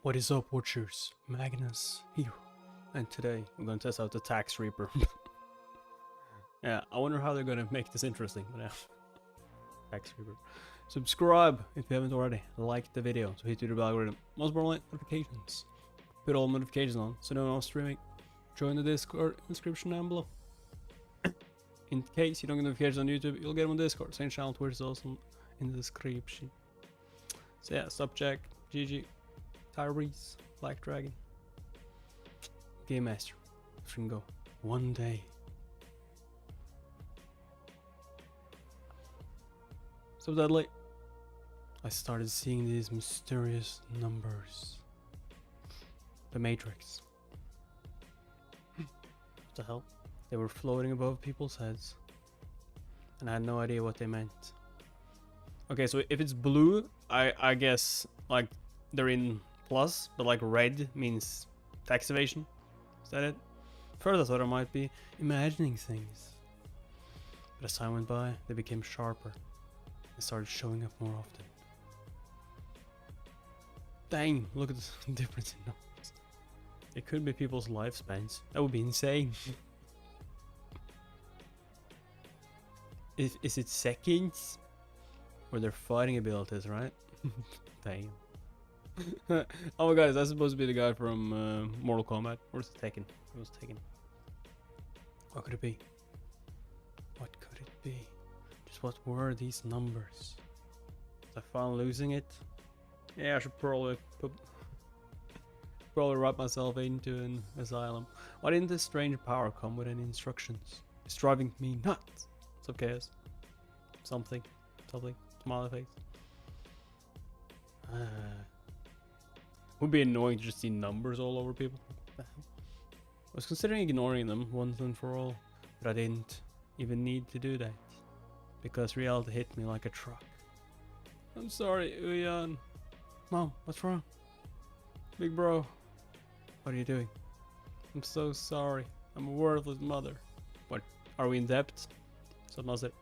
What is up, watchers? Magnus here, and today I'm gonna test out the Tax Reaper. Yeah, I wonder how they're gonna make this interesting, but yeah. Tax Reaper. Subscribe if you haven't already. Like the video so hit the bell algorithm. Most importantly, notifications. Put all notifications on so you know when I'm streaming. Join the Discord description down below. In case you don't get notifications on YouTube, you'll get them on Discord. Same channel, Twitter is also in the description. So yeah, subject, GG. Tyrese, Black Dragon, Game Master, Go. One day. So deadly. I started seeing these mysterious numbers. The Matrix. What the hell? They were floating above people's heads. And I had no idea what they meant. Okay, so if it's blue, I guess like they're in plus, but like red means tax evasion. Is that it? Further, I thought I might be imagining things. But as time went by, they became sharper and started showing up more often. Dang, look at the difference in numbers. It could be people's lifespans. That would be insane. Is it seconds? Or their fighting abilities, right? Damn. Oh my god, is that supposed to be the guy from Mortal Kombat? Or is it Tekken? It was Tekken. What could it be? What could it be? Just what were these numbers? Is I finally losing it? Yeah, I should probably write myself into an asylum. Why didn't this strange power come with any instructions? It's driving me nuts. What's up, Chaos? Something. Smiley face. Would be annoying to just see numbers all over people. I was considering ignoring them once and for all, but I didn't even need to do that because reality hit me like a truck. I'm sorry, Uyan. Mom, what's wrong? Big bro, what are you doing? I'm so sorry. I'm a worthless mother. What? Are we in debt? So that's it.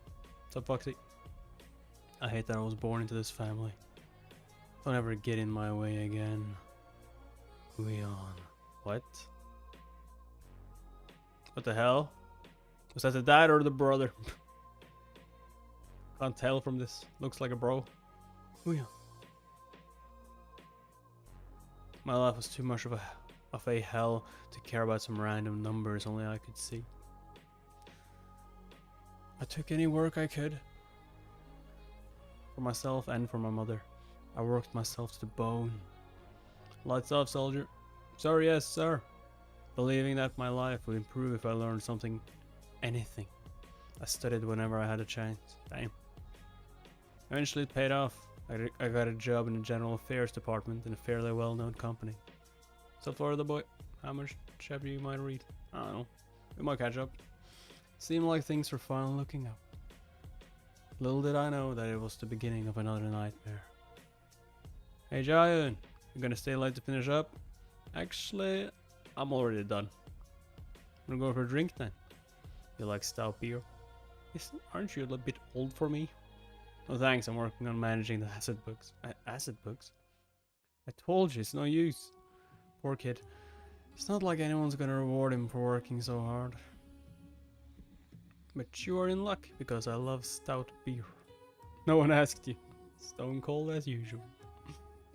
So Foxy. I hate that I was born into this family. Don't ever get in my way again. Leon. What? What the hell? Was that the dad or the brother? Can't tell from this. Looks like a bro. Leon. My life was too much of a hell to care about some random numbers only I could see. I took any work I could. For myself and for my mother. I worked myself to the bone. Lights off, soldier. Sorry, yes, sir. Believing that my life would improve if I learned something, anything. I studied whenever I had a chance. Damn. Eventually it paid off. I got a job in the general affairs department in a fairly well-known company. So far, the boy. How much chapter you might read? I don't know. We might catch up. Seemed like things were finally looking up. Little did I know that it was the beginning of another nightmare. Hey Giant, you gonna stay late to finish up? Actually, I'm already done. I'm gonna go for a drink then. You like stout beer? Aren't you a little bit old for me? No thanks, I'm working on managing the asset books. Asset books? I told you, it's no use. Poor kid. It's not like anyone's gonna reward him for working so hard. But you are in luck, because I love stout beer. No one asked you. Stone cold as usual.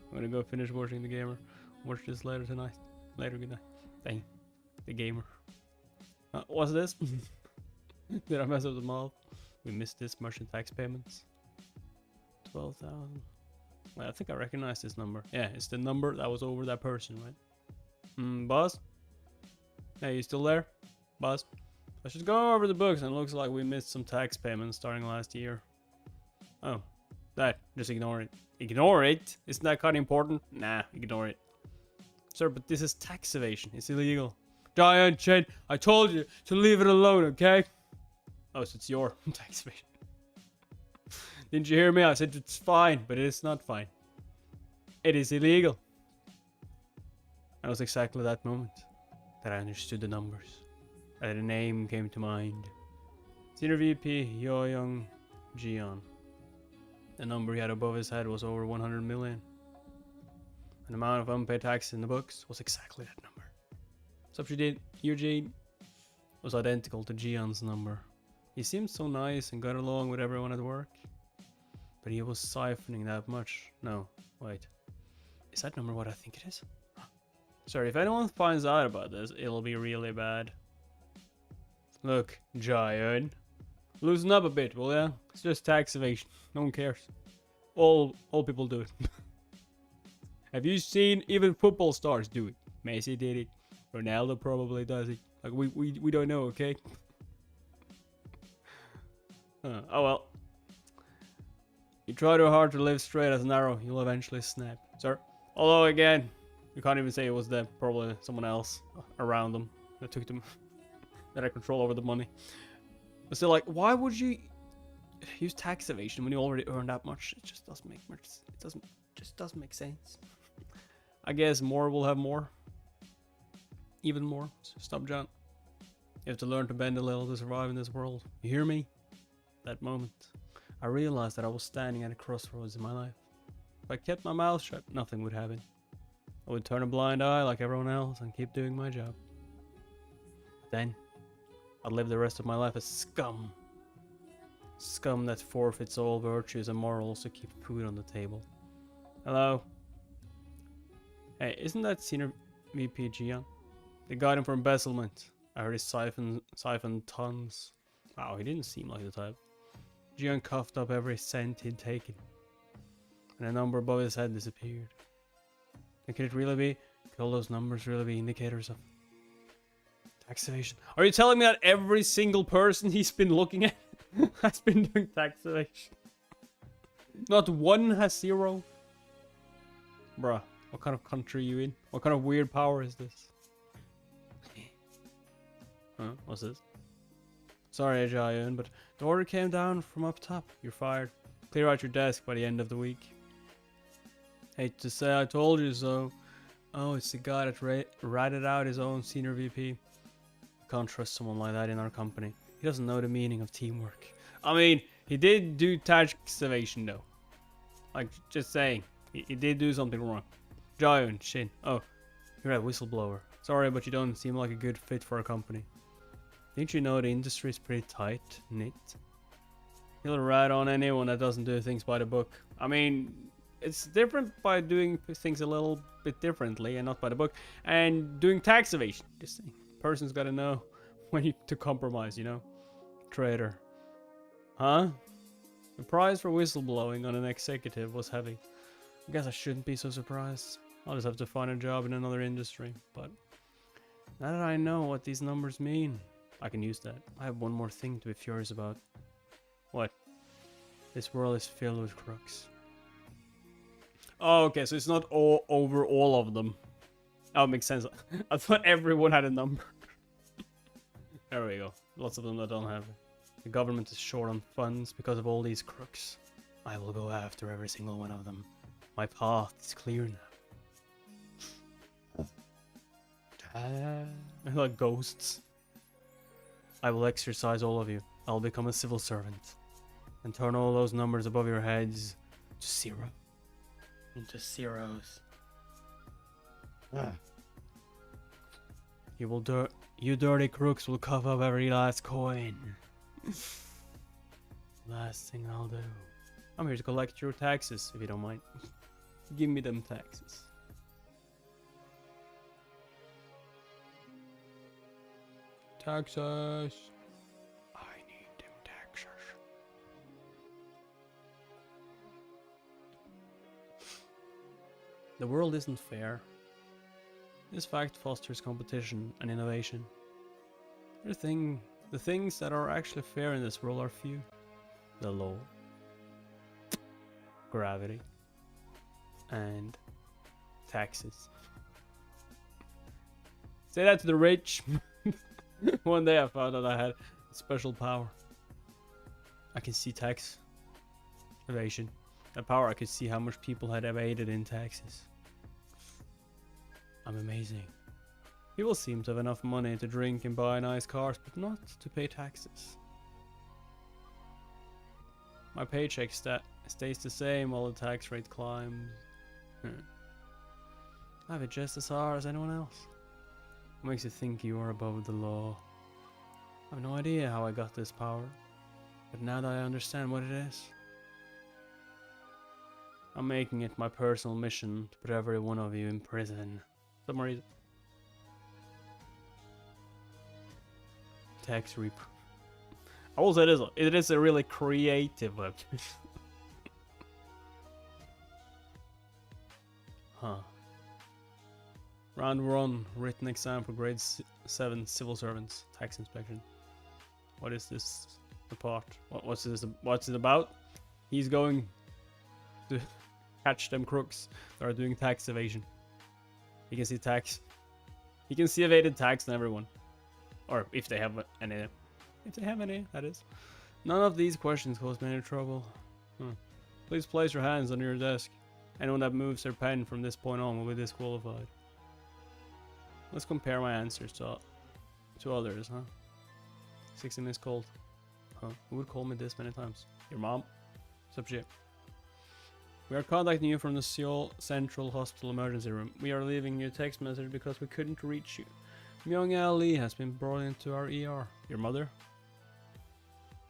I'm gonna go finish watching The Gamer. Watch this later tonight. Later, good night. Dang. The Gamer. What's this? Did I mess up the mouth? We missed this much in tax payments. 12,000. Well, I think I recognize this number. Yeah, it's the number that was over that person, right? Boss? Hey, you still there? Boss? I should go over the books, and it looks like we missed some tax payments starting last year. Oh. That. Just ignore it. Ignore it? Isn't that kind of important? Nah, ignore it. Sir, but this is tax evasion. It's illegal. Giant Chen, I told you to leave it alone, okay? Oh, so it's your tax evasion. Didn't you hear me? I said it's fine, but it is not fine. It is illegal. And it was exactly that moment that I understood the numbers. That a name came to mind. Senior VP Yo Young Jian. The number he had above his head was over 100 million. and the amount of unpaid taxes in the books was exactly that number. Subject Eugene was identical to Gion's number. He seemed so nice and got along with everyone at work. But he was siphoning that much. No, wait. Is that number what I think it is? Sorry, if anyone finds out about this, it'll be really bad. Look, Giant. Loosen up a bit, will ya? It's just tax evasion. No one cares. All people do it. Have you seen even football stars do it? Messi did it. Ronaldo probably does it. Like, we don't know, okay? Oh well. You try too hard to live straight as an arrow, you'll eventually snap. Sir? Although again, you can't even say it was them. Probably someone else around them that took them, that had control over the money. But still, like, why would you use tax evasion when you already earned that much? It just doesn't make much. Just doesn't make sense. I guess more will have more. Even more. So stop, John. You have to learn to bend a little to survive in this world. You hear me? That moment, I realized that I was standing at a crossroads in my life. If I kept my mouth shut, nothing would happen. I would turn a blind eye like everyone else and keep doing my job. But then, I'd live the rest of my life as scum. Scum that forfeits all virtues and morals to keep food on the table. Hello? Hey, isn't that Senior VP Gian? They got him for embezzlement. I heard he siphoned tons. Wow, he didn't seem like the type. Gian coughed up every cent he'd taken, and a number above his head disappeared. And could it really be? Could all those numbers really be indicators of tax evasion? Are you telling me that every single person he's been looking at has been doing tax evasion? Not one has zero? Bruh, what kind of country are you in? What kind of weird power is this? Huh? What's this? Sorry, Ajayan, but the order came down from up top. You're fired. Clear out your desk by the end of the week. Hate to say I told you so. Oh, it's the guy that ratted out his own senior VP. Can't trust someone like that in our company. He doesn't know the meaning of teamwork. I mean, he did do tax evasion though. Like, just saying. He did do something wrong. Giant, Shin. Oh, you're a whistleblower. Sorry, but you don't seem like a good fit for our company. Didn't you know the industry is pretty tight-knit? He'll rat on anyone that doesn't do things by the book. I mean, it's different by doing things a little bit differently and not by the book. And doing tax evasion. Just saying. Person's gotta know when to compromise, you know? Traitor. Huh? The price for whistleblowing on an executive was heavy. I guess I shouldn't be so surprised. I'll just have to find a job in another industry. But now that I know what these numbers mean, I can use that. I have one more thing to be furious about. What? This world is filled with crooks. Oh, okay, so it's not all over all of them. Oh, it makes sense. I thought everyone had a number. There we go. Lots of them that don't have it. The government is short on funds because of all these crooks. I will go after every single one of them. My path is clear now. Like ghosts. I will exercise all of you. I'll become a civil servant. And turn all those numbers above your heads to zero. Into zeros. You dirty crooks will cough up every last coin. Last thing I'll do. I'm here to collect your taxes, if you don't mind. Give me them taxes. Taxes. I need them taxes. The world isn't fair. This fact fosters competition and innovation. The things that are actually fair in this world are few. The law, gravity, and taxes. Say that to the rich. One day I found out I had a special power. I can see tax evasion. That power, I could see how much people had evaded in taxes. I'm amazing. People seem to have enough money to drink and buy nice cars, but not to pay taxes. My paycheck stays the same while the tax rate climbs. I have it just as hard as anyone else. What makes you think you are above the law? I have no idea how I got this power, but now that I understand what it is, I'm making it my personal mission to put every one of you in prison. Some reason. Tax Reaper. I will say this, it is a really creative webtoon. Huh. Round 1, written exam for grade 7 civil servants, tax inspection. What is this report? What's it about? He's going to catch them crooks that are doing tax evasion. He can see tax. He can see evaded tax on everyone. Or if they have any. If they have any, that is. None of these questions cause me any trouble. Please place your hands on your desk. Anyone that moves their pen from this point on will be disqualified. Let's compare my answers to others, huh? 60 minutes cold. Huh? Who would call me this many times? Your mom? What's up, shit? We are contacting you from the Seoul Central Hospital emergency room. We are leaving you a text message because we couldn't reach you. Myung-Il Lee has been brought into our ER. Your mother?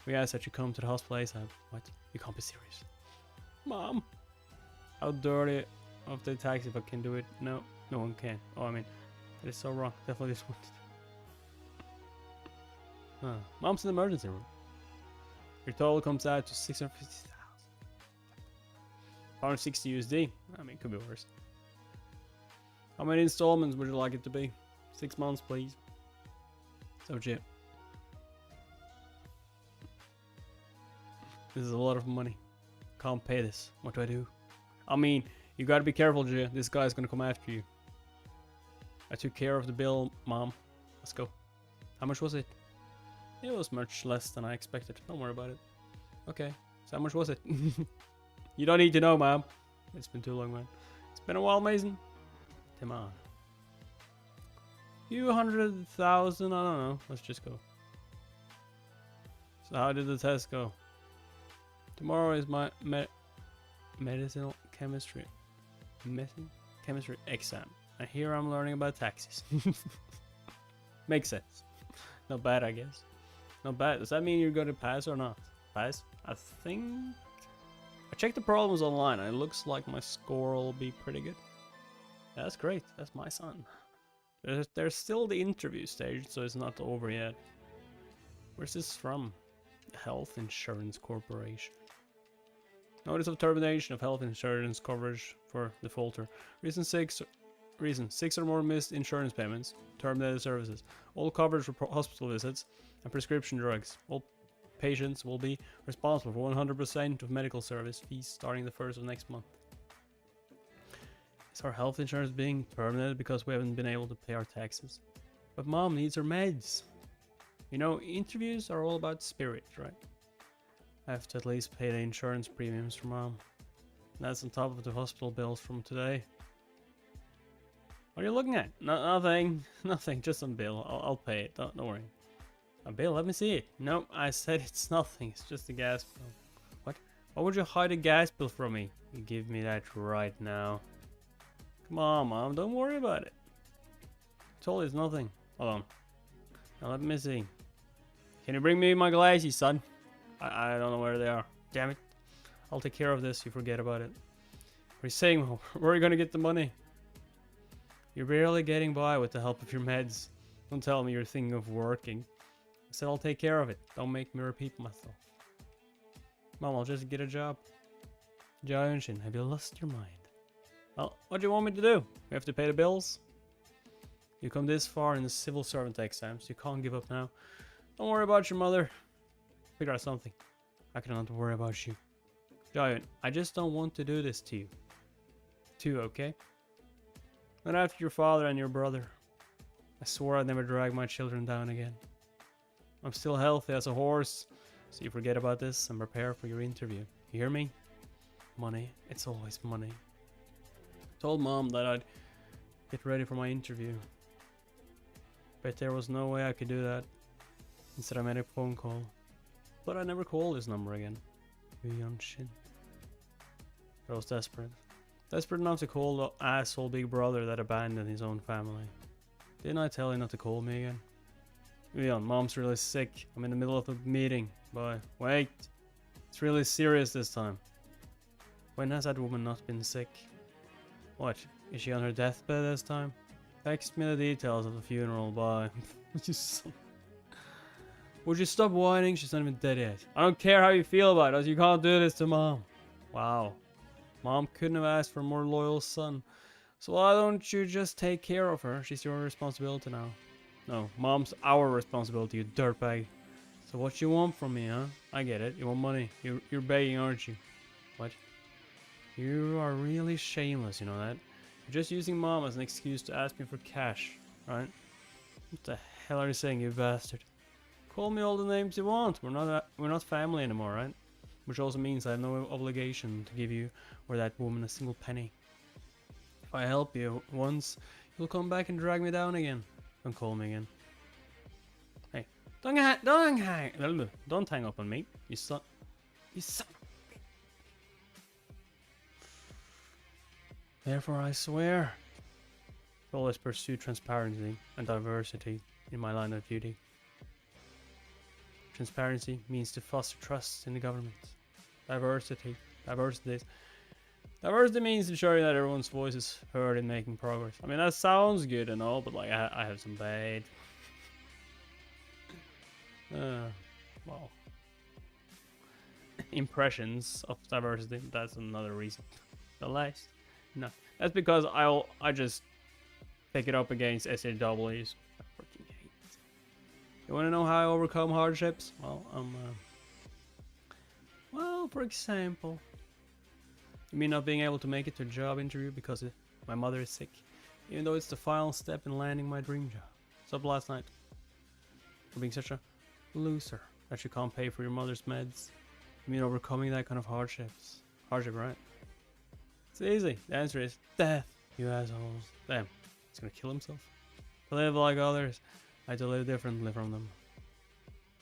We ask that you come to the hospital ASAP. What? You can't be serious. Mom! How dirty of the taxi if I can do it? No, no one can. Oh, I mean, that is so wrong. Definitely this one. Huh. Mom's in the emergency room. Your total comes out to 650,000. 160 USD. I mean, it could be worse. How many installments would you like it to be? 6 months, please. So shit. This is a lot of money. Can't pay this. What do I do? I mean, you gotta be careful, Jay. This guy's gonna come after you. I took care of the bill, Mom. Let's go. How much was it? It was much less than I expected. Don't worry about it. Okay. So how much was it? You don't need to know, Mom. It's been too long, man. It's been a while, Mason. Come on. Few 100,000, I don't know. Let's just go. So how did the test go? Tomorrow is my medicinal chemistry exam. And here I'm learning about taxes. Makes sense. Not bad, I guess. Not bad. Does that mean you're going to pass or not? Pass? I think... I checked the problems online and it looks like my score will be pretty good. Yeah, that's great. That's my son. There's still the interview stage, so it's not over yet. Where's this from? Health Insurance Corporation. Notice of termination of health insurance coverage for defaulter. Reason 6 or more missed insurance payments. Terminated services. All coverage for hospital visits and prescription drugs. All patients will be responsible for 100% of medical service fees starting the 1st of next month. Is our health insurance being terminated because we haven't been able to pay our taxes? But Mom needs her meds. You know, interviews are all about spirit, right? I have to at least pay the insurance premiums for Mom. That's on top of the hospital bills from today. What are you looking at? Nothing. Nothing. Just some bill. I'll pay it. Don't worry. A bill? Let me see it. No, I said it's nothing. It's just a gas bill. What? Why would you hide a gas bill from me? You give me that right now. Come on, Mom. Don't worry about it. I told you it's nothing. Hold on. Now let me see. Can you bring me my glasses, son? I don't know where they are. Damn it. I'll take care of this. You forget about it. What are you saying? Where are you going to get the money? You're barely getting by with the help of your meds. Don't tell me you're thinking of working. I said I'll take care of it. Don't make me repeat myself. Mom, I'll just get a job. Jae-Hyun, have you lost your mind? Well, what do you want me to do? We have to pay the bills? You come this far in the civil servant exams. You can't give up now. Don't worry about your mother. Figure out something. I cannot worry about you. Jae-Hyun, I just don't want to do this to you. Okay? Not after your father and your brother. I swore I'd never drag my children down again. I'm still healthy as a horse, so you forget about this and prepare for your interview. You hear me? Money. It's always money. Told Mom that I'd get ready for my interview. But there was no way I could do that. Instead I made a phone call. But I never called this number again. Hyun-shin. I was desperate. Desperate enough to call the asshole big brother that abandoned his own family. Didn't I tell you not to call me again? Leon, mom's really sick. I'm in the middle of a meeting. Bye. Wait. It's really serious this time. When has that woman not been sick? What? Is she on her deathbed this time? Text me the details of the funeral. Bye. Would you stop whining? She's not even dead yet. I don't care how you feel about it. You can't do this to mom. Wow. Mom couldn't have asked for a more loyal son. So why don't you just take care of her? She's your responsibility now. No, mom's our responsibility, you dirtbag. So what you want from me, huh? I get it. You want money. You're begging, aren't you? What? You are really shameless, you know that? You're just using mom as an excuse to ask me for cash, right? What the hell are you saying, you bastard? Call me all the names you want. We're not family anymore, right? Which also means I have no obligation to give you or that woman a single penny. If I help you once, you'll come back and drag me down again. Don't call me again. Hey, don't hang up on me, you son. You son. Therefore, I swear, to always pursue transparency and diversity in my line of duty. Transparency means to foster trust in the government. Diversity means ensuring that everyone's voice is heard in making progress. I mean, that sounds good and all, but like I have some bad. Well, impressions of diversity. That's another reason. The last, no, that's because I just pick it up against SAWs. I freaking hate it. You want to know how I overcome hardships? Well, well, for example, you mean not being able to make it to a job interview because my mother is sick, even though it's the final step in landing my dream job. What's up last night? For being such a loser that you can't pay for your mother's meds. You mean overcoming that kind of hardship, right? It's easy. The answer is death, you assholes. Damn, he's gonna kill himself. To live like others, I had to live differently from them.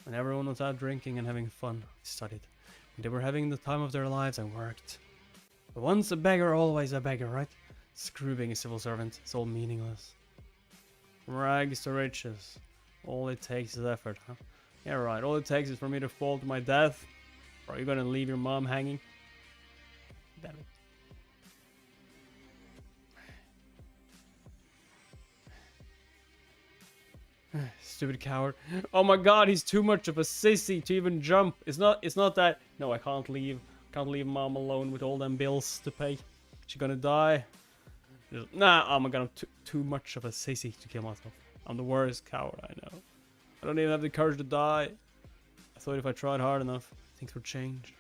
When everyone was out drinking and having fun, I studied. When they were having the time of their lives, I worked. But once a beggar, always a beggar, right? Screw being a civil servant, it's all meaningless. From rags to riches, all it takes is effort, huh? Yeah, right, all it takes is for me to fall to my death. Or are you gonna leave your mom hanging? Damn it. Stupid coward. Oh my god, he's too much of a sissy to even jump. It's not that. No, I can't leave mom alone with all them bills to pay. She's gonna die. Nah, oh my god, I'm too much of a sissy to kill myself. I'm the worst coward I know. I don't even have the courage to die. I thought if I tried hard enough, things would change.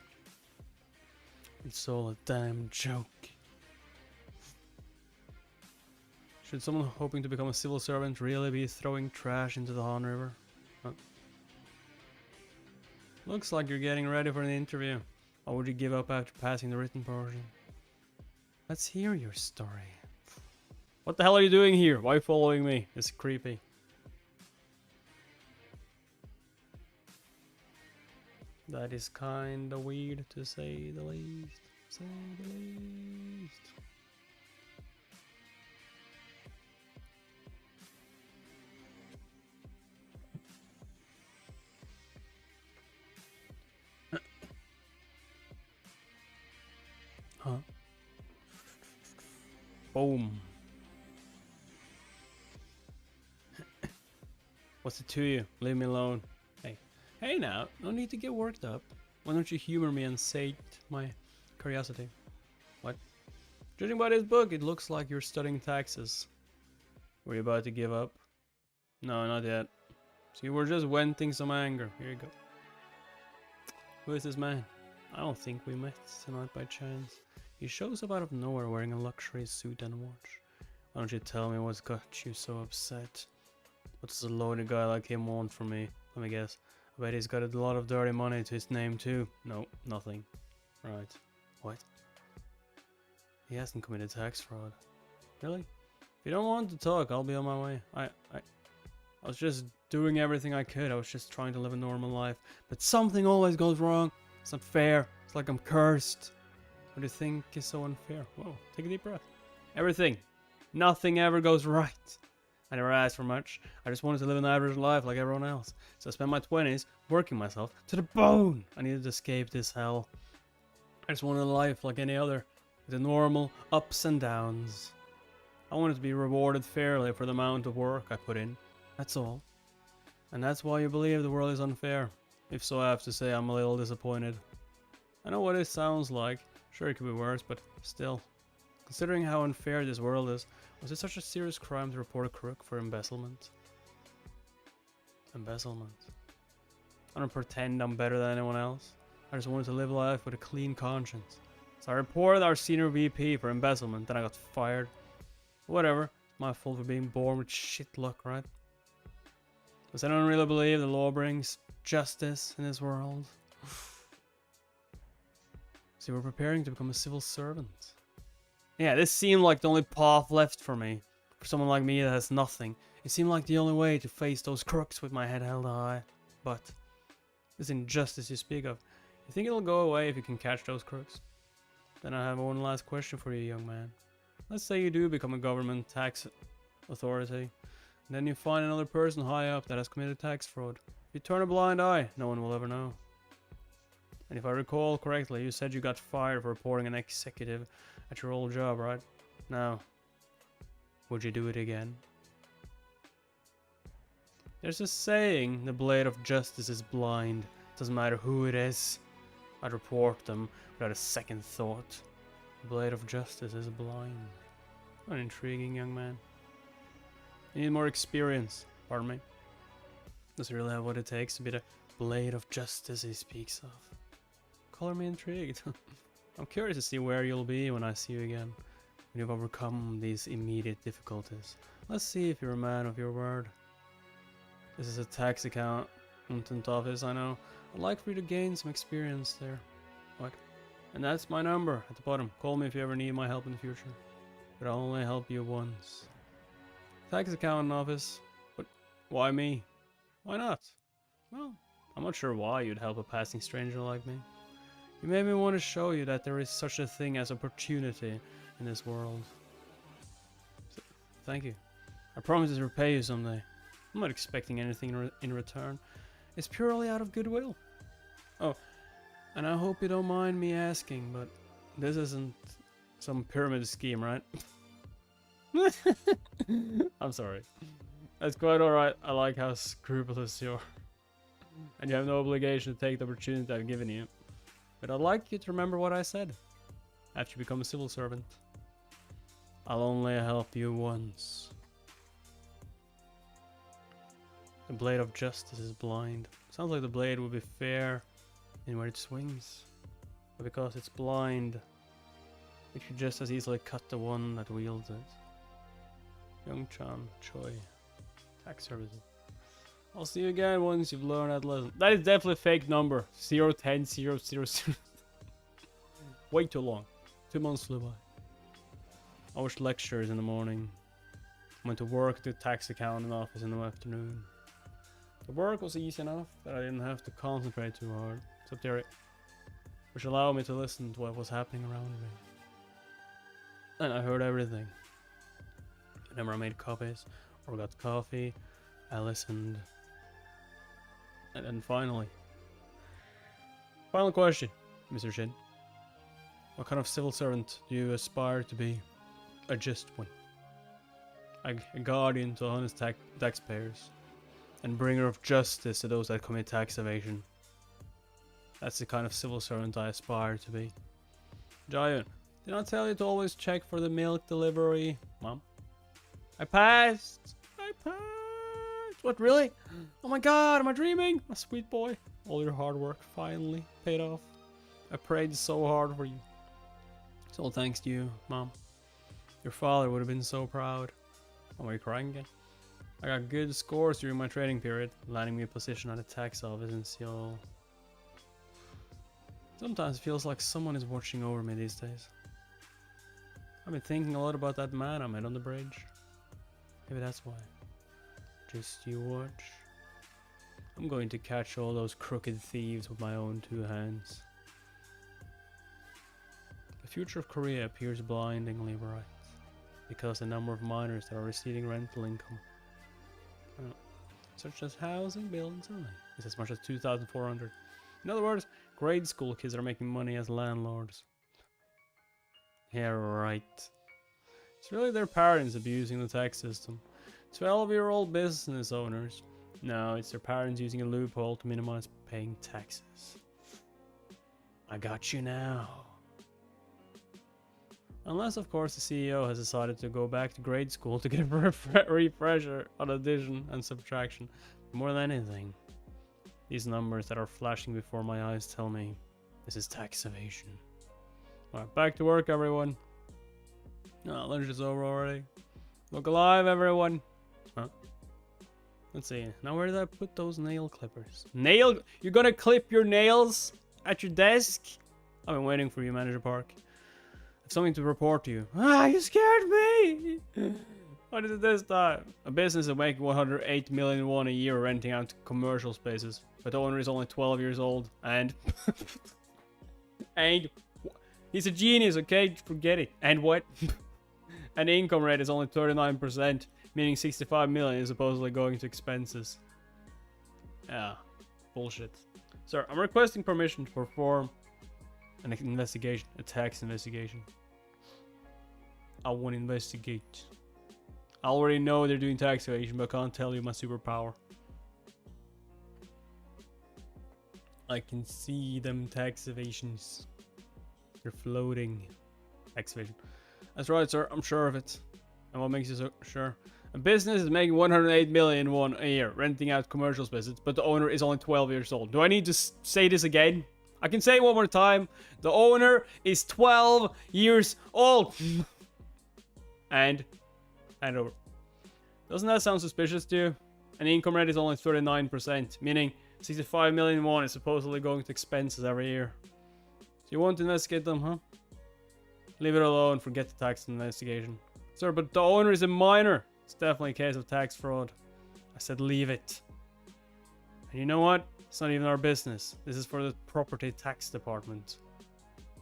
It's all a damn joke. Should someone hoping to become a civil servant really be throwing trash into the Han River? Huh. Looks like you're getting ready for an interview. Or would you give up after passing the written portion? Let's hear your story. What the hell are you doing here? Why are you following me? It's creepy. That is kinda weird to say the least. Say the least. Huh? Boom. What's it to you? Leave me alone. Hey now, no need to get worked up. Why don't you humor me and sate my curiosity? What? Judging by this book, it looks like you're studying taxes. Were you about to give up? No, not yet. So you were just venting some anger. Here you go. Who is this man? I don't think we met tonight by chance. He shows up out of nowhere wearing a luxury suit and watch. Why don't you tell me what's got you so upset? What does a loaded guy like him want from me? Let me guess. I bet he's got a lot of dirty money to his name too. No, nothing. Right. What? He hasn't committed tax fraud. Really? If you don't want to talk, I'll be on my way. I was just doing everything I could. I was just trying to live a normal life. But something always goes wrong. It's not fair. It's like I'm cursed. What do you think is so unfair? Whoa, take a deep breath. Everything. Nothing ever goes right. I never asked for much. I just wanted to live an average life like everyone else. So I spent my 20s working myself to the bone. I needed to escape this hell. I just wanted a life like any other, with the normal ups and downs. I wanted to be rewarded fairly for the amount of work I put in. That's all. And that's why you believe the world is unfair. If so, I have to say I'm a little disappointed. I know what it sounds like. Sure, it could be worse, but still. Considering how unfair this world is, was it such a serious crime to report a crook for embezzlement? Embezzlement. I don't pretend I'm better than anyone else. I just wanted to live life with a clean conscience. So I reported our senior VP for embezzlement, then I got fired. Whatever, it's my fault for being born with shit luck, right? Does anyone really believe the law brings justice in this world? So we're preparing to become a civil servant. Yeah, this seemed like the only path left for me. For someone like me that has nothing. It seemed like the only way to face those crooks with my head held high. But this injustice you speak of, you think it'll go away if you can catch those crooks? Then I have one last question for you, young man. Let's say you do become a government tax authority, and then you find another person high up that has committed tax fraud. If you turn a blind eye, no one will ever know. And if I recall correctly, you said you got fired for reporting an executive at your old job, right? Now, would you do it again? There's a saying, the blade of justice is blind. Doesn't matter who it is. I'd report them without a second thought. The blade of justice is blind. What an intriguing young man. You need more experience, pardon me. Does he really have what it takes to be the blade of justice he speaks of? Color me intrigued. I'm curious to see where you'll be when I see you again, when you've overcome these immediate difficulties. Let's see if you're a man of your word. This is a tax accountant office, I know. I'd like for you to gain some experience there. What? And that's my number at the bottom. Call me if you ever need my help in the future. But I'll only help you once. Tax accountant office? But why me? Why not? Well, I'm not sure why you'd help a passing stranger like me. You made me want to show you that there is such a thing as opportunity in this world. So, thank you. I promise to repay you someday. I'm not expecting anything in return. It's purely out of goodwill. Oh, and I hope you don't mind me asking, but this isn't some pyramid scheme, right? I'm sorry. That's quite alright. I like how scrupulous you are. And you have no obligation to take the opportunity I've given you. But I'd like you to remember what I said. After you become a civil servant, I'll only help you once. The blade of justice is blind. Sounds like the blade would be fair in where it swings. But because it's blind, it could just as easily cut the one that wields it. Young Chan Choi. Tax services. I'll see you again once you've learned that lesson. That is definitely a fake number. 010 000. Way too long. 2 months flew by. I watched lectures in the morning. Went to work at the tax accountant office in the afternoon. The work was easy enough that I didn't have to concentrate too hard. Except there, which allowed me to listen to what was happening around me. And I heard everything. Whenever I made copies or got coffee, I listened. And then finally, final question, Mr. Shin. What kind of civil servant do you aspire to be? A just one. A guardian to honest taxpayers. And bringer of justice to those that commit tax evasion. That's the kind of civil servant I aspire to be. Giant, did I tell you to always check for the milk delivery? Mom? I passed! I passed! What, really? Oh my god, am I dreaming? My sweet boy. All your hard work finally paid off. I prayed so hard for you. It's all thanks to you, Mom. Your father would have been so proud. Oh, are you crying again? I got good scores during my training period, landing me a position at a tax office in Seoul. Sometimes it feels like someone is watching over me these days. I've been thinking a lot about that man I met on the bridge. Maybe that's why. Just you watch. I'm going to catch all those crooked thieves with my own 2 hands. future of Korea appears blindingly bright because the number of minors that are receiving rental income, such as housing, buildings, and land, is as much as 2,400. In other words, grade school kids are making money as landlords. Yeah, right. It's really their parents abusing the tax system. 12-year-old business owners. No, it's their parents using a loophole to minimize paying taxes. I got you now. Unless, of course, the CEO has decided to go back to grade school to get a refresher on addition and subtraction. More than anything, these numbers that are flashing before my eyes tell me this is tax evasion. Alright, back to work, everyone. Oh, lunch is over already. Look alive, everyone. Huh? Let's see. Now, where did I put those nail clippers? Nail? You're gonna clip your nails at your desk? I've been waiting for you, Manager Park. I have something to report to you. Ah, you scared me! What is it this time? A business is making 108 million won a year renting out commercial spaces, but the owner is only 12 years old and... and... He's a genius, okay? Forget it. And what? And the income rate is only 39%, meaning 65 million is supposedly going to expenses. Yeah, bullshit. Sir, I'm requesting permission to perform an investigation, a tax investigation. I want to investigate. I already know they're doing tax evasion, but I can't tell you my superpower. I can see them tax evasions. They're floating. Tax evasion. That's right, sir. I'm sure of it. And what makes you so sure? A business is making 108 million won a year, renting out commercial spaces, but the owner is only 12 years old. Do I need to say this again? I can say it one more time. The owner is 12 years old. And over. Doesn't that sound suspicious to you? And the income rate is only 39%, meaning 65 million won is supposedly going to expenses every year. So you want to investigate them, huh? Leave it alone, forget the tax investigation. Sir, but the owner is a minor. It's definitely a case of tax fraud. I said leave it. And you know what? It's not even our business. This is for the property tax department.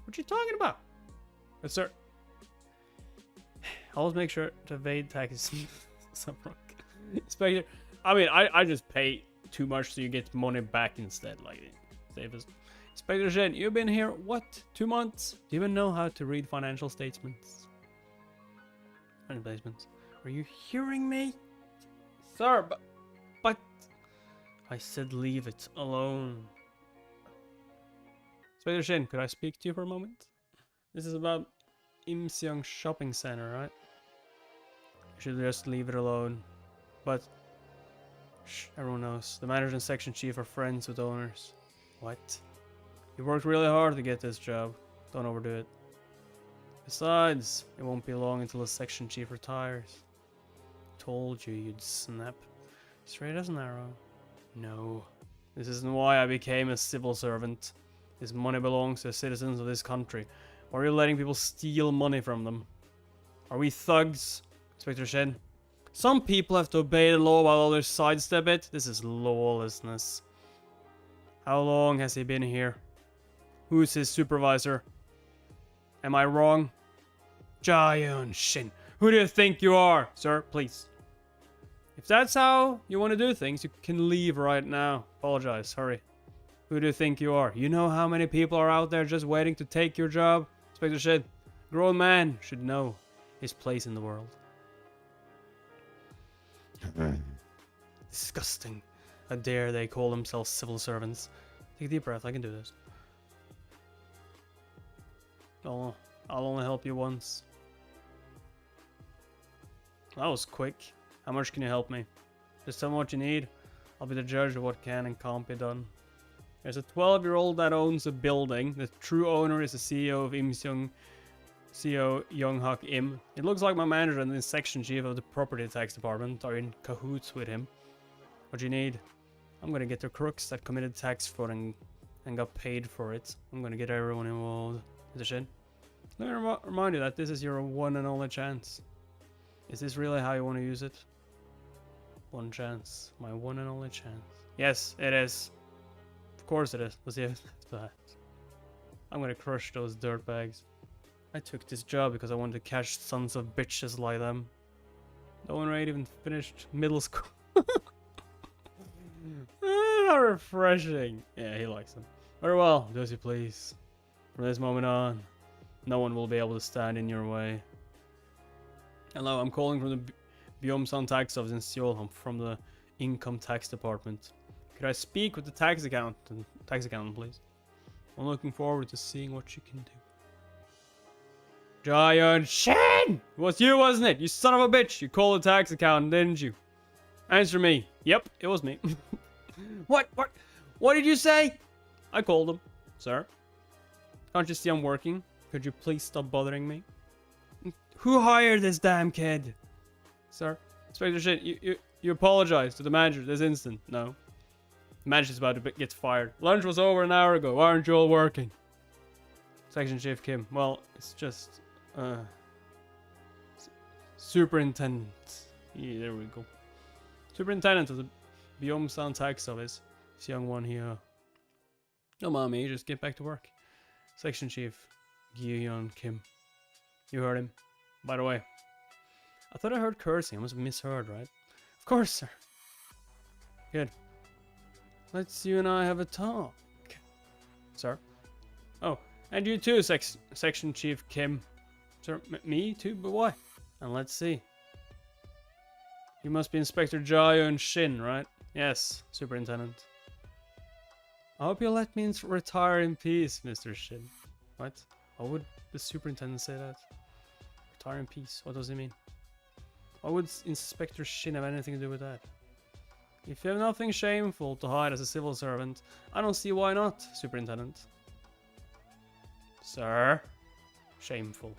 What are you talking about? Yes, sir. Always make sure to evade taxes. Inspector, I mean, I just pay too much so you get money back instead. Like, save us. Inspector Shen, you've been here, what, 2 months? Do you even know how to read financial statements? Placements. Are you hearing me? Sir, but... I said leave it alone. Inspector Shen, could I speak to you for a moment? This is about Imseong Shopping Center, right? I should just leave it alone. But... Shh, everyone knows. The manager and section chief are friends with owners. What? You worked really hard to get this job. Don't overdo it. Besides, it won't be long until the section chief retires. Told you you'd snap. Straight as an arrow. No. This isn't why I became a civil servant. This money belongs to the citizens of this country. Why are you letting people steal money from them? Are we thugs? Inspector Shen? Some people have to obey the law while others sidestep it. This is lawlessness. How long has he been here? Who's his supervisor? Am I wrong? Jaehyun Shin. Who do you think you are? Sir, please. If that's how you want to do things, you can leave right now. Apologize. Hurry. Who do you think you are? You know how many people are out there just waiting to take your job? Inspector Shin. A grown man should know his place in the world. Disgusting. How dare they call themselves civil servants. Take a deep breath. I can do this. I'll only help you once. That was quick. How much can you help me? Just tell me what you need. I'll be the judge of what can and can't be done. There's a 12-year-old that owns a building. The true owner is the CEO of Imseong, CEO Young-Hak Im. It looks like my manager and the section chief of the property tax department are in cahoots with him. What do you need? I'm gonna get the crooks that committed tax fraud and got paid for it. I'm gonna get everyone involved. Is it shit? Let me remind you that this is your one and only chance. Is this really how you want to use it? One chance. My one and only chance. Yes, it is. Of course it is. Let's see after that. I'm gonna crush those dirtbags. I took this job because I wanted to catch sons of bitches like them. No one ain't even finished middle school. How refreshing. Yeah, he likes them. Very well, do as you please. From this moment on, no one will be able to stand in your way. Hello, I'm calling from the Byeomsan tax office in Seoul. I'm from the income tax department. Could I speak with the tax accountant, please? I'm looking forward to seeing what you can do. Giant Shin! It was you, wasn't it? You son of a bitch! You called the tax accountant, didn't you? Answer me. Yep, it was me. What? What did you say? I called him. Sir? Can't you see I'm working? Could you please stop bothering me? Who hired this damn kid? Sir? Inspector Shin, you apologize to the manager this instant. No. The manager's about to get fired. Lunch was over an hour ago. Why aren't you all working? Section Chief Kim. Well, it's just... Superintendent. Yeah, there we go. Superintendent of the Byeomsan tax office. This young one here. No, mommy, just get back to work. Section Chief Gyeon Kim. You heard him. By the way, I thought I heard cursing. I must have misheard, right? Of course, sir. Good. Let's you and I have a talk. Sir? Oh, and you too, Section Chief Kim. Sir, me too? But why? And let's see. You must be Inspector Jaehyun Shin, right? Yes, Superintendent. I hope you'll let me retire in peace, Mr. Shin. What? Why would the Superintendent say that? Retire in peace? What does it mean? Why would Inspector Shin have anything to do with that? If you have nothing shameful to hide as a civil servant, I don't see why not, Superintendent. Sir? Shameful.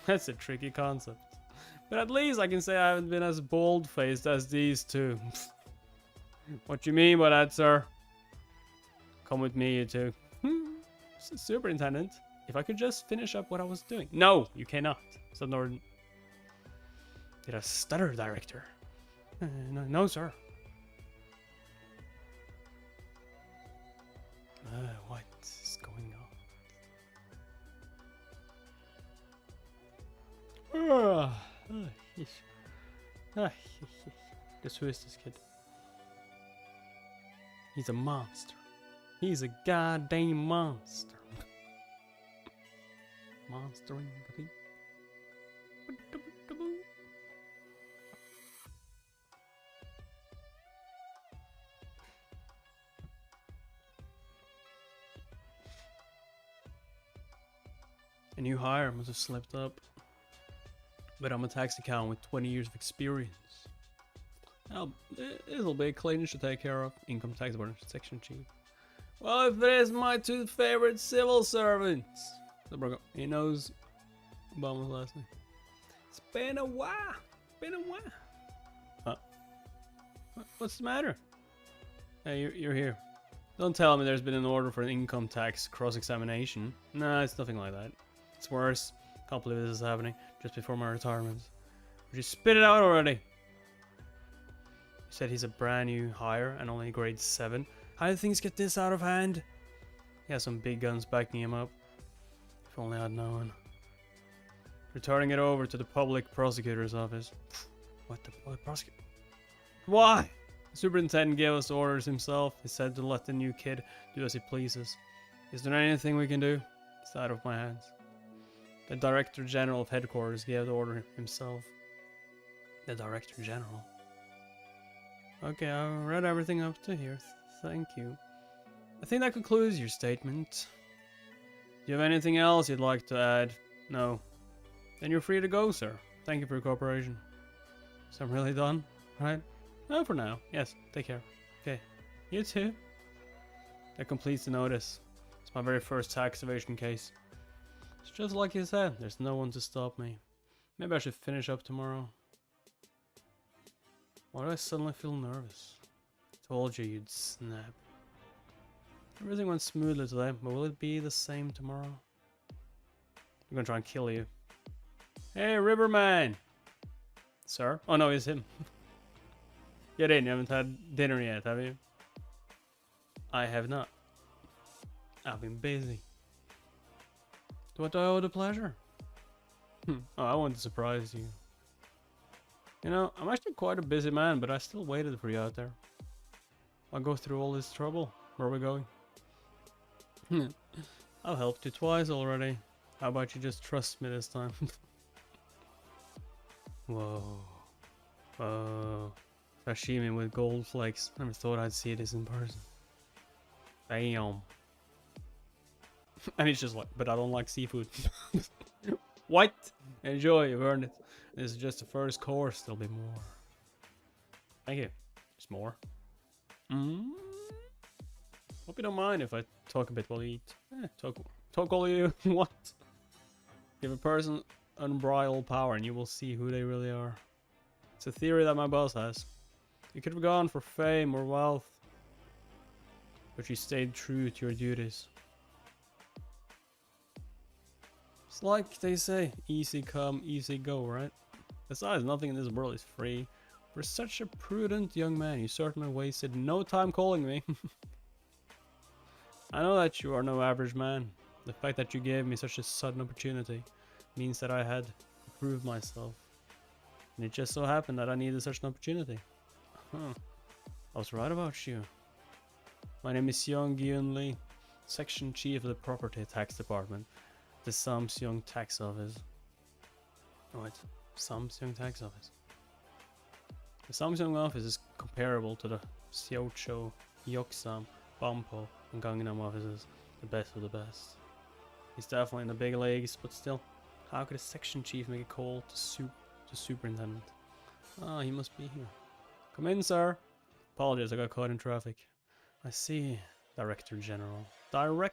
That's a tricky concept. But at least I can say I haven't been as bald-faced as these two. What do you mean by that, sir? Come with me, you two. Superintendent, if I could just finish up what I was doing. No, you cannot. So Norden. Did I stutter, Director? No, sir. What is going on? Guess who is this kid? He's a monster. He's a goddamn monster. Monstering, buddy. A new hire must have slipped up. But I'm a tax accountant with 20 years of experience. Now, this'll be a clean to take care of. Income tax department section chief. Well, if it is my two favorite civil servants. He knows Obama's last name. It's been a while. Huh? What's the matter? Hey, you're here. Don't tell me there's been an order for an income tax cross-examination. Nah, it's nothing like that. It's worse. Can't believe this is happening just before my retirement. Would you spit it out already? You said he's a brand new hire and only grade 7. How did things get this out of hand? He has some big guns backing him up. If only I'd known. Returning it over to the public prosecutor's office. What the prosecutor? Why? The superintendent gave us orders himself. He said to let the new kid do as he pleases. Is there anything we can do? It's out of my hands. The Director General of Headquarters gave the order himself. The Director General? Okay, I read everything up to here. Thank you. I think that concludes your statement. Do you have anything else you'd like to add? No. Then you're free to go, sir. Thank you for your cooperation. So I'm really done, right? No, for now. Yes, take care. Okay. You too. That completes the notice. It's my very first tax evasion case. It's just like you said, there's no one to stop me. Maybe I should finish up tomorrow. Why do I suddenly feel nervous? Told you you'd snap. Everything went smoothly today, but will it be the same tomorrow? I'm gonna try and kill you. Hey, Riverman! Sir? Oh no, it's him. Get in, you haven't had dinner yet, have you? I have not. I've been busy. To what do I owe the pleasure? Oh, I want to surprise you. You know, I'm actually quite a busy man, but I still waited for you out there. I'll go through all this trouble. Where are we going? I've helped you twice already. How about you just trust me this time? Whoa. Whoa. Sashimi with gold flakes. Never thought I'd see this in person. Damn. And he's just like, but I don't like seafood. What? Enjoy, you've earned it. This is just the first course, there'll be more. Thank you. There's more. Hope you don't mind if I talk a bit while you eat. Talk all you want. Give a person unbridled power and you will see who they really are. It's a theory that my boss has. You could have gone for fame or wealth, but you stayed true to your duties. It's like they say, easy come, easy go, right? Besides, nothing in this world is free. For such a prudent young man, you certainly wasted no time calling me. I know that you are no average man. The fact that you gave me such a sudden opportunity means that I had to prove myself. And it just so happened that I needed such an opportunity. Huh. I was right about you. My name is Young Gyun Lee, Section Chief of the Property Tax Department, the Samsung Tax Office. Oh, it's Samsung Tax Office. The Samsung office is comparable to the Seocho, Yeoksam, Bampo, and Gangnam offices, the best of the best. He's definitely in the big leagues, but still, how could a section chief make a call to superintendent? Ah, he must be here. Come in, sir. Apologies, I got caught in traffic. I see, Director General. General.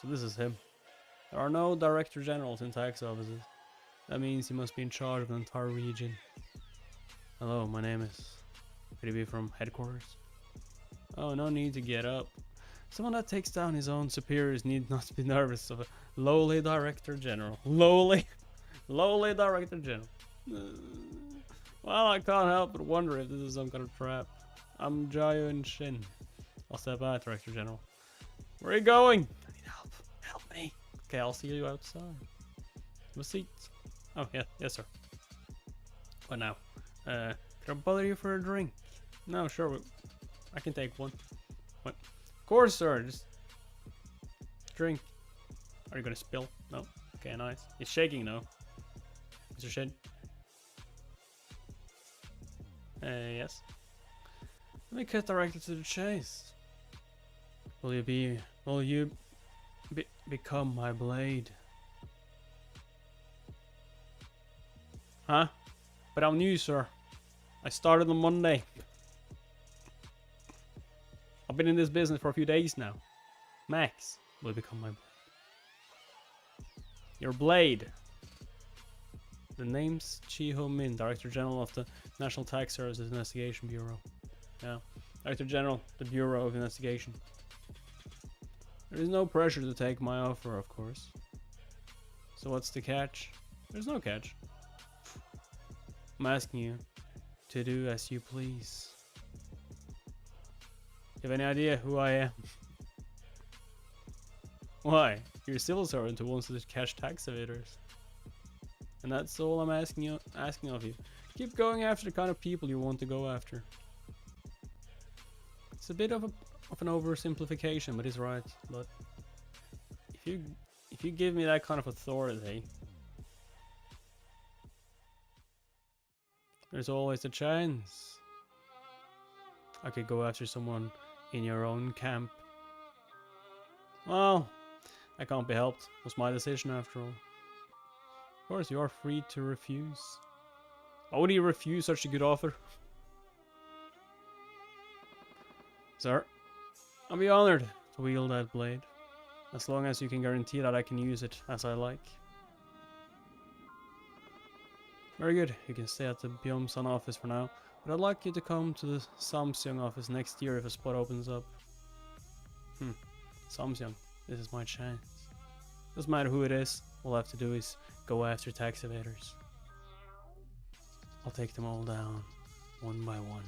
So this is him. There are no Director Generals in tax offices. That means he must be in charge of the entire region. Hello, my name is... Could he be from headquarters? Oh, no need to get up. Someone that takes down his own superiors need not be nervous of a lowly Director General. Lowly Director General. Well, I can't help but wonder if this is some kind of trap. I'm Jayun Shin. I'll step out, Director General. Where are you going? I need help. Help me. Okay, I'll see you outside. Have a seat. Oh, yeah. Yes, sir. What now? Can I bother you for a drink? No, sure. I can take one. What? Of course, sir. Just drink. Are you gonna spill? No. Okay, nice. It's shaking now. Mr. Shin. Yes. Let me cut directly to the chase. Will you become my blade? Huh? But I'm new, sir. I started on Monday. I've been in this business for a few days now. Max will become my blade. Your blade. The name's Chi Ho Min, Director General of the National Tax Services Investigation Bureau. Yeah, Director General, the Bureau of Investigation. There is no pressure to take my offer, of course. So what's the catch? There's no catch. I'm asking you to do as you please. You have any idea who I am? Why? You're a civil servant who wants to catch tax evaders. And that's all I'm asking of you. Keep going after the kind of people you want to go after. It's a bit of an oversimplification, but he's right. But if you give me that kind of authority, there's always a chance I could go after someone in your own camp. Well, that can't be helped. It was my decision after all. Of course, you are free to refuse. Why would you refuse such a good offer? Sir, I'll be honored to wield that blade, as long as you can guarantee that I can use it as I like. Very good, you can stay at the Byung-san office for now, but I'd like you to come to the Samsung office next year if a spot opens up. Samsung, this is my chance. Doesn't matter who it is, all I have to do is go after tax evaders. I'll take them all down, one by one.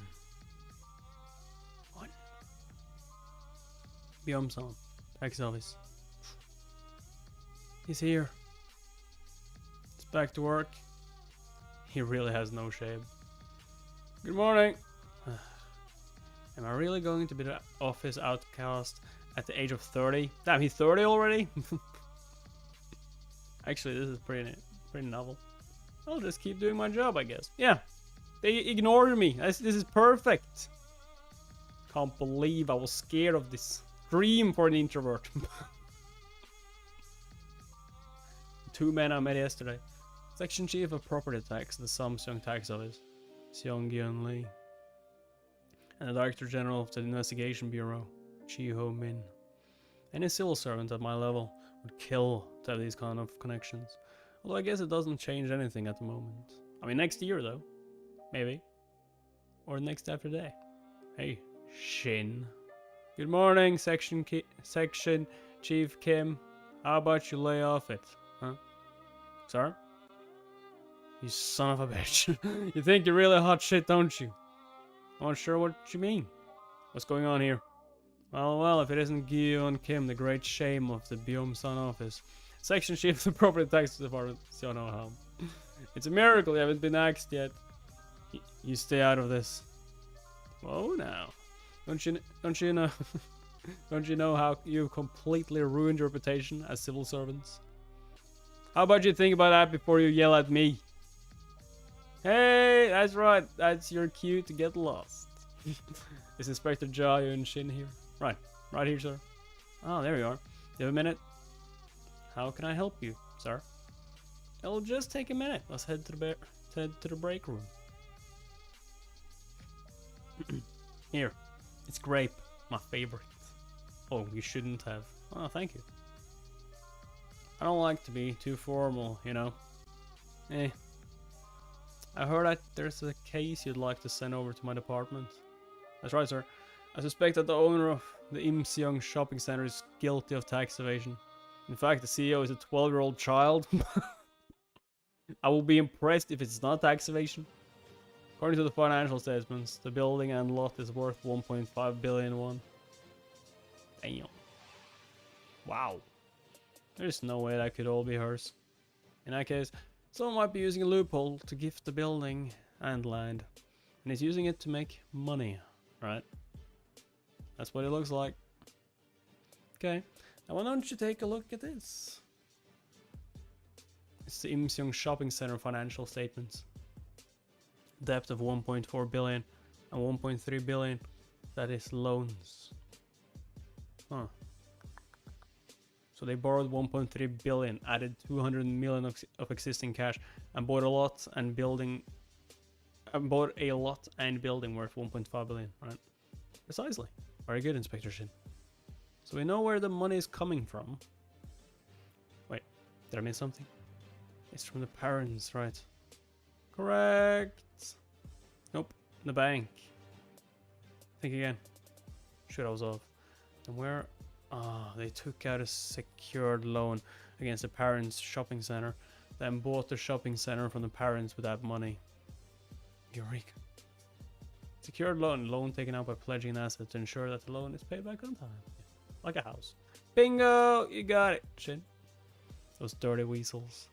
Byung-san, tax office. He's here. It's back to work. He really has no shame. Good morning. Am I really going to be the office outcast at the age of 30? Damn, he's 30 already? Actually, this is pretty novel. I'll just keep doing my job, I guess. Yeah, they ignored me. This is perfect. Can't believe I was scared of this. Dream for an introvert. 2 men I met yesterday. Section Chief of Property Tax, the Samsung Tax Office, Seong Gyun Lee. And the Director General of the Investigation Bureau, Chi Ho Min. Any civil servant at my level would kill to have these kind of connections. Although I guess it doesn't change anything at the moment. I mean, next year though. Maybe. Or next after that. Hey, Shin. Good morning, Section Chief Kim. How about you lay off it? Huh? Sir? You son of a bitch. You think you're really hot shit, don't you? I'm not sure what you mean. What's going on here? Well, if it isn't Gyeon Kim, the great shame of the Byum-san office. Section Chief of the Property Tax Department, Seonoham. It's a miracle you haven't been axed yet. You stay out of this. Whoa now. Don't you know don't you know how you've completely ruined your reputation as civil servants? How about you think about that before you yell at me? Hey, that's right. That's your cue to get lost. Is Inspector Ja Yun Shin here? Right here, sir. Oh, there you are. You have a minute? How can I help you, sir? It'll just take a minute. Let's head to the break room. Here, it's grape, my favorite. Oh, you shouldn't have. Oh, thank you. I don't like to be too formal, you know. I heard that there's a case you'd like to send over to my department. That's right, sir. I suspect that the owner of the Imseong shopping center is guilty of tax evasion. In fact, the CEO is a 12-year-old child. I will be impressed if it's not tax evasion. According to the financial statements, the building and lot is worth 1.5 billion won. Damn. Wow. There's no way that could all be hers. In that case, someone might be using a loophole to gift the building and land. And he's using it to make money, right? That's what it looks like. Okay, now why don't you take a look at this? It's the Imseong Shopping Center financial statements. Debt of 1.4 billion and 1.3 billion, that is loans. Huh. So they borrowed 1.3 billion, added 200 million of existing cash, and bought a lot and building. Bought a lot and building worth 1.5 billion, right? Precisely. Very good, Inspector Shin. So we know where the money is coming from. Wait, did I miss something? It's from the parents, right? Correct. Nope, the bank. Think again. Should I was off. And where? Ah, they took out a secured loan against the parents' shopping center, then bought the shopping center from the parents with that money. Eureka. Secured loan taken out by pledging an asset to ensure that the loan is paid back on time. Like a house. Bingo! You got it, Shin. Those dirty weasels.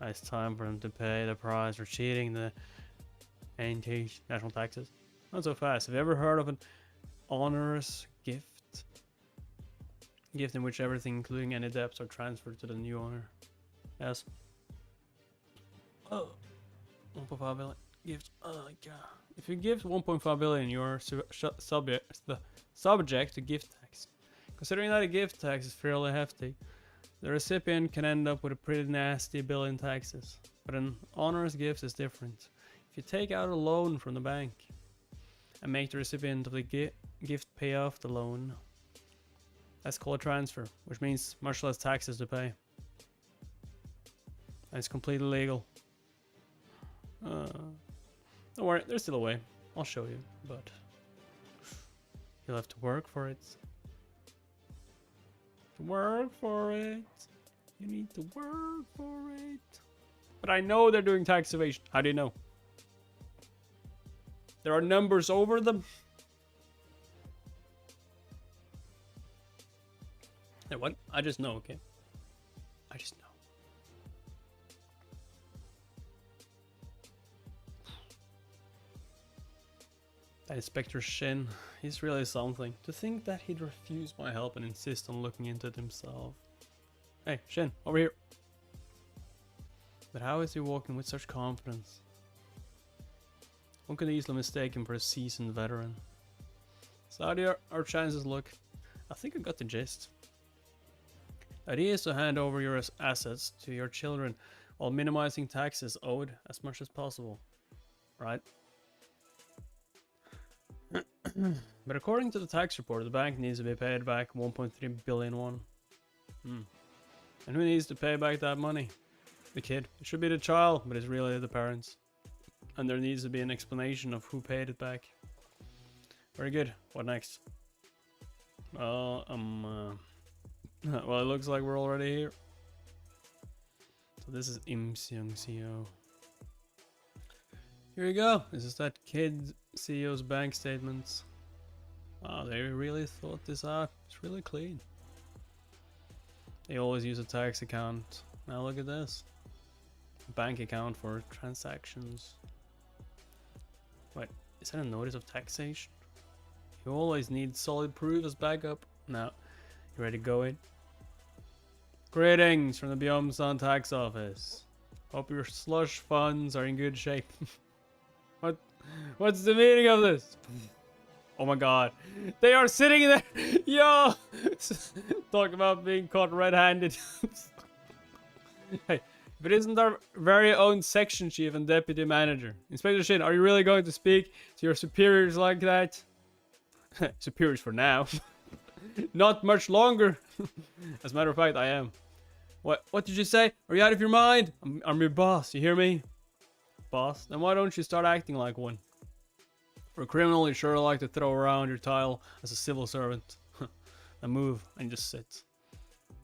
It's time for them to pay the price for cheating the NT national taxes. Not so fast. Have you ever heard of an onerous gift? Gift in which everything, including any debts, are transferred to the new owner. Yes. Oh. 1.5 billion. Gift. Oh my god. If you give 1.5 billion, you are subject to gift tax. Considering that a gift tax is fairly hefty, the recipient can end up with a pretty nasty bill in taxes. But an onerous gift is different. If you take out a loan from the bank and make the recipient of the gift pay off the loan, that's called a transfer, which means much less taxes to pay. And it's completely legal. Don't worry, there's still a way. I'll show you, but you'll have to work for it. Work for it. You need to work for it. But I know they're doing tax evasion. How do you know? There are numbers over them. Hey, what? I just know, okay? Inspector Shin, he's really something. To think that he'd refuse my help and insist on looking into it himself. Hey, Shin, over here. But how is he walking with such confidence? One could easily mistake him for a seasoned veteran. So how do our chances look? I think I got the gist. The idea is to hand over your assets to your children while minimizing taxes owed as much as possible. Right? But according to the tax report, the bank needs to be paid back 1.3 billion won. And who needs to pay back that money? The kid. It should be the child, but it's really the parents. And there needs to be an explanation of who paid it back. Very good. What next? Well, well, it looks like we're already here. So this is Im Seung CEO. Here you go. This is that kid CEO's bank statements. Wow, they really thought this out. It's really clean. They always use a tax account. Now look at this. A bank account for transactions. Wait, is that a notice of taxation? You always need solid proof as backup. Now, you ready to go in? Greetings from the Byeomsan tax office. Hope your slush funds are in good shape. What's the meaning of this? Oh my god. They are sitting there. Yo! Talk about being caught red-handed. Hey, if it isn't our very own section chief and deputy manager. Inspector Shin, are you really going to speak to your superiors like that? Superiors for now. Not much longer. As a matter of fact, I am. What did you say? Are you out of your mind? I'm your boss, you hear me? Boss? Then why don't you start acting like one? For a criminal, you sure like to throw around your title as a civil servant. Now move and just sit.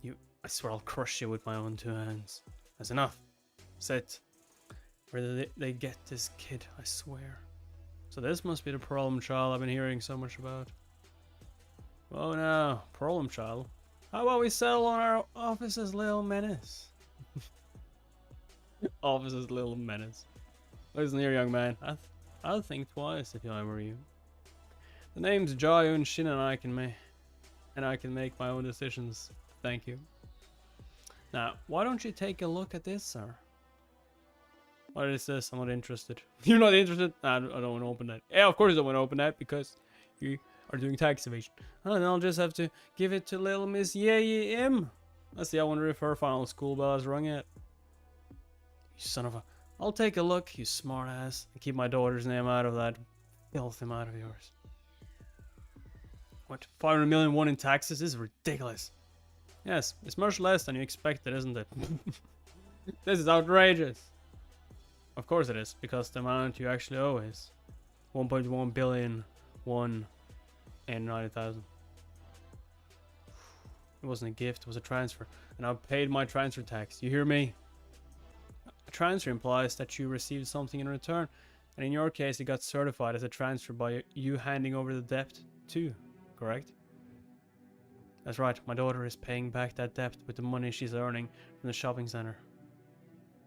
I swear I'll crush you with my own two hands. That's enough. Sit. Where did they get this kid, I swear. So this must be the problem child I've been hearing so much about. Oh no, problem child. How about we settle on our office's little menace? Office's little menace. Listen here, young man. I'll think twice if I were you. The name's Jaeyoon Shin and I can make my own decisions. Thank you. Now, why don't you take a look at this, sir? What is this? I'm not interested. You're not interested? Nah, I don't want to open that. Yeah, of course I don't want to open that because you are doing tax evasion. Oh, then I'll just have to give it to little Miss Ye Im. Let's see, I wonder if her final school bell has rung yet. You son of a... I'll take a look, you smart ass, and keep my daughter's name out of that filth out of yours. What, 500 million won in taxes? This is ridiculous. Yes, it's much less than you expected, isn't it? This is outrageous. Of course it is, because the amount you actually owe is 1.1 billion won and 90,000. It wasn't a gift, it was a transfer. And I paid my transfer tax. You hear me? A transfer implies that you received something in return. And in your case, it got certified as a transfer by you handing over the debt too, correct? That's right, my daughter is paying back that debt with the money she's earning from the shopping center.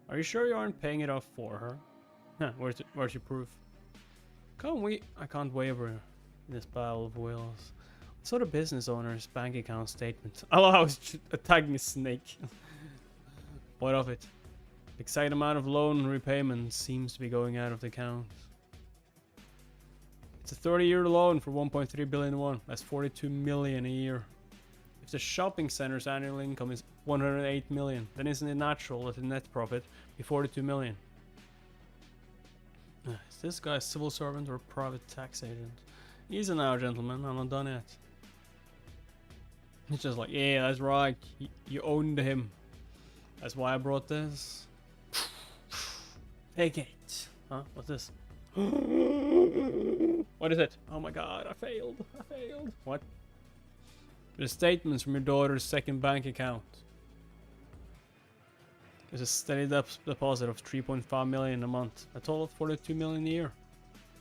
Are you sure you aren't paying it off for her? Huh, where's your proof? I can't waver in this battle of wills. What sort of business owner's bank account statement? Oh, I was attacking a snake. What of it? The exact amount of loan repayment seems to be going out of the account. It's a 30-year loan for 1.3 billion won. That's 42 million a year. If the shopping center's annual income is 108 million, then isn't it natural that the net profit be 42 million? Is this guy a civil servant or a private tax agent? Easy now, gentlemen, I'm not done yet. It's just like, yeah, that's right, you owned him. That's why I brought this. Take it. Huh? What's this? What is it? Oh my god, I failed. What? The statements from your daughter's second bank account. There's a steady deposit of 3.5 million a month, a total of 42 million a year,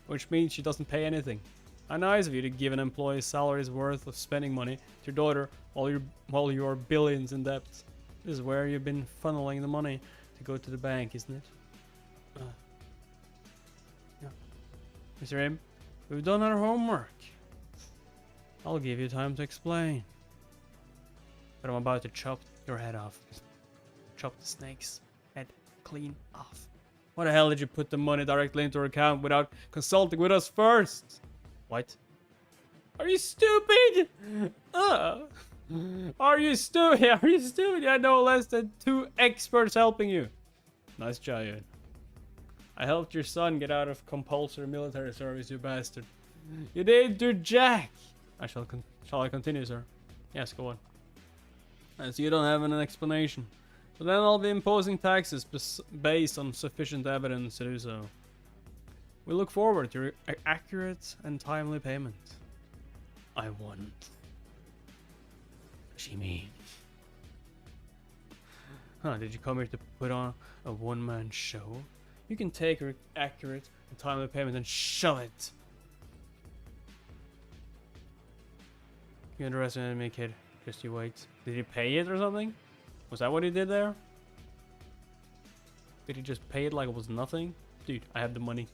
which means she doesn't pay anything. How nice of you to give an employee's salary's worth of spending money to your daughter while you are billions in debt. This is where you've been funneling the money to go to the bank, isn't it? Yeah. Mr. M, We've done our homework. I'll give you time to explain. But I'm about to chop your head off. Chop the snake's head clean off. Why the hell did you put the money directly into our account without consulting with us first? What? Are you stupid? Are you stupid? Are you stupid? You had no less than 2 experts helping you. Nice giant. I helped your son get out of compulsory military service, you bastard. You didn't do jack. Shall I continue, sir? Yes, go on. As you don't have an explanation. So then I'll be imposing taxes based on sufficient evidence to do so. We look forward to your accurate and timely payment. I won. She mean. Huh, did you come here to put on a one-man show? You can take your accurate and timely payment and shove it. You underestimated me, kid. Just you wait. Did he pay it or something? Was that what he did there? Did he just pay it like it was nothing? Dude, I have the money.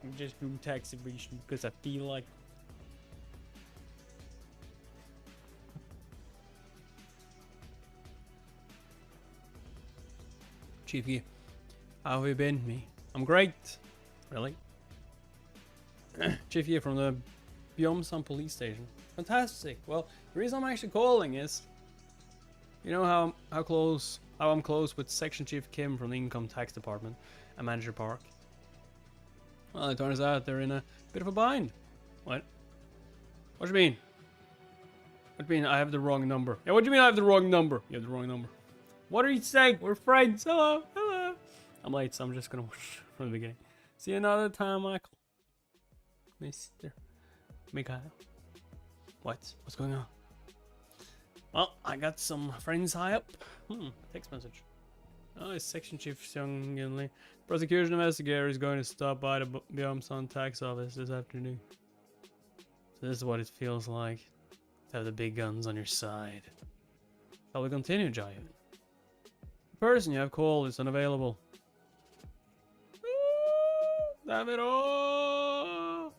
I'm just doing tax evasion because I feel like. Chiefy, how have you been, me? I'm great. Really? Chiefy from the Byeomsan police station. Fantastic. Well, the reason I'm actually calling is, you know how I'm close with Section Chief Kim from the Income Tax Department and Manager Park. Well, it turns out they're in a bit of a bind. What? What do you mean? What do you mean I have the wrong number? Yeah, what do you mean I have the wrong number? You have the wrong number. What are you saying? We're friends. Hello, hello. I'm late, so I'm just gonna from the beginning. See you another time, Michael. Mr. Mikhail. What's going on? Well, I got some friends high up. Text message. Oh, it's Section Chief Seung Yunli. Prosecution investigator is going to stop by the Byeomsan tax office this afternoon. So this is what it feels like to have the big guns on your side. Shall we continue, Giant? The person you have called is unavailable. Damn it all!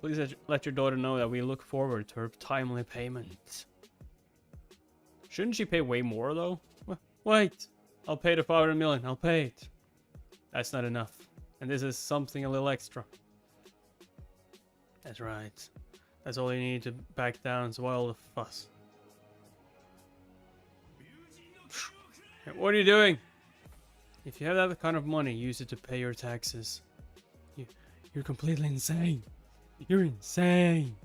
Please let your daughter know that we look forward to her timely payment. Shouldn't she pay way more, though? Wait! I'll pay the 500 million. I'll pay it. That's not enough. And this is something a little extra. That's right. That's all you need to back down, so why all the fuss? What are you doing? If you have that kind of money, use it to pay your taxes. You're completely insane. You're insane.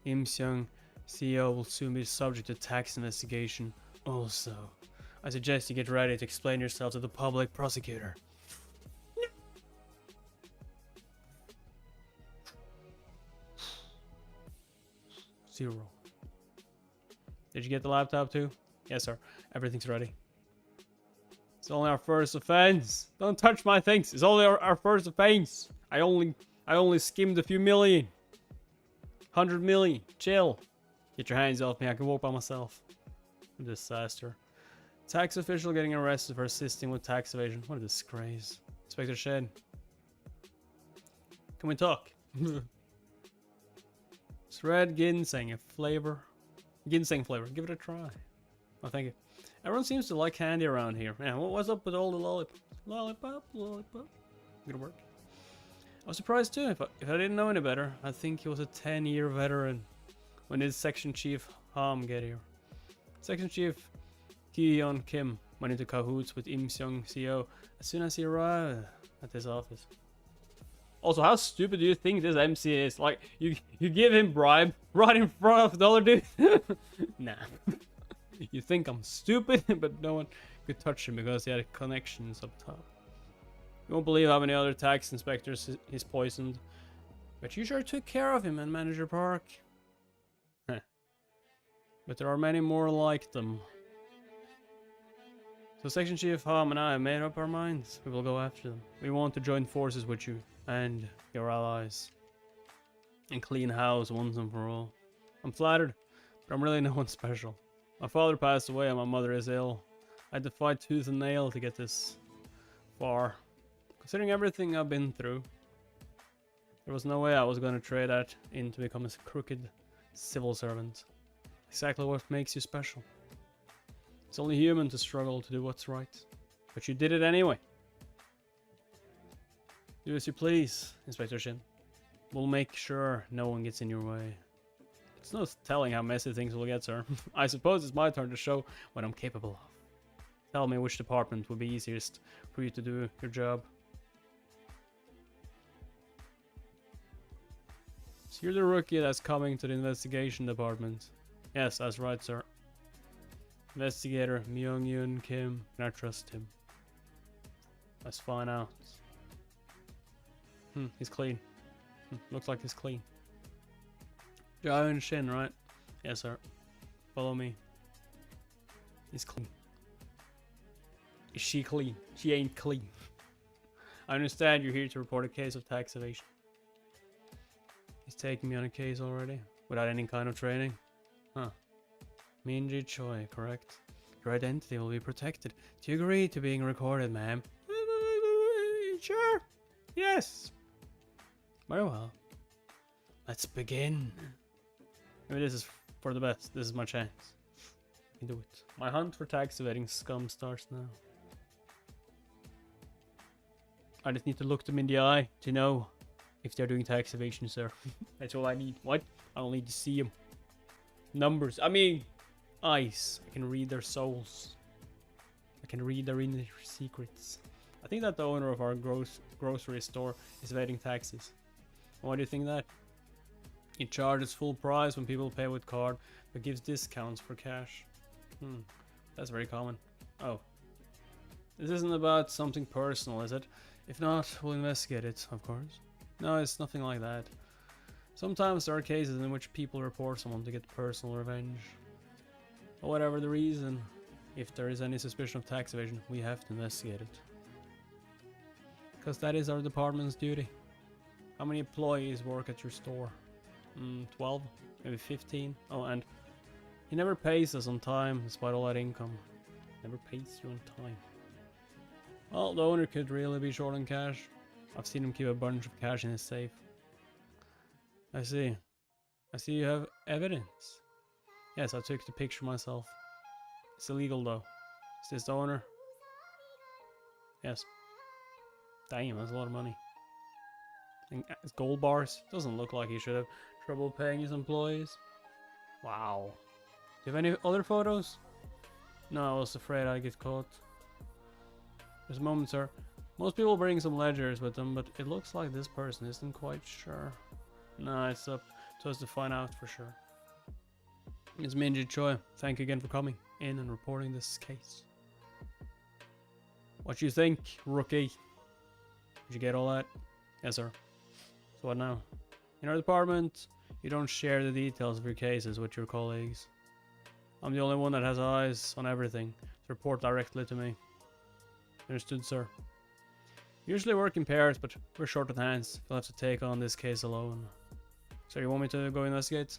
Im Seung, CEO, will soon be subject to tax investigation. Also, I suggest you get ready to explain yourself to the public prosecutor. Zero. Did you get the laptop too? Yes, sir. Everything's ready. It's only our first offense. Don't touch my things. It's only our first offense. I only skimmed a few million. 100 million. Chill. Get your hands off me. I can walk by myself. Disaster. Tax official getting arrested for assisting with tax evasion. What a disgrace. Inspector Shed. Can we talk? It's red ginseng flavor. Ginseng flavor. Give it a try. Oh, thank you. Everyone seems to like candy around here. Man, what's up with all the lollipops? Lollipop. Gonna work. I was surprised too. If I didn't know any better, I think he was a 10-year veteran. When did Section Chief Ham get here? Section Chief Ki-yeon Kim went into cahoots with Im Seung CEO as soon as he arrived at his office. Also, how stupid do you think this MC is? Like, you give him bribe right in front of the other dude? Nah. You think I'm stupid, but no one could touch him because he had connections up top. You won't believe how many other tax inspectors he's poisoned. But you sure took care of him and Manager Park. Heh. But there are many more like them. So Section Chief Ham and I have made up our minds. We will go after them. We want to join forces with you and your allies. And clean house once and for all. I'm flattered, but I'm really no one special. My father passed away and my mother is ill. I had to fight tooth and nail to get this far. Considering everything I've been through, There was no way I was going to trade that in to become a crooked civil servant. Exactly what makes you special. It's only human to struggle to do what's right. But you did it anyway. Do as you please, Inspector Shin. We'll make sure no one gets in your way. It's no telling how messy things will get, sir. I suppose it's my turn to show what I'm capable of. Tell me which department would be easiest for you to do your job. So you're the rookie that's coming to the investigation department. Yes, that's right, sir. Investigator Myung-Yoon Kim. Can I trust him? Let's find out. He's clean. Looks like he's clean. Jaehyun Shin, right? Yes, sir. Follow me. He's clean. Is she clean? She ain't clean. I understand you're here to report a case of tax evasion. He's taking me on a case already? Without any kind of training? Huh. Minji Choi, correct? Your identity will be protected. Do you agree to being recorded, ma'am? Sure. Yes. Very well. Let's begin. Maybe this is for the best. This is my chance. I can do it. My hunt for tax evading scum starts now. I just need to look them in the eye to know if they're doing tax evasion, sir. That's all I need. What? I don't need to see them. Numbers. I mean, eyes. I can read their souls. I can read their inner secrets. I think that the owner of our grocery store is evading taxes. Why do you think that? He charges full price when people pay with card, but gives discounts for cash. That's very common. Oh. This isn't about something personal, is it? If not, we'll investigate it, of course. No, it's nothing like that. Sometimes there are cases in which people report someone to get personal revenge. But whatever the reason, if there is any suspicion of tax evasion, we have to investigate it. Because that is our department's duty. How many employees work at your store? 12? Maybe 15? Oh, and he never pays us on time, despite all that income. Never pays you on time. Well, the owner could really be short on cash. I've seen him keep a bunch of cash in his safe. I see. I see you have evidence. Yes, I took the picture myself. It's illegal though. Is this the owner? Yes. Damn, that's a lot of money. And gold bars. Doesn't look like he should have trouble paying his employees. Wow. Do you have any other photos? No, I was afraid I'd get caught. Just a moment, sir. Most people bring some ledgers with them, but it looks like this person isn't quite sure. No, it's up to us to find out for sure. It's Minji Choi. Thank you again for coming in and reporting this case. What you think, rookie? Did you get all that? Yes, sir. So what now? In our department, you don't share the details of your cases with your colleagues. I'm the only one that has eyes on everything to report directly to me. Understood, sir. Usually work in pairs, but we're short on hands. You'll have to take on this case alone. So you want me to go investigate?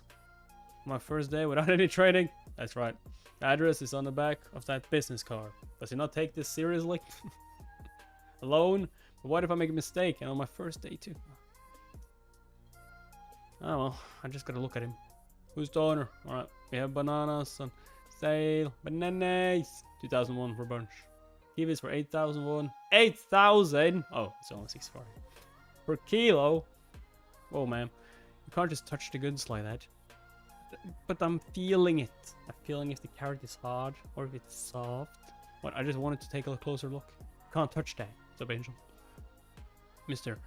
My first day without any training? That's right. The address is on the back of that business card. Does he not take this seriously? Alone? But what if I make a mistake and on my first day too? Oh well, I just gotta look at him. Who's the owner? Alright, we have bananas on sale. Bananas! 2001 for a bunch. Kiwis for 8,001. 8,000! Oh, it's only 6.4 per kilo. Whoa, man. You can't just touch the goods like that. But I'm feeling it. I'm feeling if the carrot is hard or if it's soft. What? I just wanted to take a closer look. Can't touch that. Stop, Angel. Mister,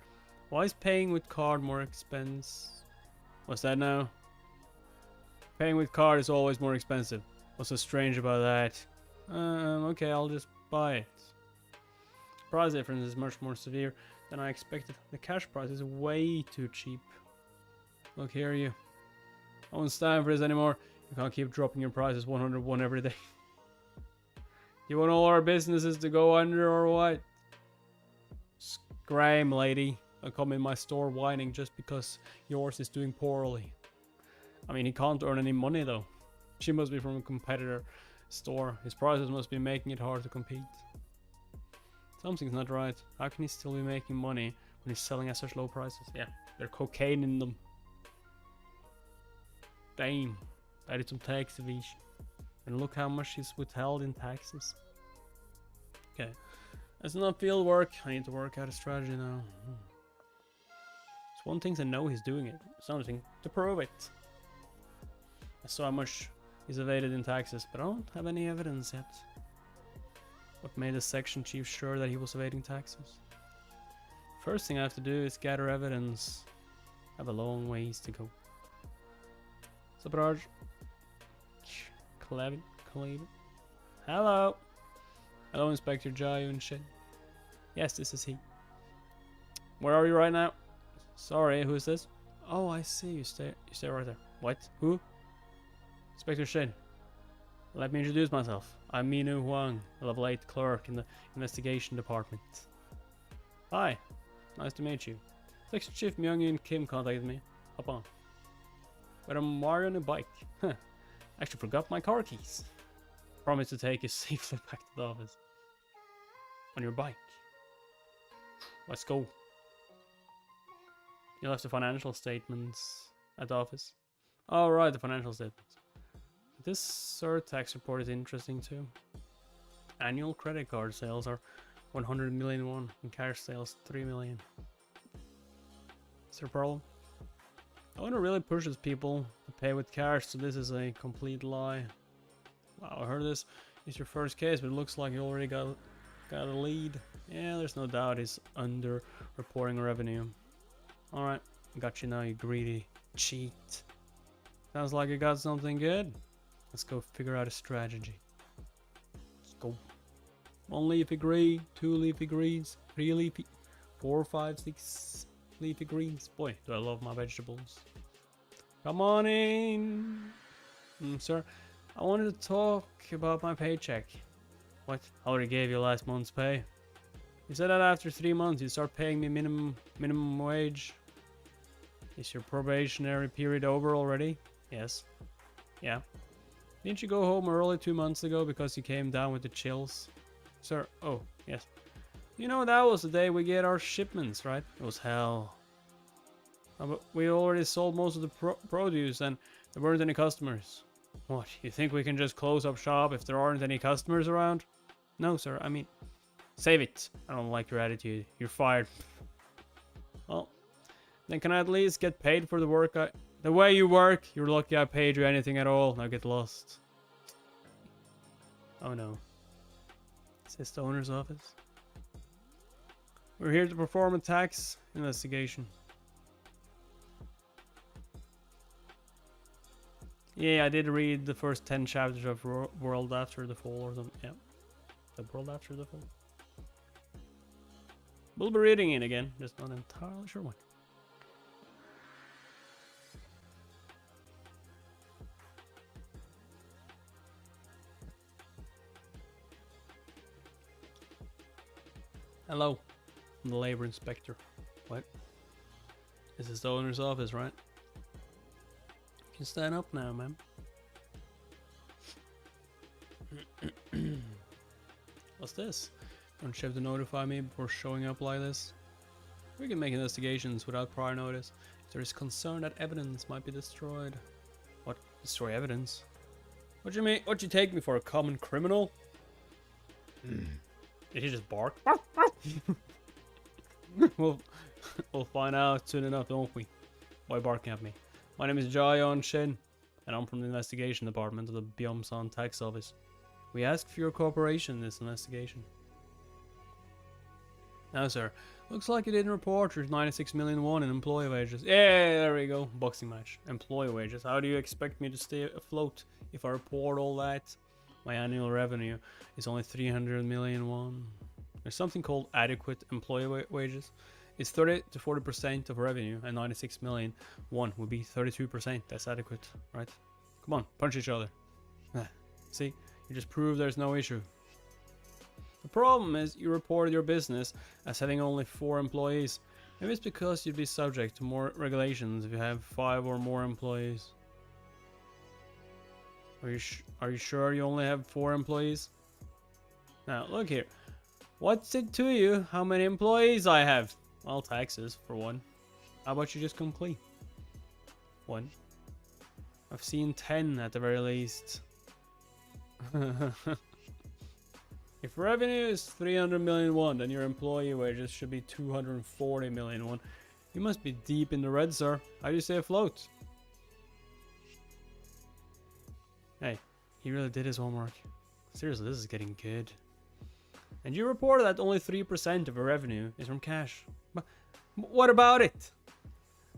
why is paying with card more expensive? What's that now? Paying with card is always more expensive. What's so strange about that? Okay, I'll just buy it. Price difference is much more severe than I expected. The cash price is way too cheap. Look here, you. I won't stand for this anymore. You can't keep dropping your prices 101 every day. You want all our businesses to go under or what? Scram, lady. I'll come in my store whining just because yours is doing poorly. I mean, he can't earn any money though. She must be from a competitor store. His prices must be making it hard to compete. Something's not right. How can he still be making money when he's selling at such low prices. Yeah, there's cocaine in them. Damn, I did some tax evasion. And look how much he's withheld in taxes. Okay, that's not field work. I need to work out a strategy now. It's one thing to know he's doing it. It's another thing to prove it. I saw how much he's evaded in taxes, but I don't have any evidence yet. What made the section chief sure that he was evading taxes? First thing I have to do is gather evidence. I have a long ways to go. Surprise. Clevin. Hello. Hello, Inspector Jayu and shit. Yes, this is he. Where are you right now? Sorry, who is this? Oh, I see. You stay right there. What? Who? Inspector Shin. Let me introduce myself. I'm Minu Huang, a level 8 clerk in the investigation department. Hi. Nice to meet you. Section Chief Myung-Yun Kim contacted me. Hop on. But I'm wired on a bike. Huh. Actually forgot my car keys. Promise to take you safely back to the office. On your bike. Let's go. You left the financial statements at the office. Oh right, the financial statements. This tax report is interesting too. Annual credit card sales are 100 million won and cash sales 3 million. Is there a problem? Owner really pushes people to pay with cash, so this is a complete lie. Wow, I heard this is your first case, but it looks like you already got a lead. Yeah, there's no doubt he's under reporting revenue. Alright, got you now, you greedy cheat. Sounds like you got something good. Let's go figure out a strategy. Let's go. 1 leafy green, 2 leafy greens, 3 leafy, 4, 5, 6 leafy greens. Boy, do I love my vegetables. Come on in. Sir, I wanted to talk about my paycheck. What? I already gave you last month's pay. You said that after 3 months you'd start paying me minimum wage. Is your probationary period over already? Yes. Yeah. Didn't you go home early 2 months ago because you came down with the chills? Sir, oh, yes. You know, that was the day we get our shipments, right? It was hell. But we already sold most of the produce and there weren't any customers. What, you think we can just close up shop if there aren't any customers around? No, sir, I mean, save it. I don't like your attitude. You're fired. Well, then can I at least get paid for the work the way you work? You're lucky I paid you anything at all. Now get lost. Oh no. Is this the owner's office? We're here to perform a tax investigation. Yeah, I did read the first 10 chapters of World After the Fall or something. Yeah. The World After the Fall. We'll be reading it again. Just not entirely sure when. Hello, I'm the labor inspector. What? This is the owner's office, right? You can stand up now, ma'am. What's this? Don't you have to notify me before showing up like this? We can make investigations without prior notice. If there is concern that evidence might be destroyed. What? Destroy evidence? What do you mean? What you take me for, a common criminal? Did he just bark? We'll find out soon enough, don't we? Why barking at me? My name is Jayon Shin, and I'm from the investigation department of the Byumsan tax office. We ask for your cooperation in this investigation. Now, sir, looks like you didn't report your 96 million won in employee wages. Yeah, there we go. Boxing match. Employee wages. How do you expect me to stay afloat if I report all that? My annual revenue is only 300 million won. There's something called adequate employee wages. It's 30 to 40% of revenue, and 96 million won would be 32%. That's adequate, right? Come on, punch each other. See, you just proved there's no issue. The problem is you reported your business as having only 4 employees. Maybe it's because you'd be subject to more regulations if you have 5 or more employees. Are you sure you only have 4 employees? Now, look here. What's it to you how many employees I have? All taxes, for one. How about you just come clean? 1. I've seen 10 at the very least. If revenue is 300 million won, then your employee wages should be 240 million won. You must be deep in the red, sir. How do you stay afloat? Hey, he really did his homework. Seriously, this is getting good. And you reported that only 3% of your revenue is from cash. But what about it?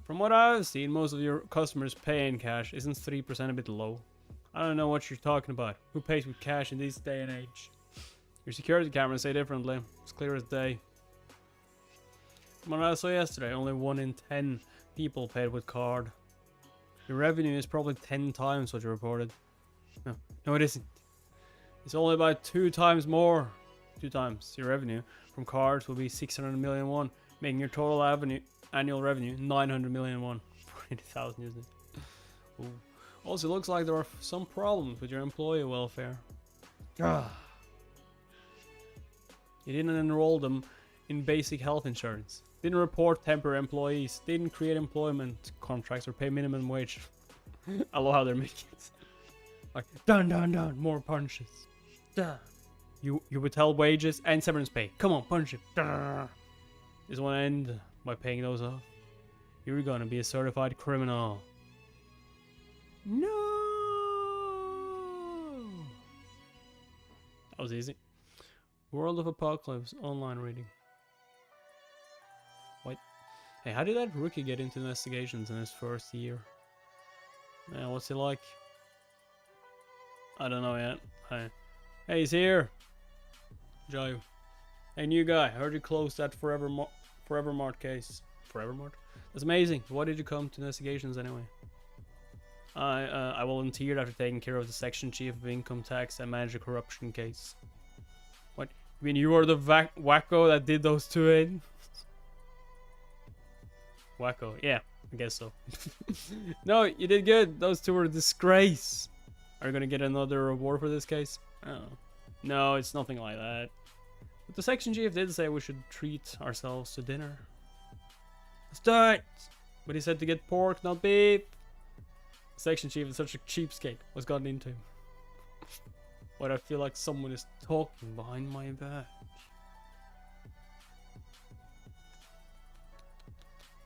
From what I've seen, most of your customers pay in cash. Isn't 3% a bit low? I don't know what you're talking about. Who pays with cash in this day and age? Your security cameras say differently. It's clear as day. From what I saw yesterday, only 1 in 10 people paid with card. Your revenue is probably 10 times what you reported. No, it isn't. It's only about 2 times more. 2 times your revenue from cards will be 600 million won, making your total annual revenue 900 million won. 40,000, isn't it? Ooh. Also, looks like there are some problems with your employee welfare. You didn't enroll them in basic health insurance. Didn't report temporary employees. Didn't create employment contracts or pay minimum wage. I love how they're making it. Like, down, more punches. Duh. You withheld wages and severance pay. Come on, punch it. Duh. This won't end by paying those off. You're gonna be a certified criminal. No. That was easy. World of Apocalypse online reading. Wait. Hey, how did that rookie get into investigations in his first year? Yeah, what's he like? I don't know yet. Hey, he's here. Joe. Hey, new guy. I heard you closed that Forever Mart case. Forever Mart? That's amazing. Why did you come to investigations anyway? I volunteered after taking care of the section chief of income tax and managed a corruption case. What? You mean you were the wacko that did those 2 in? Wacko, yeah, I guess so. No, you did good. Those 2 were a disgrace. Are you gonna get another reward for this case? Oh. No, it's nothing like that. But the section chief did say we should treat ourselves to dinner. Let's do it! But he said to get pork, not beef. The section chief is such a cheapskate. What's gotten into him? But I feel like someone is talking behind my back.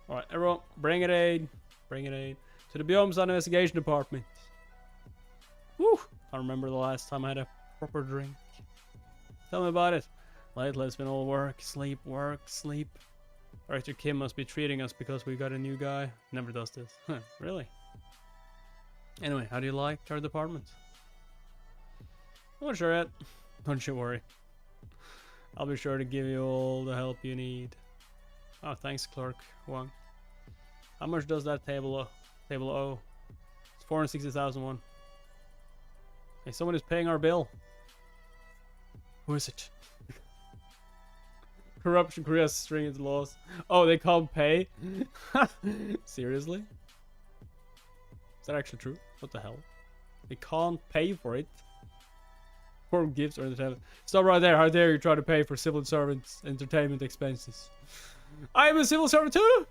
Alright, everyone, bring it in. Bring it in. To the Biomes Investigation Department. Woo! I remember the last time I had a proper drink. Tell me about it. Lately it's been all work, sleep, sleep. Director Kim must be treating us because we got a new guy. Never does this. Huh, really? Anyway, how do you like our department? I'm not sure yet. Don't you worry. I'll be sure to give you all the help you need. Oh, thanks, Clerk Wang. How much does that table owe? It's 460,000 won. Hey, someone is paying our bill. Who is it? Corruption Korea's string its laws. Oh, they can't pay? Seriously? Is that actually true? What the hell? They can't pay for it. For gifts or entertainment. Stop right there. How dare you try to pay for civil servants' entertainment expenses? I am a civil servant too!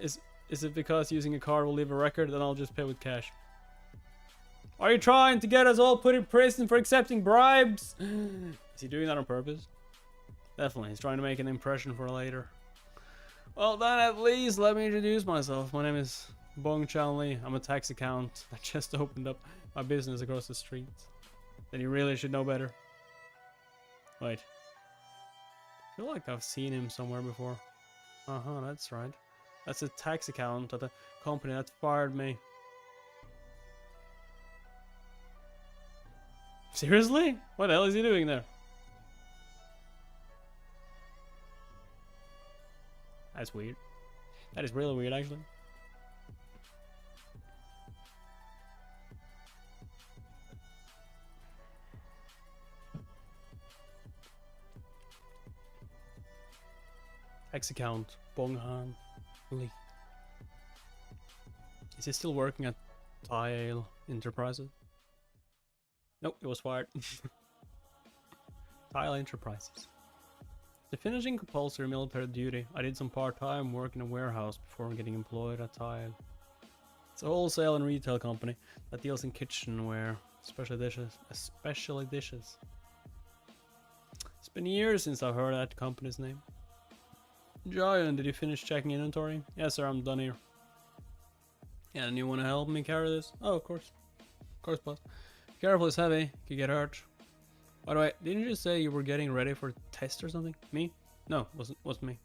Is it because using a card will leave a record? Then I'll just pay with cash. Are you trying to get us all put in prison for accepting bribes? Is he doing that on purpose? Definitely, he's trying to make an impression for later. Well then, at least let me introduce myself. My name is Bong Chan Lee. I'm a tax accountant that just opened up my business across the street. Then you really should know better. Wait. I feel like I've seen him somewhere before. Uh-huh, that's right. That's a tax accountant at the company that fired me. Seriously? What the hell is he doing there? That's weird. That is really weird, actually. Tax account, Bong Han Lee. Is he still working at Tile Enterprises? Nope, he was fired. Tile Enterprises. After finishing compulsory military duty, I did some part-time work in a warehouse before getting employed at Tile. It's a wholesale and retail company that deals in kitchenware, especially dishes. It's been years since I've heard that company's name. Giant, did you finish checking inventory? Yes sir, I'm done here. Yeah, and you want to help me carry this? Oh, of course. Of course, boss. Be careful, it's heavy. Could get hurt. By the way, didn't you say you were getting ready for a test or something? Me? No, wasn't me.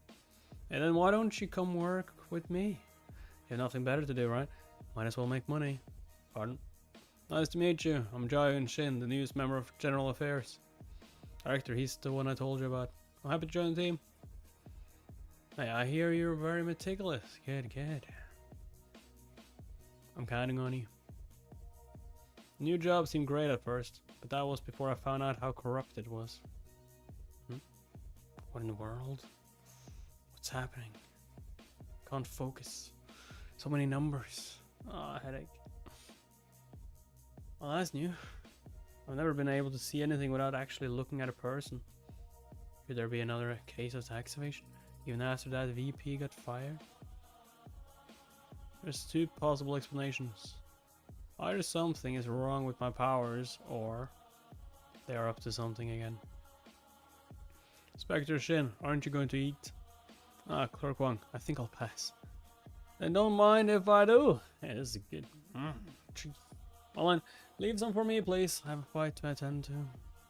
And then why don't you come work with me? You have nothing better to do, right? Might as well make money. Pardon? Nice to meet you. I'm Giant Shin, the newest member of General Affairs. Director, he's the one I told you about. I'm happy to join the team. Hey, I hear you're very meticulous. Good. I'm counting on you. New job seemed great at first, but that was before I found out how corrupt it was. What in the world? What's happening? Can't focus. So many numbers. Headache. Well, that's new. I've never been able to see anything without actually looking at a person. Could there be another case of tax evasion, even after that VP got fired? There's two possible explanations. Either something is wrong with my powers, or they are up to something again. Inspector Shin, aren't you going to eat? Clerk Wang, I think I'll pass. Then don't mind if I do. Yeah, this is good. Well then, leave some for me, please. I have a fight to attend to.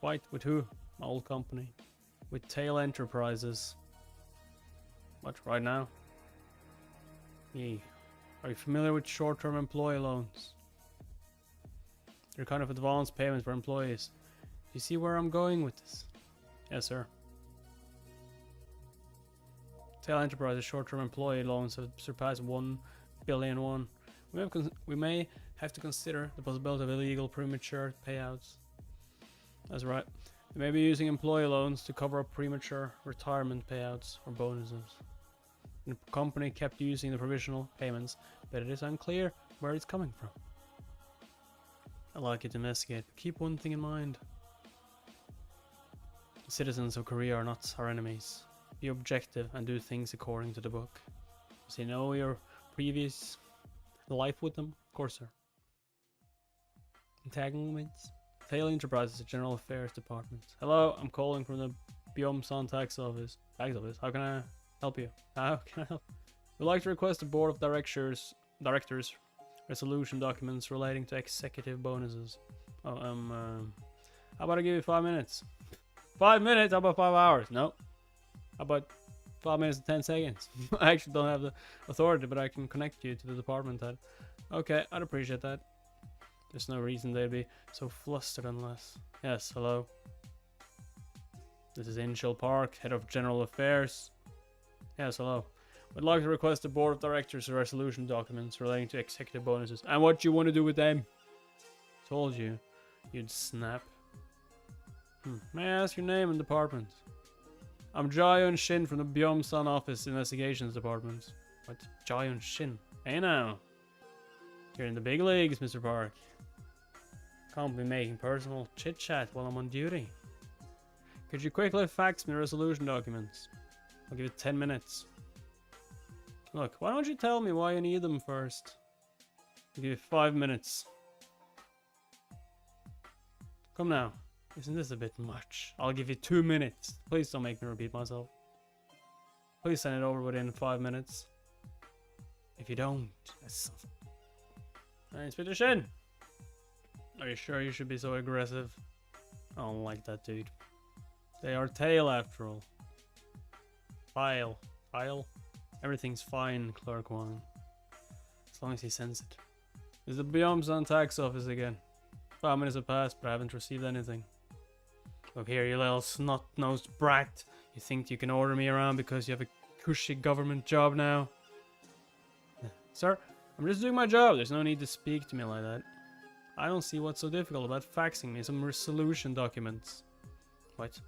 Fight with who? My old company. With Tail Enterprises. What, right now? Yee. Are you familiar with short-term employee loans? They're kind of advanced payments for employees. Do you see where I'm going with this? Yes, sir. Tail Enterprises short-term employee loans have surpassed 1 billion. We may have to consider the possibility of illegal premature payouts. That's right. They may be using employee loans to cover up premature retirement payouts or bonuses. The company kept using the provisional payments, but it is unclear where it's coming from. I'd like you to investigate, but keep one thing in mind. The citizens of Korea are not our enemies. Be objective and do things according to the book. Does he know your previous life with them? Of course, sir. Entanglements? Tail Enterprises, General Affairs Department. Hello, I'm calling from the Byomsan Tax Office. How can I help you? How can I help? We'd like to request a board of directors resolution documents relating to executive bonuses. How about I give you 5 minutes? 5 minutes? How about 5 hours? No. How about 5 minutes and 10 seconds? I actually don't have the authority, but I can connect you to the department head. Okay, I'd appreciate that. There's no reason they'd be so flustered unless... Yes, hello. This is Inshell Park, head of General Affairs. Yes, hello. We'd like to request a board of directors resolution documents relating to executive bonuses. And what you want to do with them? Told you, you'd snap. May I ask your name and department? I'm Jaehyun Shin from the Byomsan Office Investigations Department. What? Jaehyun Shin? Hey now. You're in the big leagues, Mr. Park. Can't be making personal chit-chat while I'm on duty. Could you quickly fax me resolution documents? I'll give you 10 minutes. Look, why don't you tell me why you need them first? I'll give you 5 minutes. Come now. Isn't this a bit much? I'll give you 2 minutes. Please don't make me repeat myself. Please send it over within 5 minutes. If you don't, that's... Inspector Shin! Are you sure you should be so aggressive? I don't like that dude. They are Tail after all. File. Everything's fine, Clerk Wang. As long as he sends it. Is the Byomsan Tax Office again? 5 minutes have passed, but I haven't received anything. Look here, you little snot-nosed brat. You think you can order me around because you have a cushy government job now? Sir, I'm just doing my job. There's no need to speak to me like that. I don't see what's so difficult about faxing me some resolution documents. What?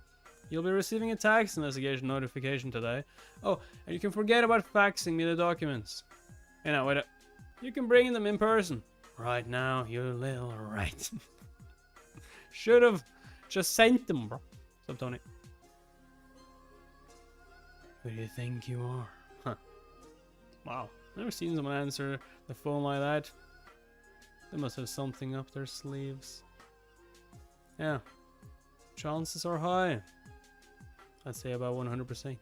You'll be receiving a tax investigation notification today. Oh, and you can forget about faxing me the documents. You know, wait up. You can bring them in person. Right now, you little rat. Should have just sent them, bro. Stop, Tony. Who do you think you are? Huh. Wow. Never seen someone answer the phone like that. They must have something up their sleeves. Yeah. Chances are high. I'd say about 100%.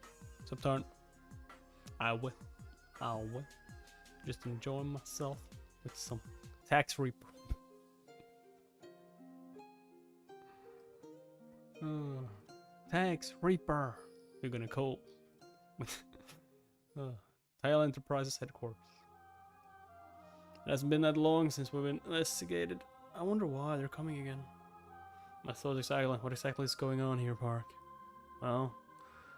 Subturn. I will. Just enjoying myself with some Tax Reaper. Tax Reaper. You're gonna call with Tile Enterprises headquarters. It hasn't been that long since we've been investigated. I wonder why they're coming again. My thoughts exactly. What exactly is going on here, Park? Well,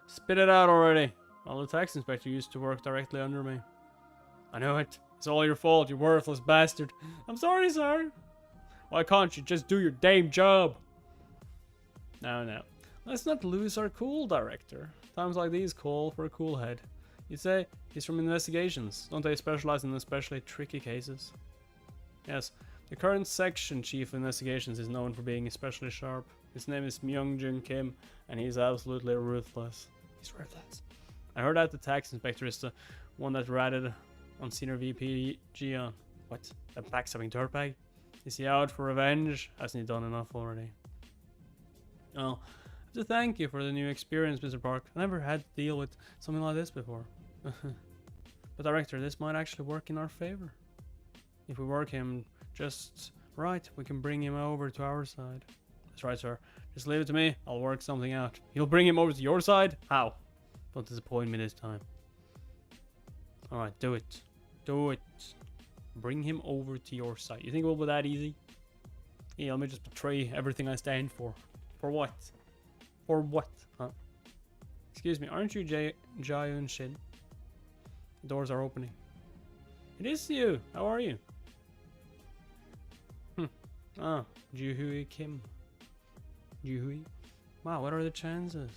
spit it out already. Well, the tax inspector used to work directly under me. I know it. It's all your fault, you worthless bastard. I'm sorry, sir. Why can't you just do your damn job? No. Let's not lose our cool, director. Times like these call for a cool head. You say he's from investigations. Don't they specialize in especially tricky cases? Yes. The current section chief of investigations is known for being especially sharp. His name is Myung-Jun Kim, and he's absolutely ruthless. He's ruthless. I heard that the tax inspector is the one that ratted on Senior VP Jian. What? That backstabbing dirtbag? Is he out for revenge? Hasn't he done enough already? Oh, I have to thank you for the new experience, Mr. Park. I never had to deal with something like this before. But director, this might actually work in our favor. If we work him just right, we can bring him over to our side. That's right, sir. Just leave it to me. I'll work something out. You'll bring him over to your side? How? Don't disappoint me this time. Alright, do it. Do it. Bring him over to your side. You think it will be that easy? Yeah, let me just betray everything I stand for. For what? For what? Huh? Excuse me, aren't you Jaeun Shin? The doors are opening. It is you. How are you? Ah, Juhui Kim. Juhui? Wow, what are the chances?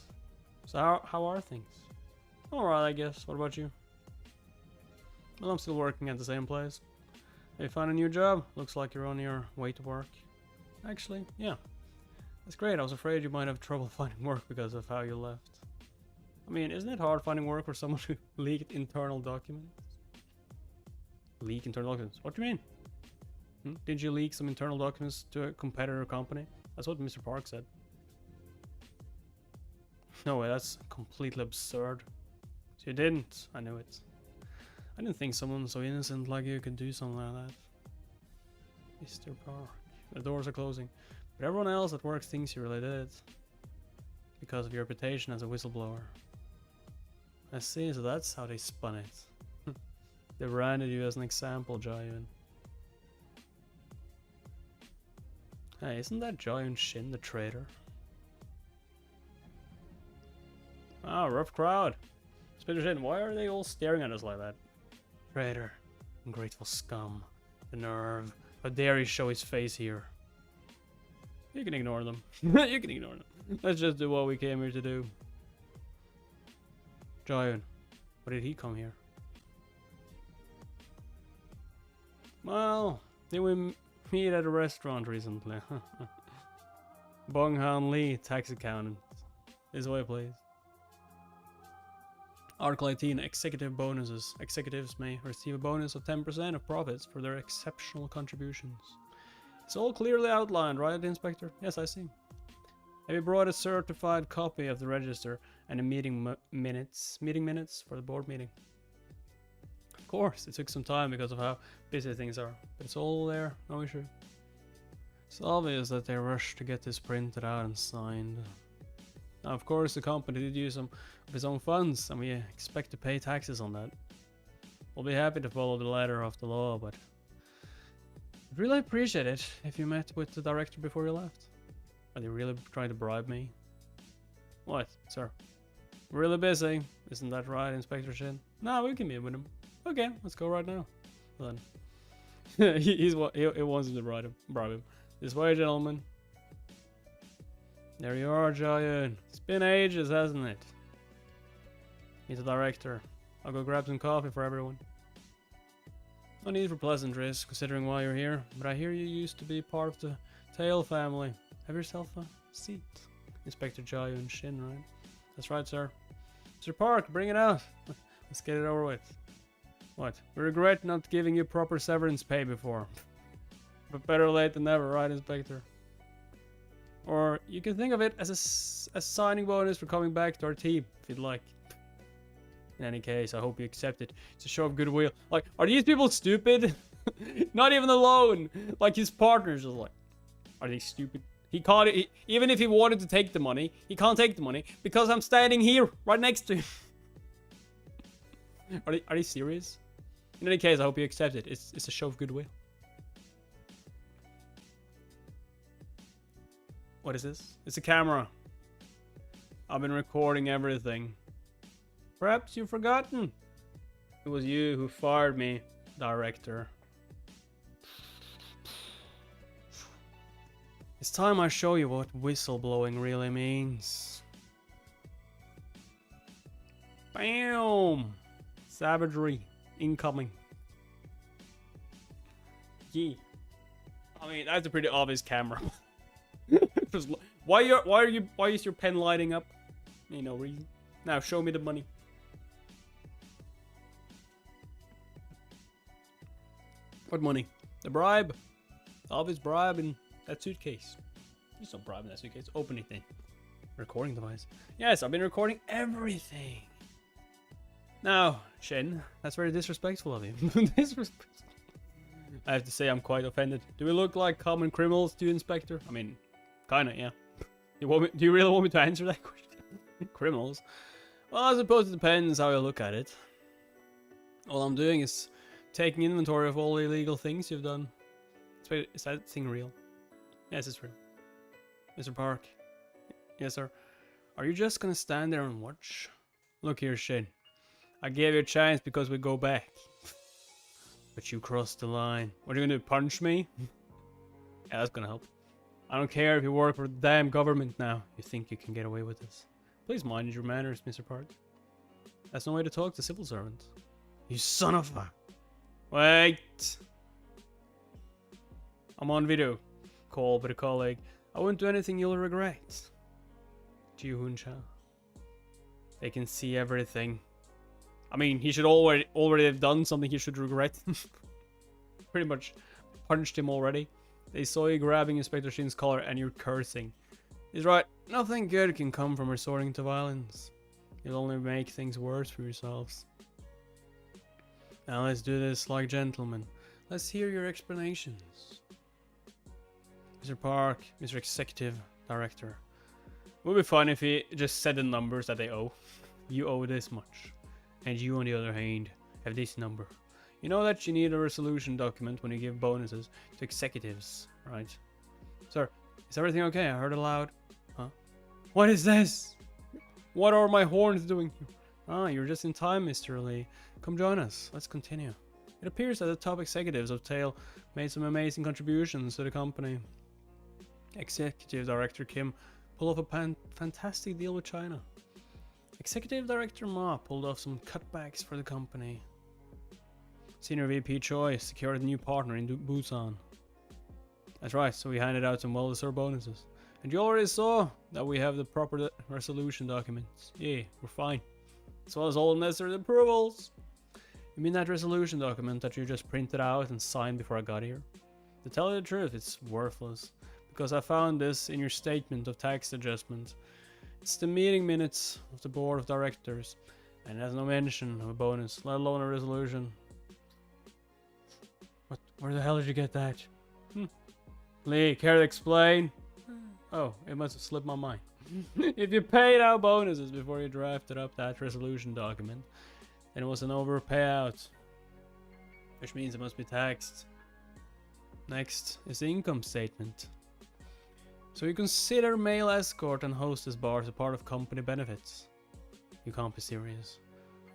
So how are things? Alright, I guess. What about you? Well, I'm still working at the same place. Have you found a new job? Looks like you're on your way to work. Actually, yeah. That's great. I was afraid you might have trouble finding work because of how you left. I mean, isn't it hard finding work for someone who leaked internal documents? Leak internal documents? What do you mean? Did you leak some internal documents to a competitor company? That's what Mr. Park said. No way, that's completely absurd. So you didn't. I knew it. I didn't think someone so innocent like you could do something like that. Mr. Park. The doors are closing. But everyone else at work thinks you really did. Because of your reputation as a whistleblower. I see, so that's how they spun it. They branded you as an example, Jaeun. Hey, isn't that Jaeun Shin the traitor? Ah, rough crowd. Inspector Shin, why are they all staring at us like that? Traitor. Ungrateful scum. The nerve. How dare he show his face here? You can ignore them. You can ignore them. Let's just do what we came here to do. Jaeun, why did he come here? Well, did we meet at a restaurant recently? Bong Han Lee, tax accountant. This way, please. Article 18, executive bonuses. Executives may receive a bonus of 10% of profits for their exceptional contributions. It's all clearly outlined, right, Inspector? Yes, I see. Have you brought a certified copy of the register and the meeting minutes for the board meeting? Of course, it took some time because of how busy things are, but it's all there, no issue. It's obvious that they rushed to get this printed out and signed. Now, of course, the company did use some of its own funds, and we expect to pay taxes on that. We'll be happy to follow the letter of the law, but I'd really appreciate it if you met with the director before you left. Are they really trying to bribe me? What, sir? We're really busy. Isn't that right, Inspector Shin? No, we can meet with him. Okay, let's go right now. Well, then. he wants him to bribe him. This way, gentlemen. There you are, Jaeun. It's been ages, hasn't it? Meet the director. I'll go grab some coffee for everyone. No need for pleasantries, considering why you're here, but I hear you used to be part of the Tail family. Have yourself a seat. Inspector Jaeun Shin, right? That's right, sir. Mr. Park, bring it out. Let's get it over with. What? We regret not giving you proper severance pay before. But better late than never, right, Inspector? Or you can think of it as a signing bonus for coming back to our team, if you'd like. In any case, I hope you accept it. It's a show of goodwill. Like, are these people stupid? Not even alone. Like, his partners are like, are they stupid? He can't, even if he wanted to take the money, he can't take the money because I'm standing here, right next to him. Are they serious? In any case, I hope you accept it. It's a show of goodwill. What is this? It's a camera. I've been recording everything. Perhaps you've forgotten. It was you who fired me, Director. It's time I show you what whistleblowing really means. Bam! Savagery incoming. Yeah. I mean, that's a pretty obvious camera. Why is your pen lighting up? Ain't no reason. Now show me the money. What money? The bribe. The obvious bribe in that suitcase. There's no bribe in that suitcase. Open it then. Recording device. Yes, I've been recording everything. Now, Shen, that's very disrespectful of you. Disrespectful. I have to say I'm quite offended. Do we look like common criminals to you, Inspector? I mean, kinda, yeah. Do you really want me to answer that question? Criminals? Well, I suppose it depends how you look at it. All I'm doing is taking inventory of all the illegal things you've done. Wait, is that thing real? Yes, it's real. Mr. Park. Yes, sir. Are you just gonna stand there and watch? Look here, Shin. I gave you a chance because we go back. But you crossed the line. What are you gonna do, punch me? Yeah, that's gonna help. I don't care if you work for the damn government now. You think you can get away with this? Please mind your manners, Mr. Park. That's no way to talk to civil servants. You son of a... Wait! I'm on video call with a colleague. I won't do anything you'll regret. Ji Hun-cha. They can see everything. I mean, he should already have done something he should regret. Pretty much punched him already. They saw you grabbing Inspector Shin's collar and you're cursing. He's right. Nothing good can come from resorting to violence. You'll only make things worse for yourselves. Now let's do this like gentlemen. Let's hear your explanations. Mr. Park, Mr. Executive Director. It would be fun if he just said the numbers that they owe. You owe this much. And you, on the other hand, have this number. You know that you need a resolution document when you give bonuses to executives, right? Sir, is everything okay? I heard it loud. Huh? What is this? What are my horns doing here? Ah, you're just in time, Mr. Lee. Come join us. Let's continue. It appears that the top executives of Tail made some amazing contributions to the company. Executive Director Kim pulled off a fantastic deal with China. Executive Director Ma pulled off some cutbacks for the company. Senior VP Choi secured a new partner in Busan. That's right, so we handed out some well-deserved bonuses. And you already saw that we have the proper resolution documents. Yeah, we're fine. As well as all necessary approvals. You mean that resolution document that you just printed out and signed before I got here? To tell you the truth, it's worthless. Because I found this in your statement of tax adjustment. It's the meeting minutes of the board of directors. And it has no mention of a bonus, let alone a resolution. What? Where the hell did you get that? Lee, care to explain? Oh, it must have slipped my mind. If you paid out bonuses before you drafted up that resolution document, then it was an over payout. Which means it must be taxed. Next is the income statement. So you consider male escort and hostess bars a part of company benefits. You can't be serious.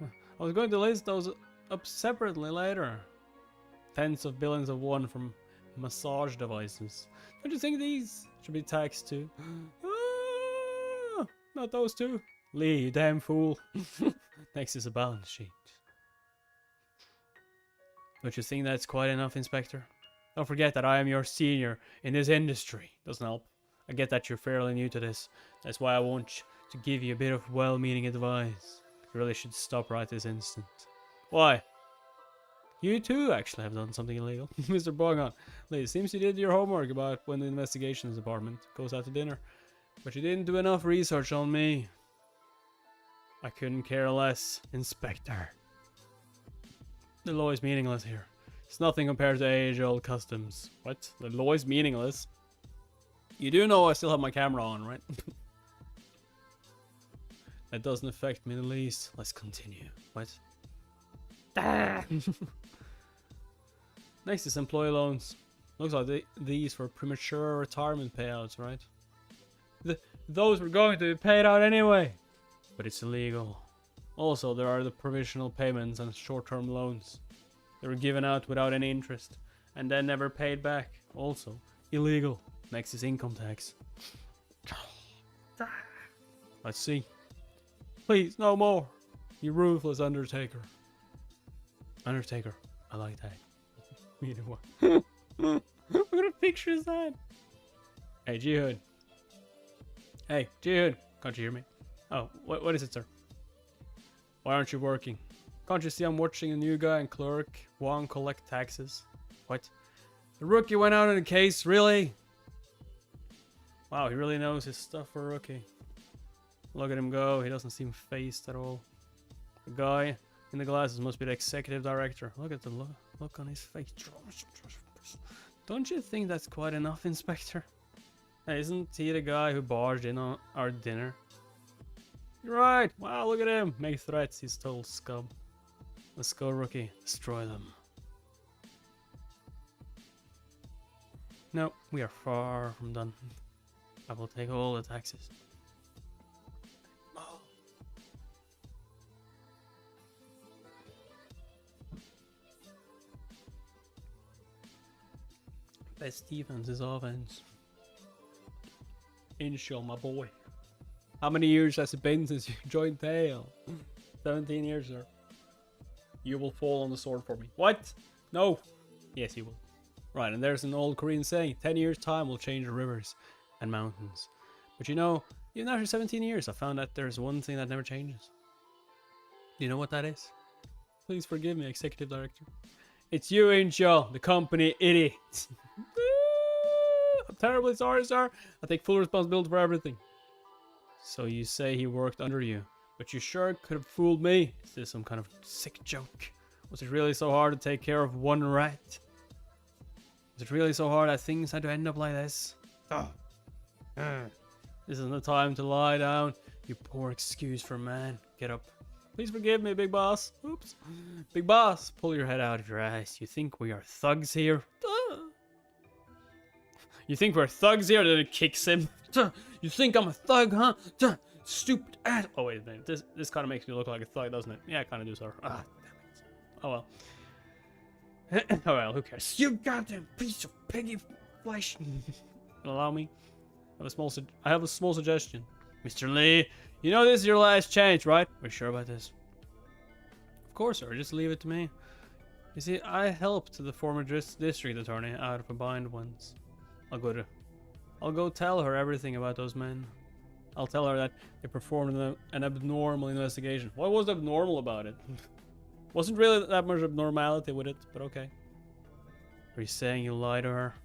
I was going to list those up separately later. Tens of billions of won from massage devices. Don't you think these should be taxed too? Ah, not those two. Lee, you damn fool. Next is a balance sheet. Don't you think that's quite enough, Inspector? Don't forget that I am your senior in this industry. Doesn't help. I get that you're fairly new to this. That's why I want to give you a bit of well-meaning advice. You really should stop right this instant. Why? You too actually have done something illegal. Mr. Bogon, it seems you did your homework about when the investigations department goes out to dinner. But you didn't do enough research on me. I couldn't care less, Inspector. The law is meaningless here. It's nothing compared to age-old customs. What? The law is meaningless? You do know I still have my camera on, right? That doesn't affect me the least. Let's continue. What? Next is employee loans. Looks like these for premature retirement payouts, right? Those were going to be paid out anyway. But it's illegal. Also, there are the provisional payments and short-term loans. They were given out without any interest and then never paid back. Also, illegal. Next is income tax. Let's see. Please, no more. You ruthless Undertaker. Undertaker. I like that. Either one. What a picture is that? Hey, G-Hood. Hey, G-Hood. Can't you hear me? Oh, what is it, sir? Why aren't you working? Can't you see I'm watching a new guy and clerk won't collect taxes? What? The rookie went out in a case, really? Wow, he really knows his stuff for a rookie. Look at him go, he doesn't seem phased at all. The guy in the glasses must be the executive director. Look at the look on his face. Don't you think that's quite enough, Inspector? Hey, isn't he the guy who barged in on our dinner? You're right. Wow, look at him. Make threats, he's total scum. Let's go, rookie. Destroy them. No, we are far from done. I will take all the taxes. Oh. Best defense is offense. Inshaw, my boy. How many years has it been since you joined Pale? 17 years, sir. You will fall on the sword for me. What? No. Yes, you will. Right, and there's an old Korean saying, 10 years time will change the rivers and mountains. But you know, even after 17 years, I found that there's one thing that never changes. Do you know what that is? Please forgive me, Executive Director. It's you, Inshaw, the company idiot. I'm terribly sorry, sir. I take full responsibility for everything. So you say he worked under you, but you sure could have fooled me. Is this some kind of sick joke? Was it really so hard to take care of one rat? Was it really so hard that things had to end up like this? Oh. This isn't the time to lie down. You poor excuse for a man. Get up. Please forgive me, big boss. Oops. Big boss, pull your head out of your ass. You think we are thugs here? You think we're thugs here? Then it kicks him. You think I'm a thug, huh? Stupid ass. Oh, wait a minute. This kind of makes me look like a thug, doesn't it? Yeah, I kind of do, sir. Ah, damn it. Oh, well. Oh, well, who cares? You goddamn piece of piggy flesh. Allow me? I have a small suggestion. Mr. Lee, you know this is your last chance, right? We're sure about this? Of course, sir. Just leave it to me. You see, I helped the former district attorney out of a bind once. I'll go tell her everything about those men. I'll tell her that they performed an abnormal investigation. What was abnormal about it? Wasn't really that much abnormality with it, but okay. Are you saying you lied to her?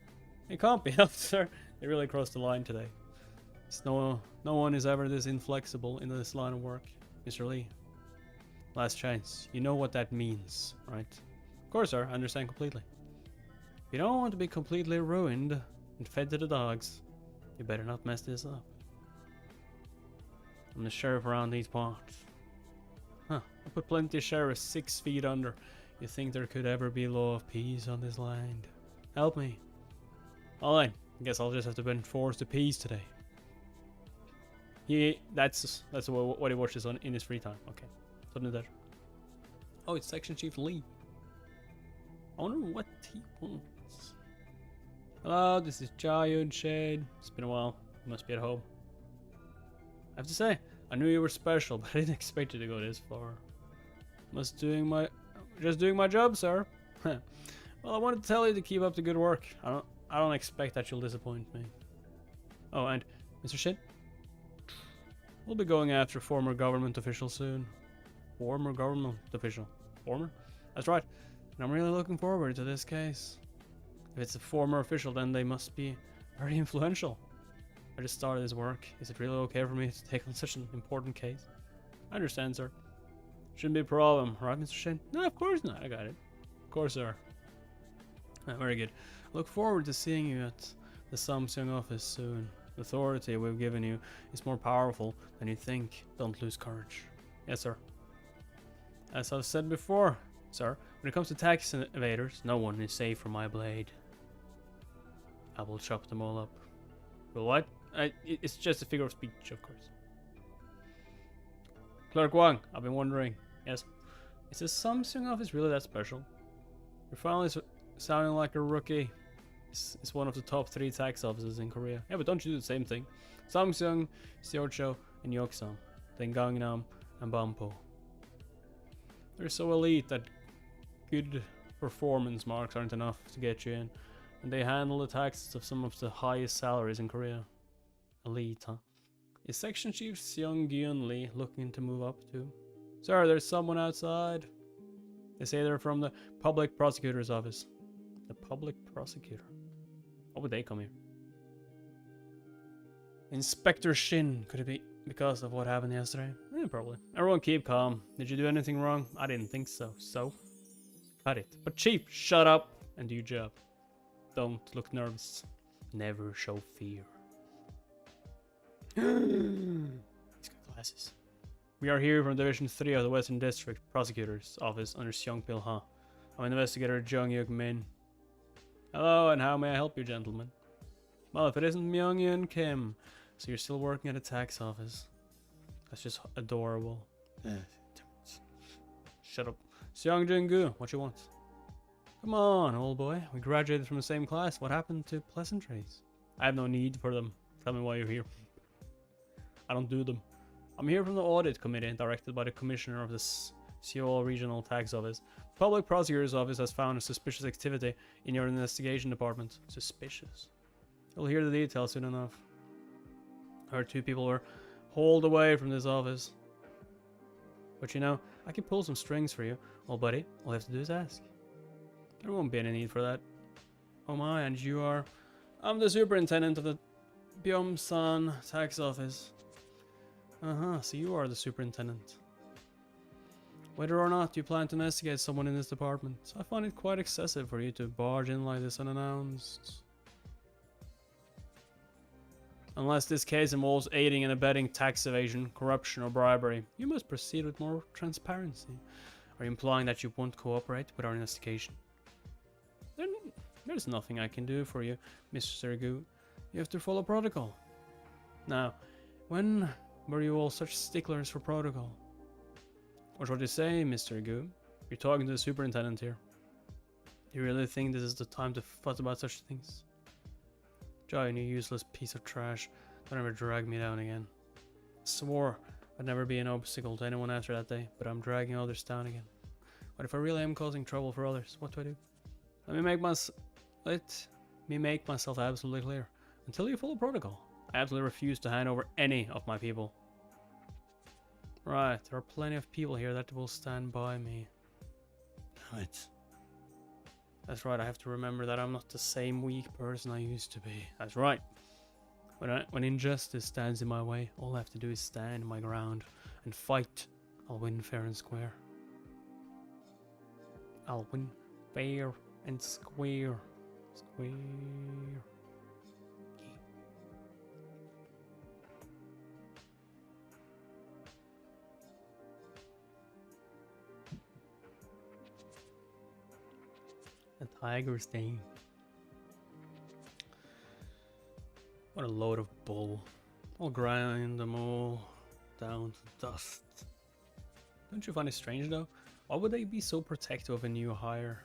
It can't be helped, sir. They really crossed the line today. No one is ever this inflexible in this line of work. Mr. Lee. Last chance. You know what that means, right? Of course, sir. I understand completely. If you don't want to be completely ruined and fed to the dogs, you better not mess this up. I'm the sheriff around these parts. Huh. I put plenty of sheriffs 6 feet under. You think there could ever be law of peace on this land? Help me. Alright. I guess I'll just have to enforce the peace today. That's what he watches on in his free time. Okay. Something there. Oh, it's Section Chief Lee. I wonder what he wants. Hello, this is Giant Shade. It's been a while. You must be at home. I have to say, I knew you were special, but I didn't expect you to go this far. Just doing my job, sir. Well, I wanted to tell you to keep up the good work. I don't expect that you'll disappoint me. Oh, and Mr. Shit, we'll be going after former government officials soon. former government official. Former? That's right. And I'm really looking forward to this case. If it's a former official, then they must be very influential. I just started this work. Is it really okay for me to take on such an important case? I understand, sir. Shouldn't be a problem, right, Mr. Shane? No, of course not. I got it. Of course, sir. Very good. I look forward to seeing you at the Samsung office soon. The authority we've given you is more powerful than you think. Don't lose courage. Yes, sir. As I've said before, sir, when it comes to tax evaders, no one is safe from my blade. I will chop them all up. Well, what? It's just a figure of speech, of course. Clerk Wang, I've been wondering. Yes. Is the Samsung office really that special? You're finally sounding like a rookie. It's one of the top 3 tax offices in Korea. Yeah, but don't you do the same thing? Samsung, Seocho, and Yeoksam. Then Gangnam and Bampo. They're so elite that good performance marks aren't enough to get you in. And they handle the taxes of some of the highest salaries in Korea. Elite, huh? Is Section Chief Seung Gyun Lee looking to move up too? Sir, there's someone outside. They say they're from the Public Prosecutor's office. The Public Prosecutor? Why would they come here? Inspector Shin. Could it be because of what happened yesterday? Yeah, probably. Everyone keep calm. Did you do anything wrong? I didn't think so. So? Cut it. But Chief, shut up and do your job. Don't look nervous. Never show fear. He's got glasses. We are here from Division 3 of the Western District Prosecutor's Office under Seong Pil Ha. I'm Investigator Jung Yuk Min. Hello, and how may I help you, gentlemen? Well, if it isn't Myung Yun Kim, so you're still working at a tax office. That's just adorable. Shut up. Seong Jung-gu, what you want? Come on, old boy. We graduated from the same class. What happened to pleasantries? I have no need for them. Tell me why you're here. I don't do them. I'm here from the audit committee directed by the commissioner of the Seoul Regional Tax Office. The Public Prosecutor's Office has found a suspicious activity in your investigation department. Suspicious? You'll hear the details soon enough. I heard 2 people were hauled away from this office. But you know, I can pull some strings for you. Well, buddy, all you have to do is ask. There won't be any need for that. Oh my, and you are... I'm the superintendent of the Byom-san tax office. So you are the superintendent. Whether or not you plan to investigate someone in this department, I find it quite excessive for you to barge in like this unannounced. Unless this case involves aiding and abetting tax evasion, corruption, or bribery, you must proceed with more transparency. Are you implying that you won't cooperate with our investigation? Then there's nothing I can do for you, Mr. Gu. You have to follow protocol. Now, when were you all such sticklers for protocol? What's what you say, Mr. Gu? You're talking to the superintendent here. Do you really think this is the time to fuss about such things? Johnny, you useless piece of trash. Don't ever drag me down again. I swore I'd never be an obstacle to anyone after that day, but I'm dragging others down again. But if I really am causing trouble for others, what do I do? Let me make myself absolutely clear. Until you follow protocol, I absolutely refuse to hand over any of my people. Right, there are plenty of people here that will stand by me. Damn it. That's right, I have to remember that I'm not the same weak person I used to be. That's right. When injustice stands in my way, all I have to do is stand my ground and fight. I'll win fair and square. I'll win fair and square. Square. The tiger's thing. What a load of bull. I'll grind them all down to dust. Don't you find it strange though? Why would they be so protective of a new hire?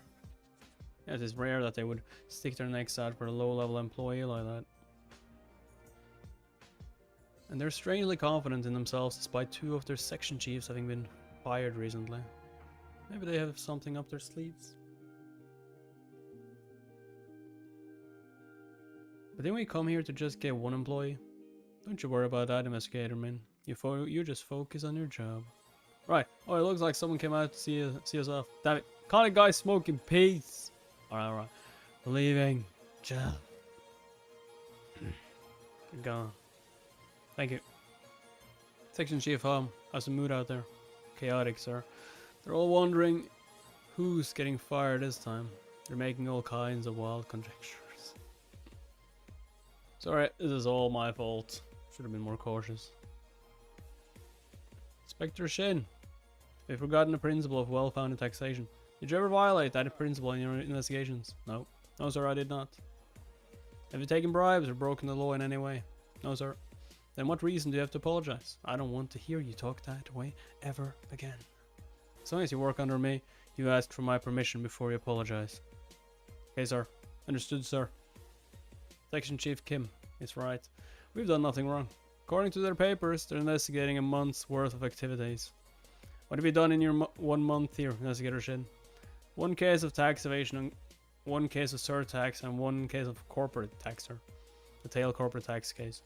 Yeah, it is rare that they would stick their necks out for a low-level employee like that. And they're strangely confident in themselves despite 2 of their section chiefs having been fired recently. Maybe they have something up their sleeves. But then we come here to just get 1 employee. Don't you worry about that, investigator man. You just focus on your job. Right. Oh, it looks like someone came out to see us off. Damn it. Can't a guy smoke in peace? Alright, alright. We're leaving. Chill. You're gone. Thank you. Section Chief Home. How's the mood out there? Chaotic, sir. They're all wondering who's getting fired this time. They're making all kinds of wild conjectures. Sorry, this is all my fault. Should have been more cautious. Inspector Shin. Have you forgotten the principle of well-founded taxation? Did you ever violate that principle in your investigations? No. No, sir, I did not. Have you taken bribes or broken the law in any way? No, sir. Then what reason do you have to apologize? I don't want to hear you talk that way ever again. As long as you work under me, you ask for my permission before you apologize. Okay, sir. Understood, sir. Section Chief Kim is right. We've done nothing wrong. According to their papers, they're investigating a month's worth of activities. What have you done in your 1 month here, Investigator Shin? 1 case of tax evasion, 1 case of surtax, and 1 case of corporate tax, sir. The tail corporate tax case.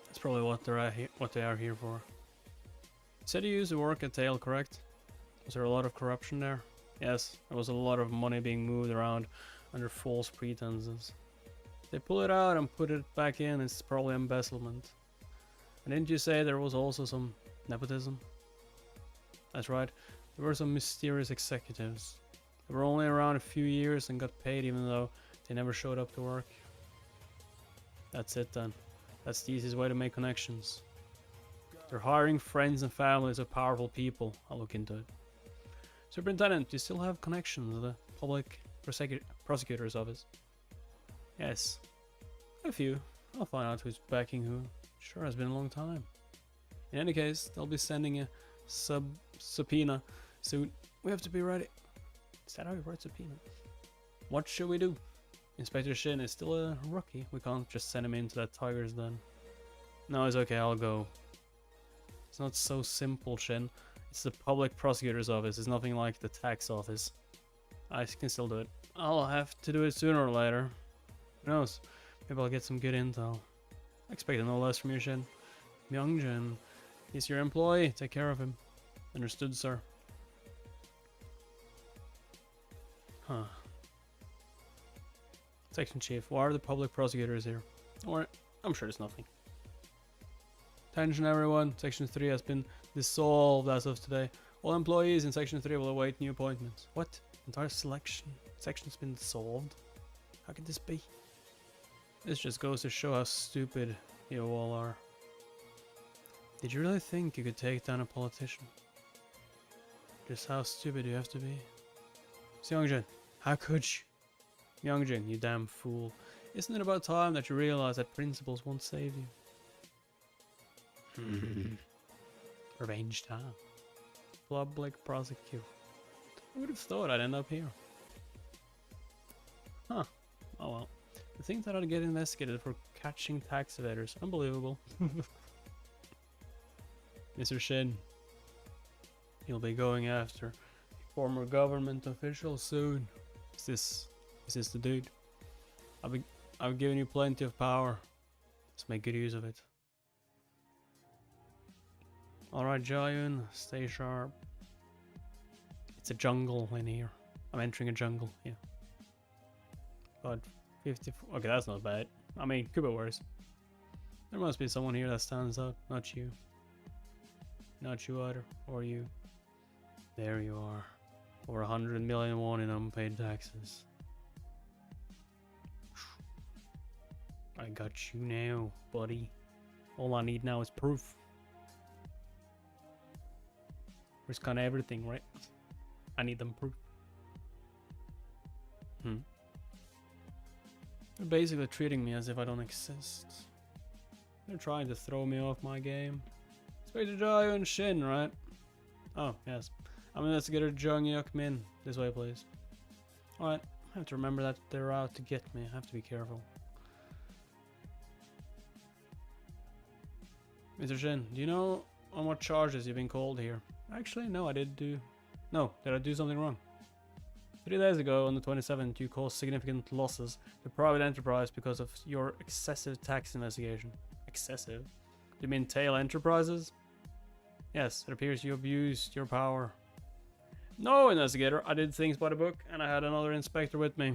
That's probably what they are here for. You said you used to work at Tail, correct? Was there a lot of corruption there? Yes, there was a lot of money being moved around under false pretenses. If they pull it out and put it back in, it's probably embezzlement. And didn't you say there was also some nepotism? That's right, there were some mysterious executives. They were only around a few years and got paid even though they never showed up to work. That's it then. That's the easiest way to make connections. They're hiring friends and families of powerful people. I'll look into it. Superintendent, do you still have connections with the public prosecutor's office? Yes. A few. I'll find out who's backing who. Sure has been a long time. In any case, they'll be sending a subpoena soon. We have to be ready. Is that how you write subpoena? What should we do? Inspector Shin is still a rookie. We can't just send him into that tiger's den. No, it's okay, I'll go. It's not so simple, Shin. It's the public prosecutor's office. It's nothing like the tax office. I can still do it. I'll have to do it sooner or later. Who knows? Maybe I'll get some good intel. I expect no less from you, Shin. Myungjin. He's your employee. Take care of him. Understood, sir. Huh. Section Chief, why are the public prosecutors here? Or I'm sure there's nothing. Attention everyone, Section 3 has been dissolved as of today. All employees in Section 3 will await new appointments. What? Entire section's been dissolved? How could this be? This just goes to show how stupid you all are. Did you really think you could take down a politician? Just how stupid you have to be. Seongjin, how could you? Myungjin, you damn fool. Isn't it about time that you realize that principles won't save you? Revenge time. Public prosecutor. I would have thought I'd end up here. Huh. Oh well. To think that I'd get investigated for catching tax evaders. Unbelievable. Mr. Shin. You'll be going after a former government official soon. Is this the dude? I've given you plenty of power. Let's make good use of it. Alright, Jayun, stay sharp. It's a jungle in here. I'm entering a jungle, yeah. But 54. Okay, that's not bad. I mean, could be worse. There must be someone here that stands out. Not you. Not you either. Or you. There you are. Over 100 million won in unpaid taxes. I got you now, buddy. All I need now is proof. There's kind of everything, right? I need them proof. They're basically treating me as if I don't exist. They're trying to throw me off my game. Inspector Jayu and Shin, right? Oh, yes. I'm Investigator Jung Yuk Min. This way, please. Alright, I have to remember that they're out to get me. I have to be careful. Mr. Shin, do you know on what charges you've been called here? Actually, no, I did do... No, did I do something wrong? 3 days ago, on the 27th, you caused significant losses to private enterprise because of your excessive tax investigation. Excessive? Do you mean Tail Enterprises? Yes, it appears you abused your power. No, investigator, I did things by the book, and I had another inspector with me.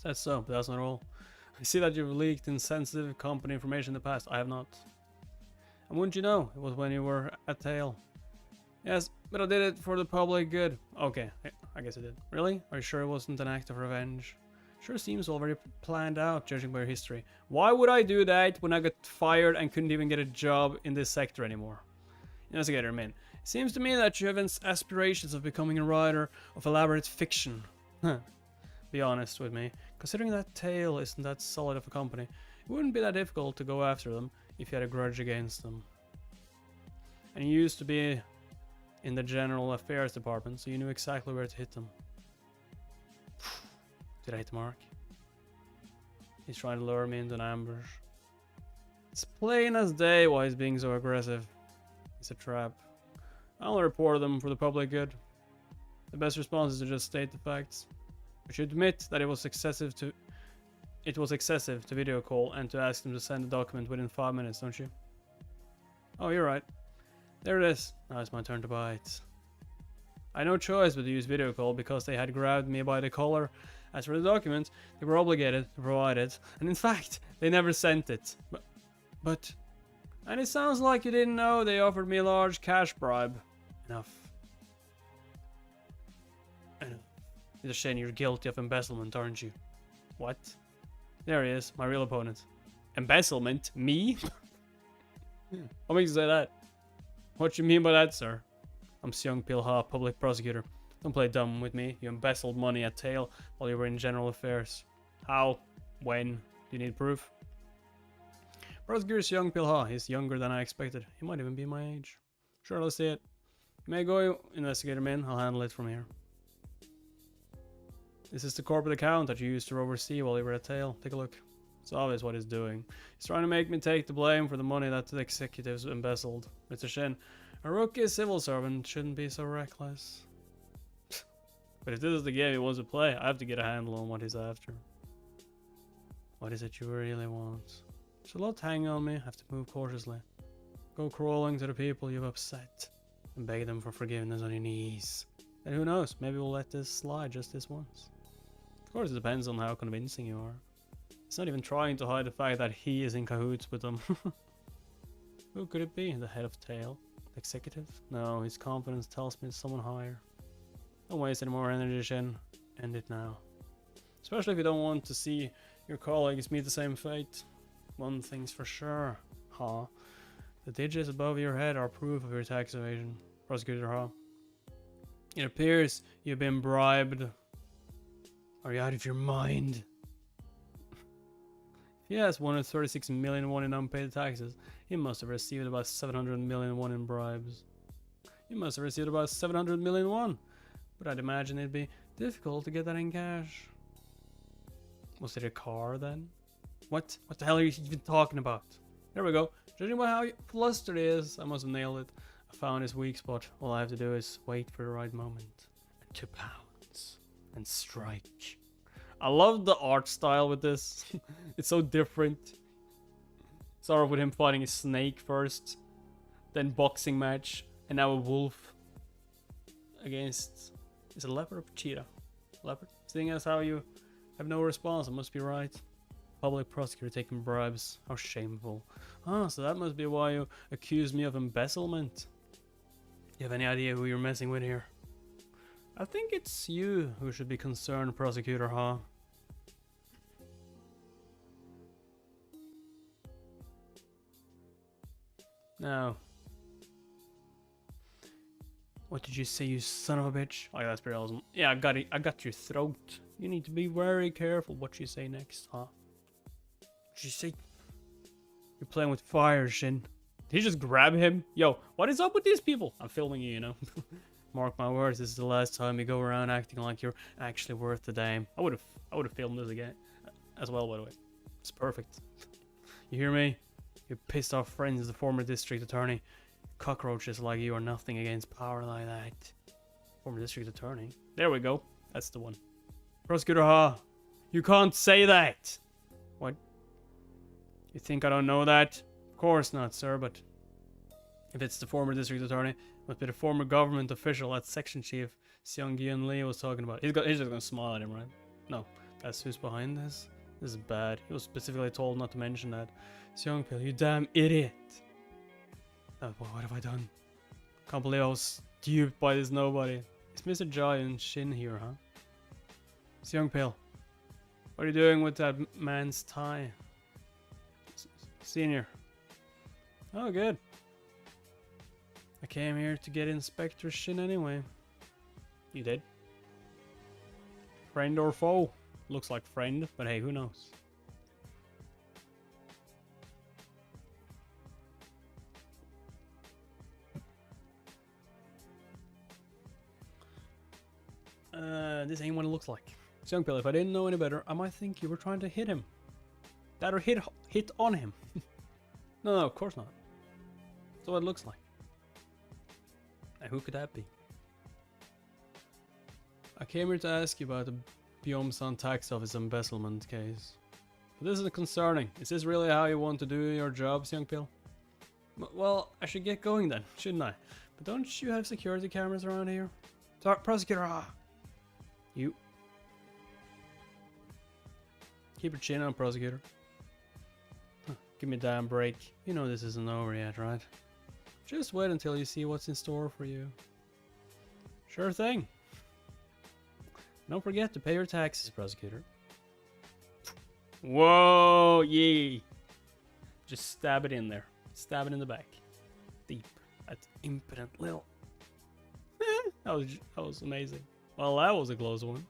That's so, but that's not all. I see that you've leaked insensitive company information in the past. I have not. And wouldn't you know, it was when you were at tail. Yes, but I did it for the public good. Okay, I guess I did. Really? Are you sure it wasn't an act of revenge? Sure seems all very planned out, judging by your history. Why would I do that when I got fired and couldn't even get a job in this sector anymore? Investigator, man. It seems to me that you have aspirations of becoming a writer of elaborate fiction. Be honest with me. Considering that Tail isn't that solid of a company, it wouldn't be that difficult to go after them if you had a grudge against them. And you used to be in the General Affairs Department, so you knew exactly where to hit them. Did I hit the mark? He's trying to lure me into an ambush. It's plain as day why he's being so aggressive. It's a trap. I'll report them for the public good. The best response is to just state the facts. But you admit that it was excessive to video call and to ask them to send the document within 5 minutes, don't you? Oh, you're right. There it is. Now it's my turn to bite. I had no choice but to use video call because they had grabbed me by the collar. As for the document, they were obligated to provide it, and in fact, they never sent it. But... And it sounds like you didn't know they offered me a large cash bribe. Enough. It's a shame you're guilty of embezzlement, aren't you? What? There he is, my real opponent. Embezzlement? Me? What makes you say that? What you mean by that, sir? I'm Seung Pil-ha, public prosecutor. Don't play dumb with me. You embezzled money at Tail while you were in General Affairs. How? When? Do you need proof? Prosecutor Seung Pil-ha. He's younger than I expected. He might even be my age. Sure, let's see it. You may go, investigator man. I'll handle it from here. This is the corporate account that you used to oversee while you were at Tail. Take a look. It's obvious what he's doing. He's trying to make me take the blame for the money that the executives embezzled. Mr. Shin, a rookie civil servant shouldn't be so reckless. But if this is the game he wants to play, I have to get a handle on what he's after. What is it you really want? There's a lot hanging on me. I have to move cautiously. Go crawling to the people you've upset and beg them for forgiveness on your knees. And who knows, maybe we'll let this slide just this once. Of course, it depends on how convincing you are. He's not even trying to hide the fact that he is in cahoots with them. Who could it be? The head of Tail? The executive? No, his confidence tells me it's someone higher. Don't waste any more energy, Shin. End it now. Especially if you don't want to see your colleagues meet the same fate. One thing's for sure, Ha. The digits above your head are proof of your tax evasion. Prosecutor Ha. It appears you've been bribed. Are you out of your mind? If he has 136 million won in unpaid taxes, he must have received about 700 million won in bribes. He must have received about 700 million won. But I'd imagine it'd be difficult to get that in cash. Was it a car then? What the hell are you even talking about? There we go. Judging by how flustered he is, I must have nailed it. I found his weak spot. All I have to do is wait for the right moment. And to pounce. And strike. I love the art style with this. It's so different. Start off with him fighting a snake first. Then boxing match. And now a wolf. Against... Is it a leopard or cheetah? Leopard? Seeing as how you have no response, it must be right. Public prosecutor taking bribes. How shameful. Ah, so that must be why you accused me of embezzlement. You have any idea who you're messing with here? I think it's you who should be concerned, Prosecutor Ha. Now, what did you say, you son of a bitch? Oh, yeah, that's pretty awesome. Yeah, I got your throat. You need to be very careful what you say next, huh? What you say? You're playing with fire, Shin. Did he just grab him? Yo, what is up with these people? I'm filming you, you know. Mark my words, this is the last time you go around acting like you're actually worth the dime. I would have filmed this again as well, by the way. It's perfect. You hear me? You pissed off friends as the former district attorney. Cockroaches like you are nothing against power like that. Former district attorney. There we go. That's the one. Prosecutor Ha, you can't say that. What? You think I don't know that? Of course not, sir, but If it's the former district attorney, it must be the former government official that section chief Seung Gyun Lee was talking about. He's just gonna smile at him, right? No, that's who's behind this. This is bad. He was specifically told not to mention that. Seung Pil, you damn idiot! What have I done? Can't believe I was duped by this nobody. Is Mr. Giant Shin here, huh? Seung Pil, what are you doing with that man's tie? Senior. Oh, good. I came here to get Inspector Shin anyway. You did? Friend or foe? Looks like friend, but hey, who knows? This ain't what it looks like. Young Bill, if I didn't know any better, I might think you were trying to hit him. That or hit on him. No, of course not. That's what it looks like. And who could that be? I came here to ask you about the Byomsan tax office embezzlement case. But this is concerning. Is this really how you want to do your jobs, young Bill? Well, I should get going then, shouldn't I? But don't you have security cameras around here? Sorry, prosecutor. You. Keep your chin on, prosecutor. Give me a damn break. You know this isn't over yet, right? Just wait until you see what's in store for you. Sure thing. Don't forget to pay your taxes, prosecutor. Whoa, yee. Just stab it in there. Stab it in the back. Deep. That's impotent little. that was amazing. Well, that was a close one.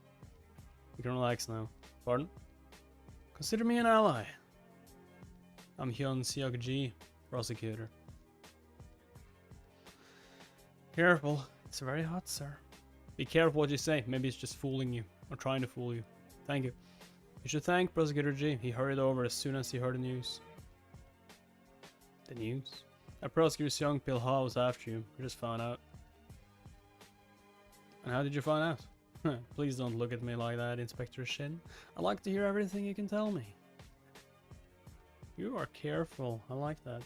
You can relax now. Pardon? Consider me an ally. I'm Hyun Seok-ji, prosecutor. Careful. It's very hot, sir. Be careful what you say. Maybe it's just fooling you. Or trying to fool you. Thank you. You should thank Prosecutor G. He hurried over as soon as he heard the news. The news? That Prosecutor Seung Pil Ha was after you. We just found out. And how did you find out? Please don't look at me like that, Inspector Shin. I'd like to hear everything you can tell me. You are careful. I like that.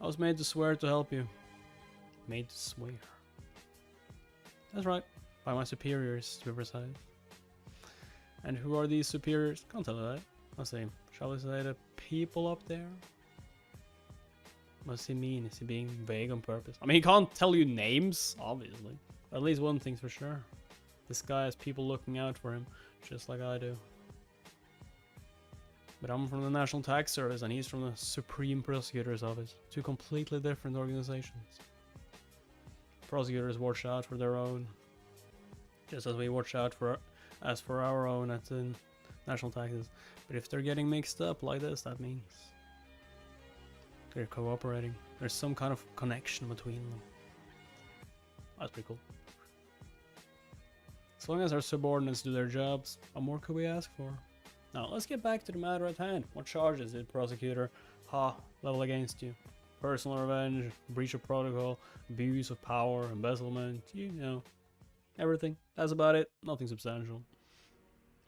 I was made to swear to help you. Made to swear. That's right. By my superiors, to be precise. And who are these superiors? Can't tell you that. Let's see. Shall we say the people up there? What's he mean? Is he being vague on purpose? I mean, he can't tell you names, obviously. At least one thing's for sure. This guy has people looking out for him, just like I do. But I'm from the National Tax Service and he's from the Supreme Prosecutor's Office. Two completely different organizations. Prosecutors watch out for their own. Just as we watch out for our own at the National Taxes. But if they're getting mixed up like this, that means they're cooperating. There's some kind of connection between them. That's pretty cool. As long as our subordinates do their jobs, what more could we ask for? Now, let's get back to the matter at hand. What charges did Prosecutor Ha level against you? Personal revenge, breach of protocol, abuse of power, embezzlement, you know, everything. That's about it. Nothing substantial.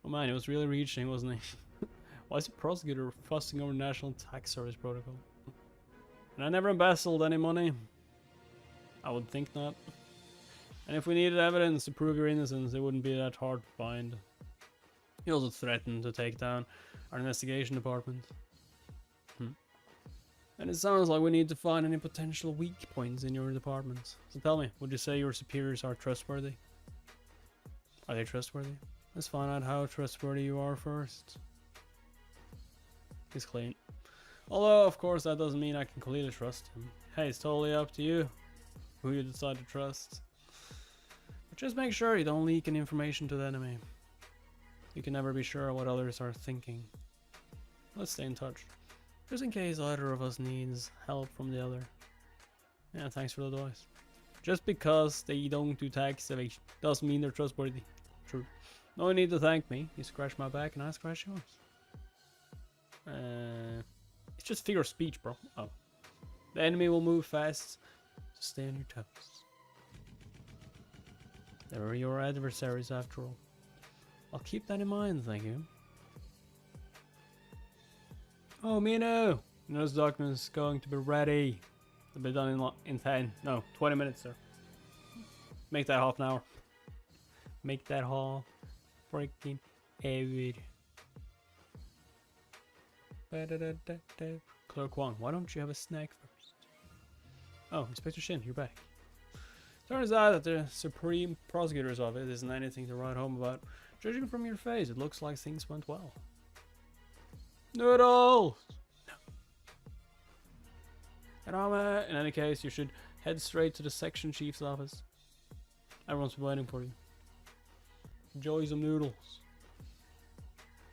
Oh man, he was really reaching, wasn't he? Why is the prosecutor fussing over National Tax Service protocol? And I never embezzled any money. I would think not. And if we needed evidence to prove your innocence, it wouldn't be that hard to find. He also threatened to take down our investigation department. And it sounds like we need to find any potential weak points in your department. So tell me, would you say your superiors are trustworthy? Are they trustworthy? Let's find out how trustworthy you are first. He's clean. Although, of course, that doesn't mean I can completely trust him. Hey, it's totally up to you who you decide to trust. But just make sure you don't leak any information to the enemy. You can never be sure what others are thinking. Let's stay in touch. Just in case either of us needs help from the other. Yeah, thanks for the advice. Just because they don't do tax evasion doesn't mean they're trustworthy. True. No need to thank me. You scratch my back and I scratch yours. It's just figure of speech, bro. Oh. The enemy will move fast, so stay on your toes. They're your adversaries after all. I'll keep that in mind, thank you. Oh, Mino! Those documents going to be ready. It'll be done in 10, no, 20 minutes, sir. Make that half an hour. Make that half freaking hour. Clerk 1, why don't you have a snack first? Oh, Inspector Shin, you're back. Turns out that the Supreme Prosecutor's Office isn't anything to write home about. Judging from your face, it looks like things went well. Noodles! No. In any case, you should head straight to the section chief's office. Everyone's been waiting for you. Enjoy some noodles.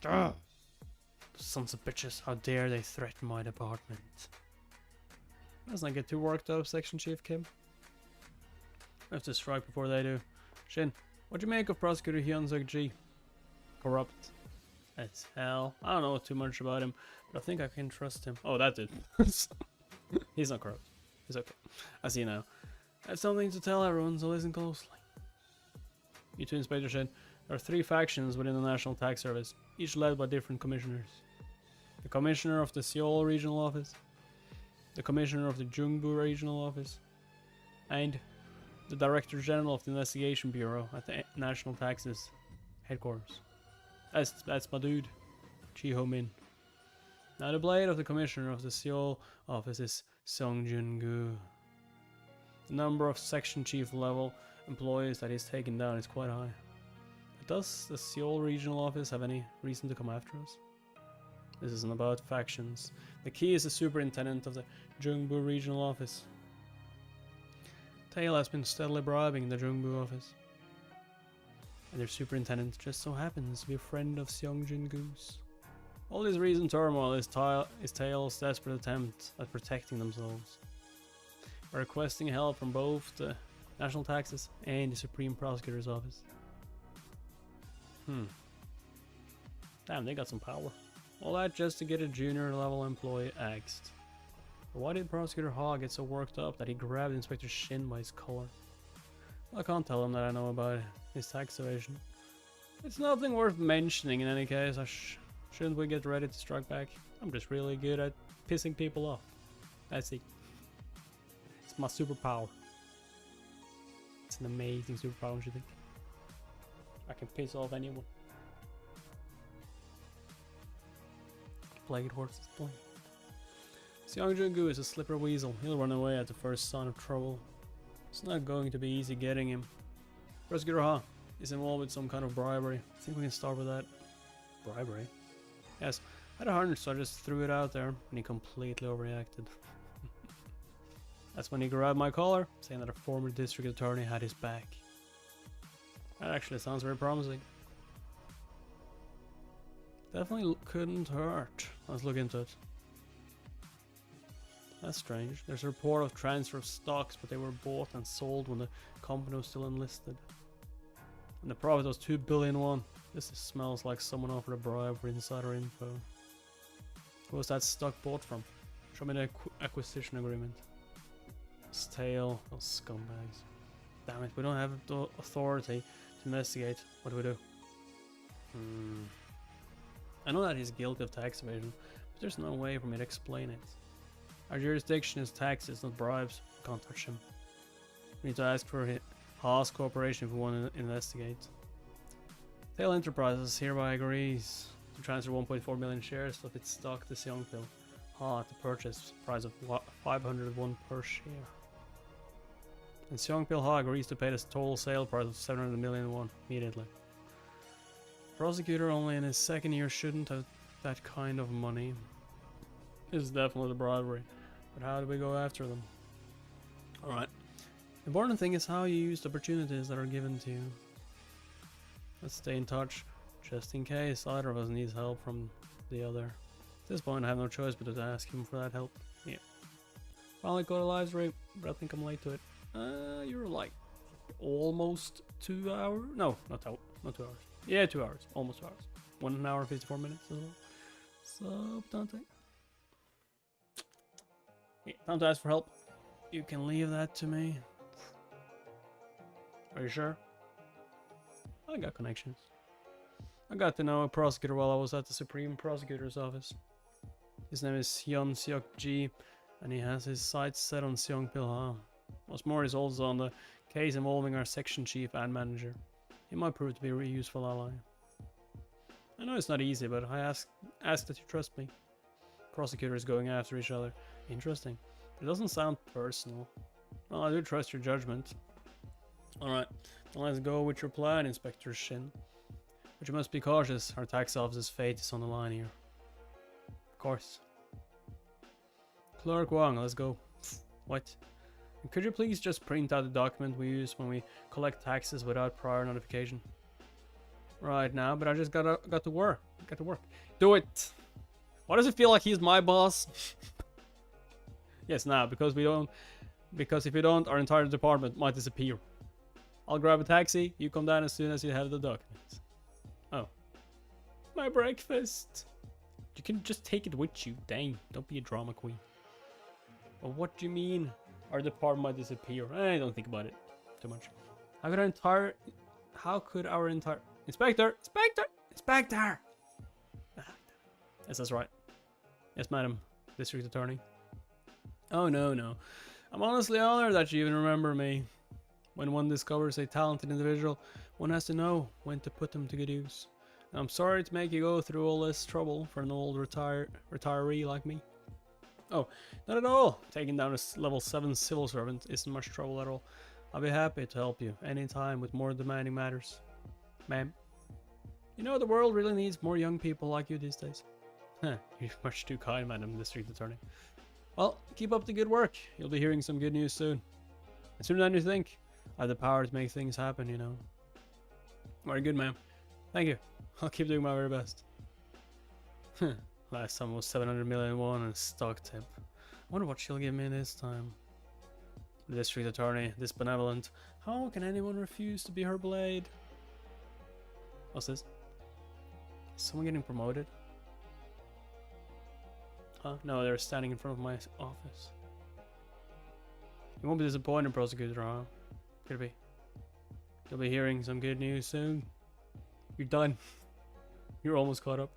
Ugh. Sons of bitches, how dare they threaten my department. Let's not get too worked up, Section Chief Kim. I have to strike before they do. Shin, what do you make of Prosecutor Hyun Suk-ji? Corrupt as hell. I don't know too much about him, but I think I can trust him. Oh, that dude. He's not corrupt. He's okay. I see now. I have something to tell everyone, so listen closely. You two, Inspector Shin. There are 3 factions within the National Tax Service, each led by different commissioners. The Commissioner of the Seoul Regional Office, the Commissioner of the Jungbu Regional Office, and the Director General of the Investigation Bureau at the National Taxes Headquarters. That's my dude, Chi Ho Min. Now the blade of the Commissioner of the Seoul Office is Song Jun-gu. The number of Section Chief level employees that he's taken down is quite high. Does the Seoul Regional Office have any reason to come after us? This isn't about factions. The key is the Superintendent of the Jungbu Regional Office. Tail has been steadily bribing the Jungbu office. And their superintendent just so happens to be a friend of Seong Jin-gu's. All this recent turmoil is Tail's desperate attempt at protecting themselves. By requesting help from both the National Taxes and the Supreme Prosecutor's Office. Damn, they got some power. All that just to get a junior level employee axed. But why did Prosecutor Ha get so worked up that he grabbed Inspector Shin by his collar? Well, I can't tell him that I know about his tax evasion. It's nothing worth mentioning in any case. Shouldn't we get ready to strike back? I'm just really good at pissing people off. That's it. It's my superpower. It's an amazing superpower, don't you think? I can piss off anyone. Plague horses playing. Seong Jun-gu is a slippery weasel. He'll run away at the first sign of trouble. It's not going to be easy getting him. Prosecutor Ha is involved with some kind of bribery. I think we can start with that. Bribery? Yes, I had a hunch, so I just threw it out there, and he completely overreacted. That's when he grabbed my collar, saying that a former district attorney had his back. That actually sounds very promising. Definitely couldn't hurt. Let's look into it. That's strange. There's a report of transfer of stocks, but they were bought and sold when the company was still enlisted. And the profit was 2 billion won. This smells like someone offered a bribe for insider info. Who was that stock bought from? Show me the acquisition agreement. Stale, those scumbags. Damn it, we don't have the authority to investigate. What do we do? I know that he's guilty of tax evasion, but there's no way for me to explain it. Our jurisdiction is taxes, not bribes. We can't touch him. We need to ask for Haas cooperation if we want to investigate. Tail Enterprises hereby agrees to transfer 1.4 million shares of its stock to Seongpil Ha at the purchase price of 501 per share. And Seongpil Ha agrees to pay the total sale price of 700 million won immediately. Prosecutor only in his second year shouldn't have that kind of money. This is definitely the bribery, but how do we go after them? Alright. The important thing is how you use the opportunities that are given to you. Let's stay in touch, just in case either of us needs help from the other. At this point I have no choice but to ask him for that help. Yeah. Finally got a live stream, but I think I'm late to it. You're like almost 2 hours? No, not 2 hours. Yeah, 2 hours. Almost 2 hours. 1 hour 54 minutes as well. So, Dante. Yeah, time to ask for help. You can leave that to me. Are you sure? I got connections. I got to know a prosecutor while I was at the Supreme Prosecutor's Office. His name is Hyun Seok-ji, And he has his sights set on Seong Pil, huh? What's more, he's also on the case involving our section chief and manager. He might prove to be a really useful ally. I know it's not easy, but I ask that you trust me. Prosecutors going after each other. Interesting. It doesn't sound personal. Well, I do trust your judgment. Alright, let's go with your plan, Inspector Shin. But you must be cautious. Our tax office's fate is on the line here. Of course. Clerk Wang, let's go. What? And could you please just print out the document we use when we collect taxes without prior notification? Right now, but I just got to work. Do it! Why does it feel like he's my boss? Yes, now, because if you don't, our entire department might disappear. I'll grab a taxi, you come down as soon as you have the documents. Oh. My breakfast! You can just take it with you, dang. Don't be a drama queen. Well, what do you mean? Our department might disappear. I don't think about it too much. How could our entire... Inspector! Yes, that's right. Yes, madam. District Attorney. Oh, no. I'm honestly honored that you even remember me. When one discovers a talented individual, one has to know when to put them to good use. And I'm sorry to make you go through all this trouble for an old retiree like me. Oh, not at all. Taking down a level 7 civil servant isn't much trouble at all. I'll be happy to help you anytime with more demanding matters. Ma'am. You know, the world really needs more young people like you these days. Huh, you're much too kind, Madam District Attorney. Well, keep up the good work. You'll be hearing some good news soon. And sooner than you think. I have the power to make things happen, you know. Very good, ma'am. Thank you. I'll keep doing my very best. Last time was 700 million won in stock tip. I wonder what she'll give me this time. The district attorney, this benevolent. How can anyone refuse to be her blade? What's this? Is someone getting promoted? Huh? No, they're standing in front of my office. You won't be disappointed, prosecutor, huh? Could it be? You'll be hearing some good news soon. You're done. You're almost caught up.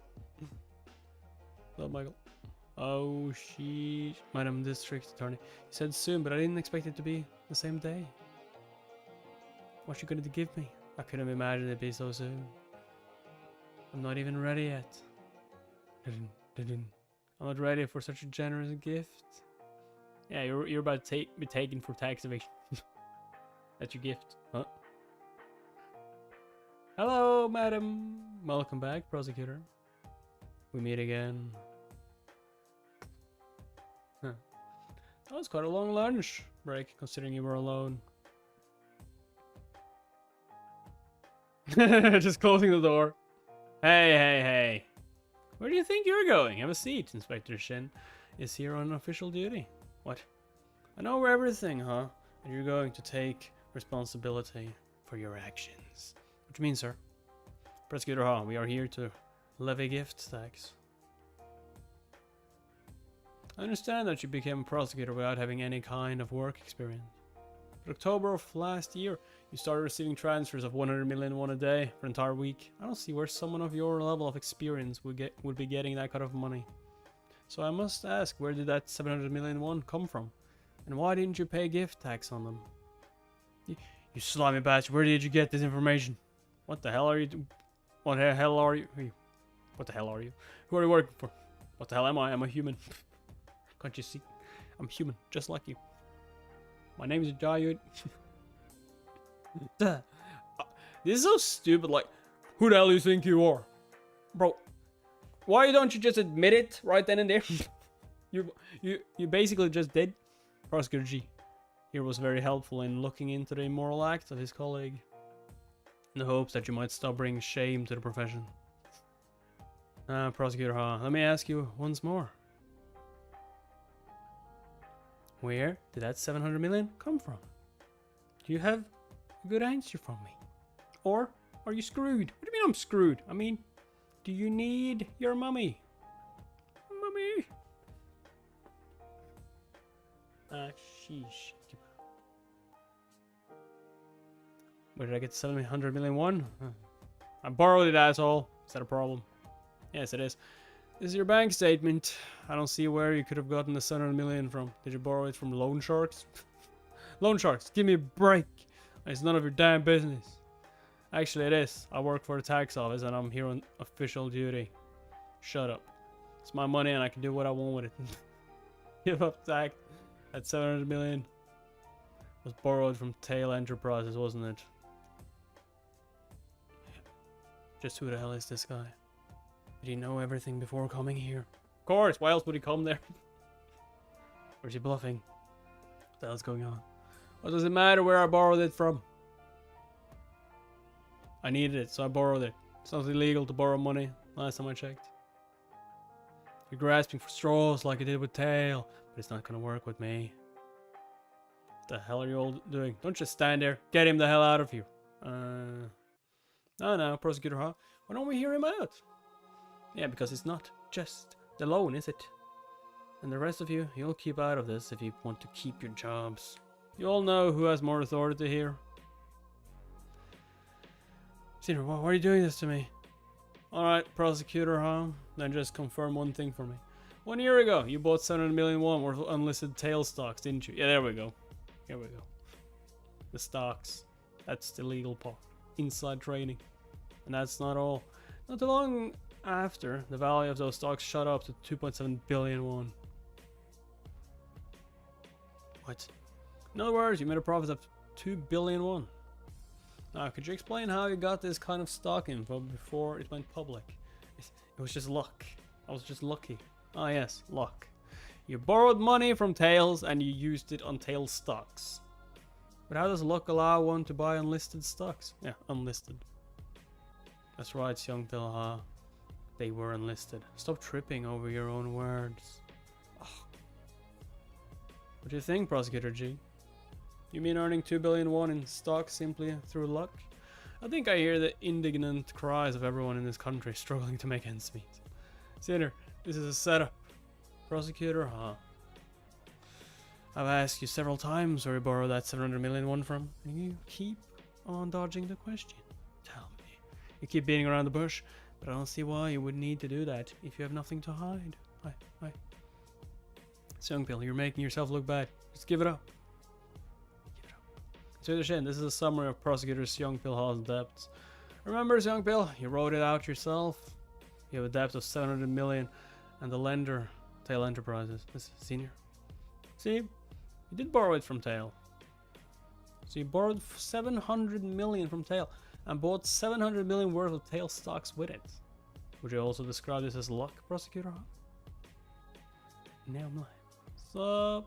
Hello, Michael. Oh, sheesh. Madam District Attorney. You said soon, but I didn't expect it to be the same day. What you gonna give me? I couldn't imagine it'd be so soon. I'm not even ready yet. I'm not ready for such a generous gift. Yeah, you're about to be taken for tax evasion. That's your gift, huh? Hello, madam. Welcome back, prosecutor. We meet again. Huh. That was quite a long lunch break, considering you were alone. Just closing the door. Hey. Where do you think you're going? Have a seat. Inspector Shin is here on official duty. What? I know everything, huh? And you're going to take responsibility for your actions. What do you mean, sir? Prosecutor Ha, we are here to levy gift tax. I understand that you became a prosecutor without having any kind of work experience. But October of last year, you started receiving transfers of 100 million won a day for an entire week. I don't see where someone of your level of experience would be getting that kind of money. So I must ask, where did that 700 million won come from? And why didn't you pay gift tax on them? You slimy batch, where did you get this information? What the hell are you What the hell are you? What the hell are you? Who are you working for? What the hell am I? I'm a human. Can't you see? I'm human, just like you. My name is Jayud. This is so stupid, like, who the hell do you think you are? Bro, why don't you just admit it right then and there? you basically just did. Prosecutor G here was very helpful in looking into the immoral acts of his colleague, in the hopes that you might stop bringing shame to the profession. Prosecutor Ha, let me ask you once more. Where did that 700 million come from? Do you have a good answer from me? Or are you screwed? What do you mean I'm screwed? I mean, do you need your mummy? Mummy! Sheesh. Where did I get 700 million won? I borrowed it, asshole. Is that a problem? Yes, it is. This is your bank statement. I don't see where you could have gotten the 700 million from. Did you borrow it from loan sharks? Loan sharks, give me a break. It's none of your damn business. Actually, it is. I work for the tax office and I'm here on official duty. Shut up. It's my money and I can do what I want with it. Give up tax. That 700 million was borrowed from Tail Enterprises, wasn't it? Just who the hell is this guy? Did he know everything before coming here? Of course, why else would he come there? Or is he bluffing? What the hell's going on? What does it matter where I borrowed it from? I needed it, so I borrowed it. It's not illegal to borrow money, last time I checked. You're grasping for straws like you did with Tail, but it's not gonna work with me. What the hell are you all doing? Don't just stand there. Get him the hell out of here. No, prosecutor, huh? Why don't we hear him out? Yeah, because it's not just the loan, is it? And the rest of you, you'll keep out of this if you want to keep your jobs. You all know who has more authority here. Senior, why are you doing this to me? Alright, prosecutor, huh? Then just confirm one thing for me. 1 year ago, you bought 700 million worth of unlisted Tail stocks, didn't you? Yeah, there we go. Here we go. The stocks. That's the legal part. Inside trading. And that's not all. Not too long after, the value of those stocks shot up to 2.7 billion won. What? In other words, you made a profit of 2 billion won. Now, could you explain how you got this kind of stock info before it went public? It was just luck. I was just lucky. Ah yes, luck. You borrowed money from Tails and you used it on Tails stocks. But how does luck allow one to buy unlisted stocks? Yeah, unlisted. That's right, young Pilha. They were unlisted. Stop tripping over your own words. Oh. What do you think, Prosecutor G? You mean earning 2 billion won in stocks simply through luck? I think I hear the indignant cries of everyone in this country struggling to make ends meet. Sinner, this is a setup. Prosecutor, huh? I've asked you several times where you borrowed that 700 million won from, and you keep on dodging the question. Tell me. You keep beating around the bush, but I don't see why you would need to do that if you have nothing to hide. Why? Young Bill, you're making yourself look bad. Just give it up. Desperation, this is a summary of Prosecutor Young Pilha's debts. Remember, Young Bill, you wrote it out yourself. You have a debt of 700 million, and the lender, Tail Enterprises, is senior. See, you did borrow it from Tail. So you borrowed 700 million from Tail, and bought 700 million worth of Tail stocks with it. Would you also describe this as luck, Prosecutor? Now I'm lying. Sup?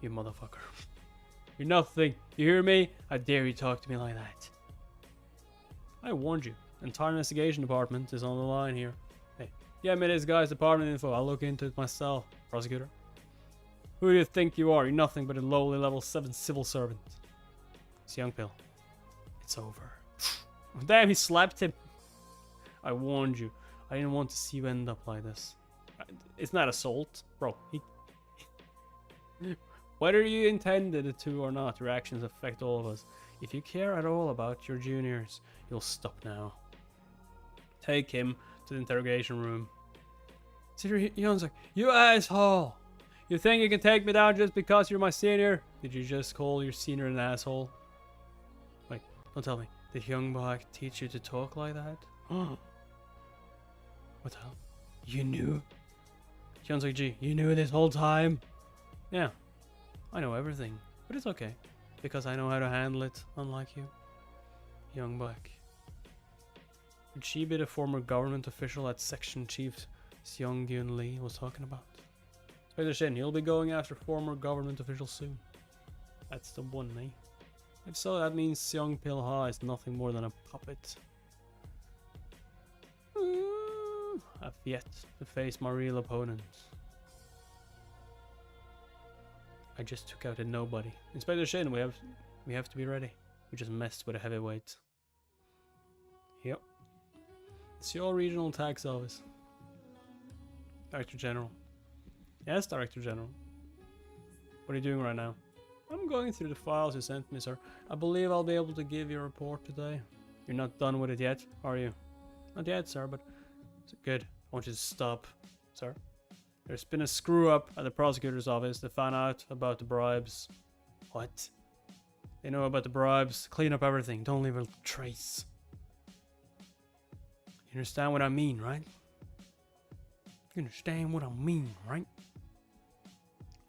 You motherfucker. You're nothing. You hear me? How dare you talk to me like that? I warned you. Entire investigation department is on the line here. Hey, give me this guy's department info. I'll look into it myself, Prosecutor. Who do you think you are? You're nothing but a lowly level 7 civil servant. It's Young Pill. It's over. Damn, he slapped him. I warned you. I didn't want to see you end up like this. It's not assault, bro. Whether you intended it to or not, your actions affect all of us. If you care at all about your juniors, you'll stop now. Take him to the interrogation room. Senior Hyunseok, you asshole! You think you can take me down just because you're my senior? Did you just call your senior an asshole? Wait, don't tell me. Did Hyungbok teach you to talk like that? What the hell? You knew? Hyunseok G, you knew this whole time? Yeah. I know everything, but it's okay, because I know how to handle it, unlike you. Young Buck. Would she be the former government official that Section Chief Seong-gyun Lee was talking about? Spider Shin, he'll be going after former government officials soon. That's the one, eh? If so, that means Seong Pil-ha is nothing more than a puppet. I've yet to face my real opponent. I just took out a nobody. Inspector Shin, we have to be ready. We just messed with a heavyweight. Yep. It's your regional tax office. Director General. Yes, Director General. What are you doing right now? I'm going through the files you sent me, sir. I believe I'll be able to give you a report today. You're not done with it yet, are you? Not yet, sir, but good. want you to stop, sir. There's been a screw up at the prosecutor's office. They found out about the bribes. What? They know about the bribes. Clean up everything. Don't leave a trace. You understand what I mean, right? You understand what I mean, right?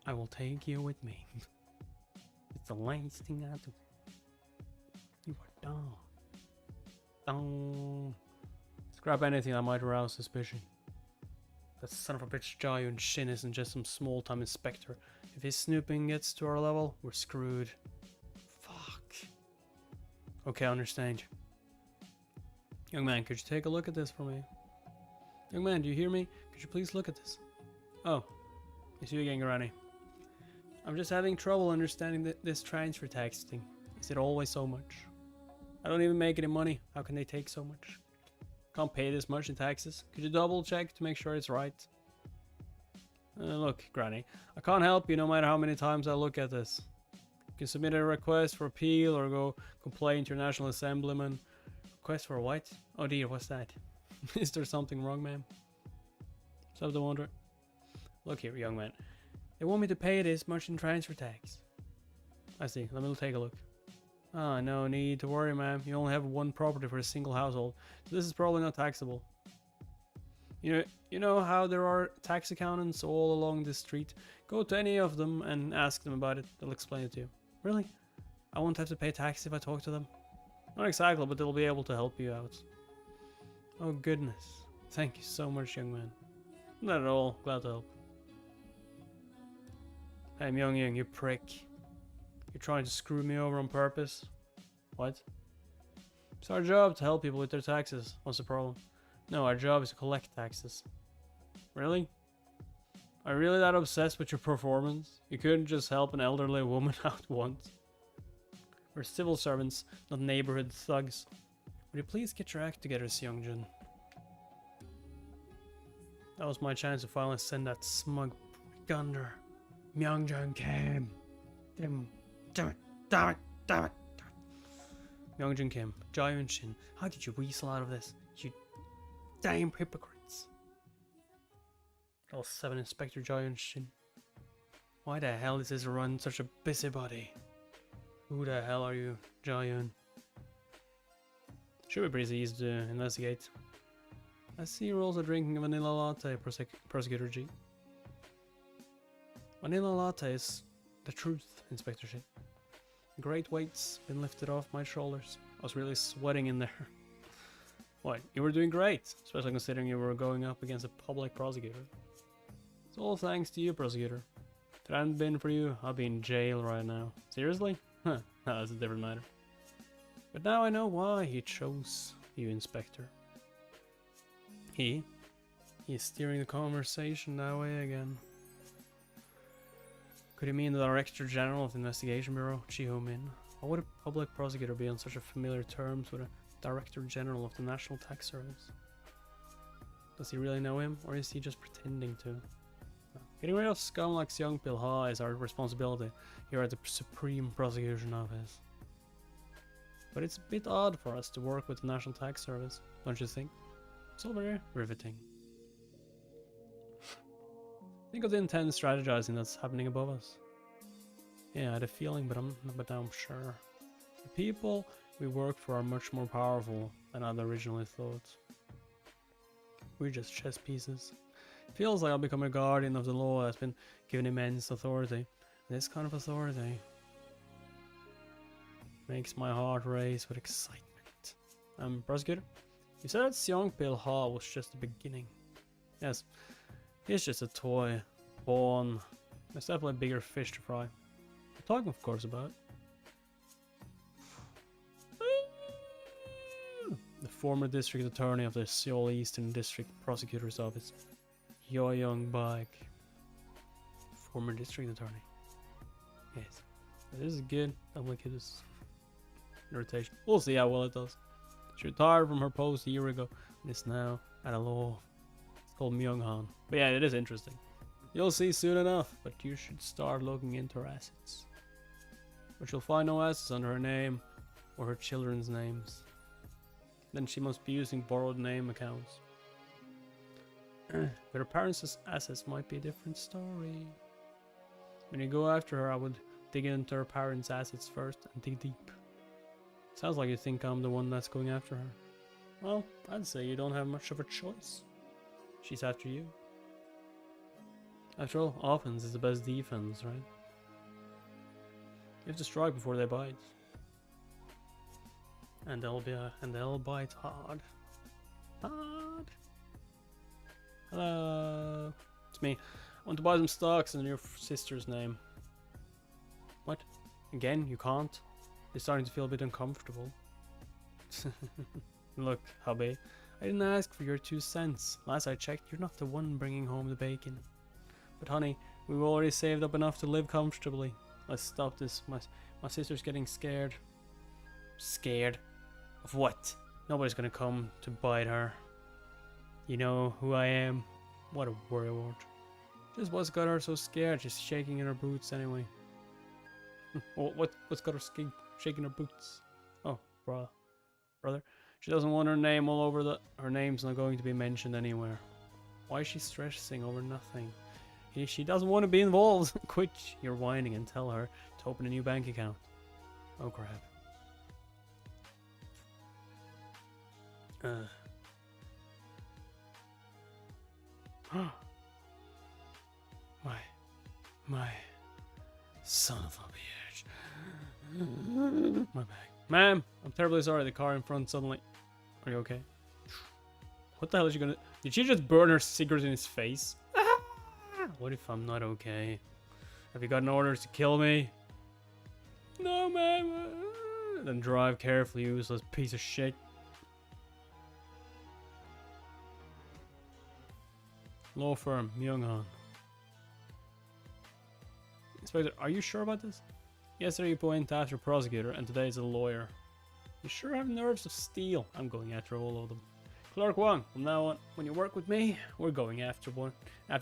I will take you with me. It's the last thing I do. You are dumb. Don't scrap anything that might arouse suspicion. That son of a bitch Giant Shin isn't just some small-time inspector. If his snooping gets to our level, we're screwed. Fuck. Okay, I understand. Young man, could you take a look at this for me? Young man, do you hear me? Could you please look at this? Oh, it's you again, Granny. I'm just having trouble understanding this transfer tax thing. Is it always so much? I don't even make any money. How can they take so much? Can't pay this much in taxes. Could you double check to make sure it's right? Look, Granny, I can't help you no matter how many times I look at this. You can submit a request for appeal or go complain to your National Assemblyman. Request for what? Oh dear, what's that? Is there something wrong, ma'am? Stop the wonder. Look here, young man. They want me to pay this much in transfer tax. I see. Let me take a look. Ah, no need to worry, ma'am. You only have one property for a single household, so this is probably not taxable. You know how there are tax accountants all along this street? Go to any of them and ask them about it. They'll explain it to you. Really? I won't have to pay tax if I talk to them? Not exactly, but they'll be able to help you out. Oh goodness. Thank you so much, young man. Not at all. Glad to help. Hey, Myung, you prick. You're trying to screw me over on purpose? What? It's our job to help people with their taxes. What's the problem? No, our job is to collect taxes. Really? Are you really that obsessed with your performance? You couldn't just help an elderly woman out once? We're civil servants, not neighborhood thugs. Would you please get your act together, Seongjun? That was my chance to finally send that smug prick under. Myungjun Kim. Damn it. Myungjun Kim, Jaehyun Shin, how did you weasel out of this? You damn hypocrites. All 7 Inspector Jaehyun Shin. Why the hell is this run such a busybody? Who the hell are you, Jaehyun? Should be pretty easy to investigate. I see you're also drinking a vanilla latte, Prosecutor G. Vanilla latte is the truth, Inspector Shin. Great weight's been lifted off my shoulders. I was really sweating in there. What? You were doing great, especially considering you were going up against a public prosecutor. It's all thanks to you, Prosecutor. If it hadn't been for you, I'd be in jail right now. Seriously? Huh, no, that's a different matter. But now I know why he chose you, Inspector. He is steering the conversation that way again. Could he mean the Director General of the Investigation Bureau, Chi Ho-min? Why would a public prosecutor be on such a familiar terms with a Director General of the National Tax Service? Does he really know him, or is he just pretending to? No. Getting rid of scum like Seong Pil-ha is our responsibility here at the Supreme Prosecution Office. But it's a bit odd for us to work with the National Tax Service, don't you think? It's all very riveting. Think of the intense strategizing that's happening above us. Yeah, I had a feeling, but now I'm sure. The people we work for are much more powerful than I'd originally thought. We're just chess pieces. It feels like I'll become a guardian of the law that's been given immense authority. This kind of authority makes my heart race with excitement. Prosecutor, you said that Seong Pil-ha was just the beginning. Yes. He's just a toy, pawn. There's definitely bigger fish to fry. We're talking, of course, about the former district attorney of the Seoul Eastern District Prosecutor's Office, Yo Young Baek. Former district attorney. Yes, this is good. I'm like this rotation. We'll see how well it does. She retired from her post a year ago and is now at a law. Called Myung-han. But yeah, it is interesting. You'll see soon enough, but you should start looking into her assets. But you'll find no assets under her name or her children's names. Then she must be using borrowed name accounts. With her parents' assets might be a different story. When you go after her, I would dig into her parents' assets first and dig deep. Sounds like you think I'm the one that's going after her. Well, I'd say you don't have much of a choice. She's after you. After all, offense is the best defense, right? You have to strike before they bite. And they'll bite hard. Hard. Hello. It's me. I want to buy some stocks in your sister's name. What? Again? You can't? You're starting to feel a bit uncomfortable. Look, hubby. I didn't ask for your 2 cents. Last I checked, you're not the one bringing home the bacon. But honey, we've already saved up enough to live comfortably. Let's stop this. My sister's getting scared. Scared? Of what? Nobody's gonna come to bite her. You know who I am? What a worrywart. Just what's got her so scared? She's shaking in her boots anyway. What's got her shaking her boots? Oh, brother. She doesn't want her name all over her name's not going to be mentioned anywhere. Why is she stressing over nothing? She doesn't want to be involved. Quit your whining and tell her to open a new bank account. Oh crap. My son of a bitch. My bag. Ma'am, I'm terribly sorry. The car in front suddenly. Are you okay? What the hell is she gonna? Did she just burn her cigarette in his face? What if I'm not okay? Have you gotten orders to kill me? No, ma'am. Then drive carefully, useless piece of shit. Law firm, Myung-han. Inspector, are you sure about this? Yesterday you went after a prosecutor, and today it's a lawyer. You sure have nerves of steel. I'm going after all of them. Clerk 1, from now on, when you work with me, we're going after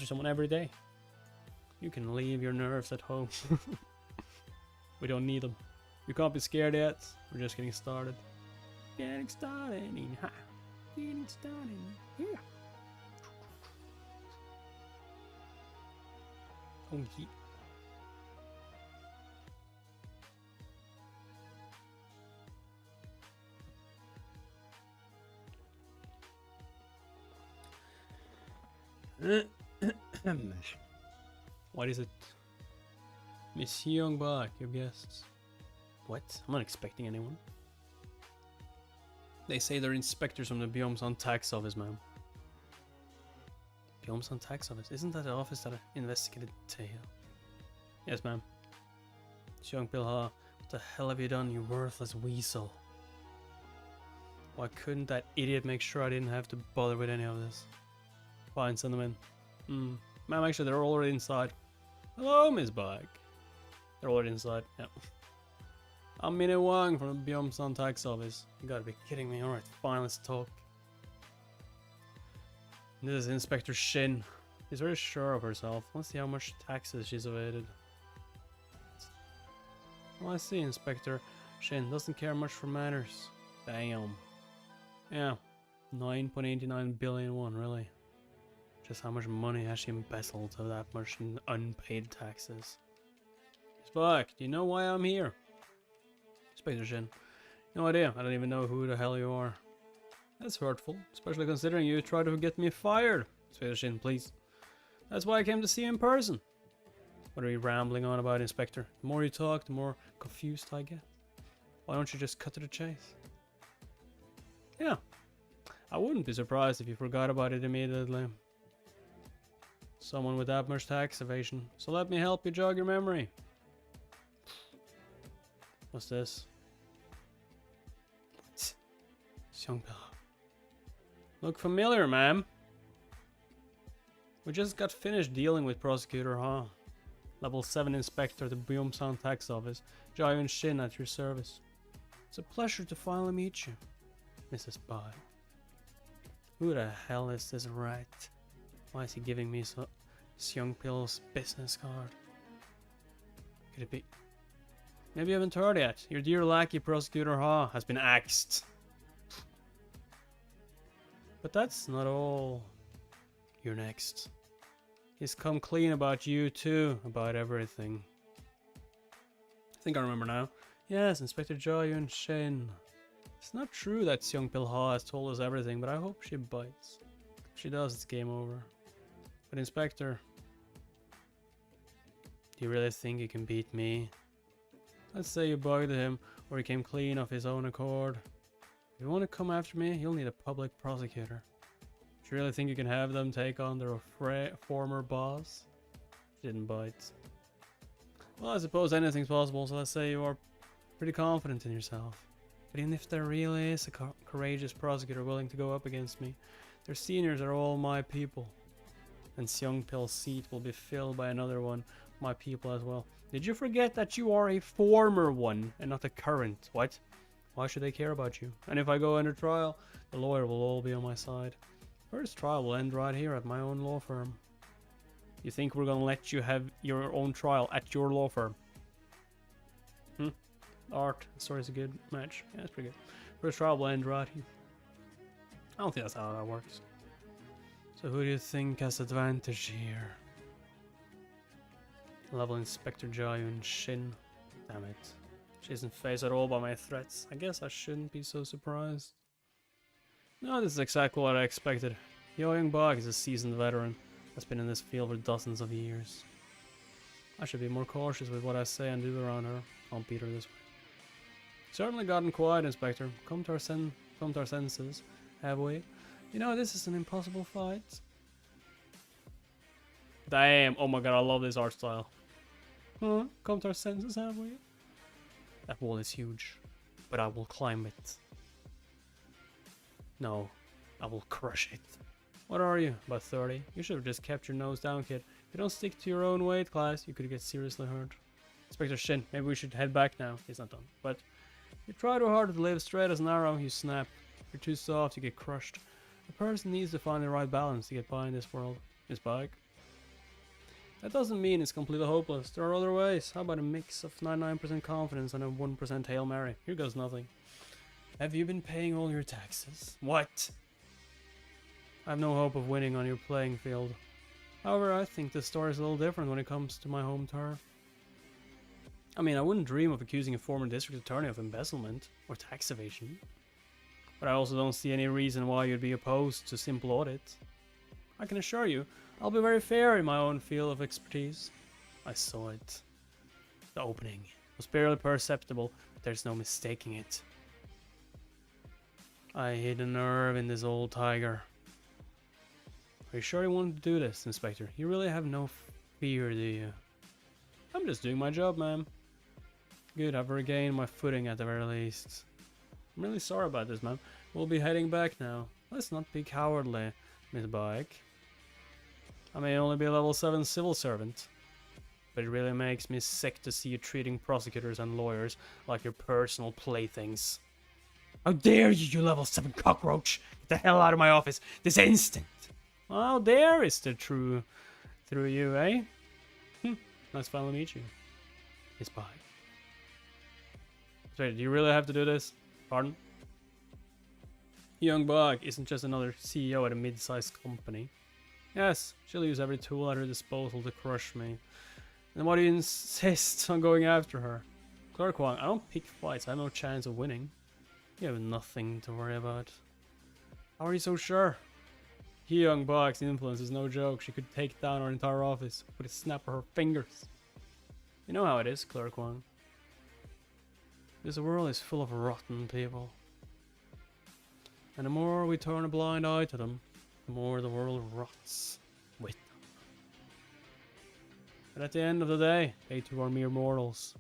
someone every day. You can leave your nerves at home. We don't need them. You can't be scared yet. We're just getting started. Getting started. Getting started. Yeah. Oh, yeah. What is it? Miss Youngbach, your guests. What? I'm not expecting anyone. They say they're inspectors from the Byeomsan Tax Office, ma'am. Byeomsan Tax Office? Isn't that the office that investigated Taeho? Yes, ma'am. Seong Pil-ha, what the hell have you done, you worthless weasel? Why couldn't that idiot make sure I didn't have to bother with any of this? Fine, send them in. Ma'am, actually, they're already inside. Hello, Miss Bag. They're already inside, yeah. I'm Minnie Wang from the Byeomsan Tax Office. You gotta be kidding me. Alright, fine, let's talk. This is Inspector Shin. She's very sure of herself. Let's see how much taxes she's evaded. Well, I see, Inspector Shin doesn't care much for manners. Damn. Yeah, 9.89 billion won, really. Just how much money has she embezzled of that much in unpaid taxes? Spock, do you know why I'm here? Inspector Shin. No idea. I don't even know who the hell you are. That's hurtful, especially considering you tried to get me fired. Inspector Shin, please. That's why I came to see you in person. What are you rambling on about, Inspector? The more you talk, the more confused I get. Why don't you just cut to the chase? Yeah. I wouldn't be surprised if you forgot about it immediately. Someone with that much tax evasion. So let me help you jog your memory. What's this? What? Seongpil. Look familiar, ma'am. We just got finished dealing with Prosecutor Ha. Level 7 Inspector at the Byeomsan Tax Office. Jaehyun Shin at your service. It's a pleasure to finally meet you, Mrs. Bai. Who the hell is this rat? Why is he giving me Seongpil's business card? Could it be? Maybe you haven't heard yet. Your dear lackey Prosecutor Ha has been axed. But that's not all. You're next. He's come clean about you too, about everything. I think I remember now. Yes, Inspector Joy and Shin. It's not true that Seung Pil Ha has told us everything, but I hope she bites. If she does, it's game over. But Inspector, do you really think you can beat me? Let's say you bugged him, or he came clean of his own accord. If you want to come after me, you'll need a public prosecutor. Do you really think you can have them take on their former boss? She didn't bite. Well, I suppose anything's possible, so let's say you are pretty confident in yourself. But even if there really is a courageous prosecutor willing to go up against me, their seniors are all my people. And Seung Pil's seat will be filled by another one, my people as well. Did you forget that you are a former one and not a current? What? Why should they care about you? And if I go under trial, the lawyer will all be on my side. First trial will end right here at my own law firm. You think we're gonna let you have your own trial at your law firm? Art. Story's a good match. Yeah, it's pretty good. First trial will end right here. I don't think that's how that works. So who do you think has advantage here? Level Inspector Jayun Shin. Damn it. She isn't phased at all by my threats. I guess I shouldn't be so surprised. No, this is exactly what I expected. Yo Young Bok is a seasoned veteran that's been in this field for dozens of years. I should be more cautious with what I say and do around her. I'll beat her this way. Certainly gotten quiet, Inspector. Come to our senses, have we? You know, this is an impossible fight. Damn, oh my god, I love this art style. Huh? Come to our senses, have we? That wall is huge, but I will climb it. No, I will crush it. What are you? About 30? You should have just kept your nose down, kid. If you don't stick to your own weight class, you could get seriously hurt. Inspector Shin, maybe we should head back now. He's not done. But if you try too hard to live straight as an arrow, you snap. If you're too soft, you get crushed. A person needs to find the right balance to get by in this world. His bike. That doesn't mean it's completely hopeless. There are other ways. How about a mix of 99% confidence and a 1% Hail Mary? Here goes nothing. Have you been paying all your taxes? What? I have no hope of winning on your playing field. However, I think the story is a little different when it comes to my home turf. I mean, I wouldn't dream of accusing a former district attorney of embezzlement or tax evasion. But I also don't see any reason why you'd be opposed to simple audit. I can assure you, I'll be very fair in my own field of expertise. I saw it. The opening was barely perceptible, but there's no mistaking it. I hit a nerve in this old tiger. Are you sure you want to do this, Inspector? You really have no fear, do you? I'm just doing my job, ma'am. Good, I've regained my footing at the very least. I'm really sorry about this, ma'am. We'll be heading back now. Let's not be cowardly, Miss Bike. I may only be a level 7 civil servant, but it really makes me sick to see you treating prosecutors and lawyers like your personal playthings. How dare you, you level 7 cockroach! Get the hell out of my office this instant! How dare is the true through you, eh? Nice to finally meet you. Miss Bike. Wait, do you really have to do this? Pardon? Young Bug isn't just another CEO at a mid-sized company. Yes, she'll use every tool at her disposal to crush me. Then why do you insist on going after her? Clerk Wang, I don't pick fights, I have no chance of winning. You have nothing to worry about. How are you so sure? Young Bug's influence is no joke. She could take down our entire office with a snap of her fingers. You know how it is, Clerk Wang. This world is full of rotten people. And the more we turn a blind eye to them, the more the world rots with them. But at the end of the day, they too are mere mortals.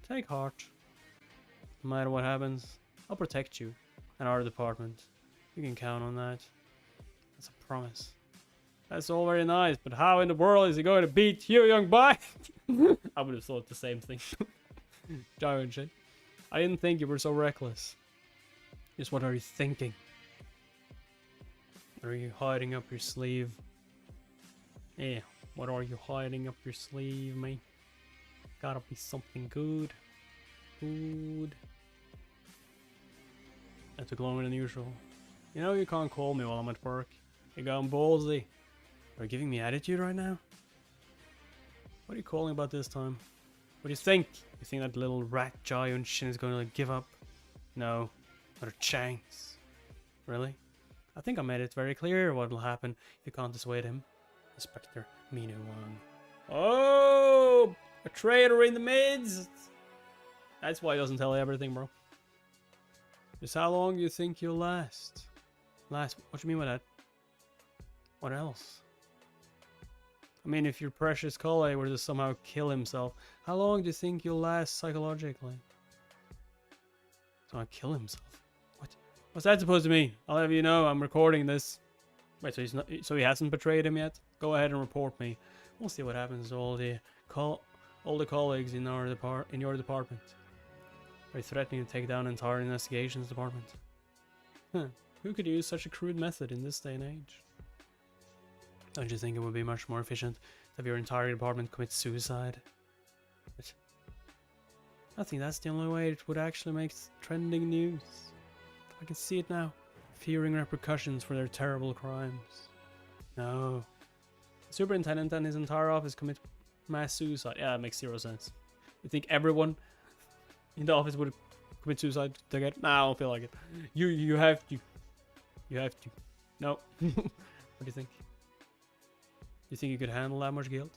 Take heart. No matter what happens, I'll protect you and our department. You can count on that. That's a promise. That's all very nice, but how in the world is he going to beat you, young boy? I would have thought the same thing. Giant shit. I didn't think you were so reckless. Just what are you thinking? Are you hiding up your sleeve? Yeah, what are you hiding up your sleeve, mate? Gotta be something good. Good. That took longer than usual. You know you can't call me while I'm at work. You're going ballsy. Are you giving me attitude right now? What are you calling about this time? What do you think? You think that little rat giant Shin is going to like, give up? No, not a chance. Really? I think I made it very clear what will happen if you can't dissuade him. Inspector Minu Wang. Oh! A traitor in the midst! That's why he doesn't tell you everything, bro. Just how long do you think you'll last? What do you mean by that? What else? I mean, if your precious colleague were to somehow kill himself, how long do you think you'll last psychologically? Somehow kill himself? What? What's that supposed to mean? I'll have you know, I'm recording this. Wait, so he hasn't betrayed him yet? Go ahead and report me. We'll see what happens to all the colleagues in your department. Are you threatening to take down an entire investigations department? Huh. Who could use such a crude method in this day and age? Don't you think it would be much more efficient to have your entire department commit suicide? But I think that's the only way it would actually make trending news. I can see it now, fearing repercussions for their terrible crimes. No. The superintendent and his entire office commit mass suicide. Yeah, that makes zero sense. You think everyone in the office would commit suicide to get... Nah, I don't feel like it. You have to. You have to. No. What do you think? You think you could handle that much guilt?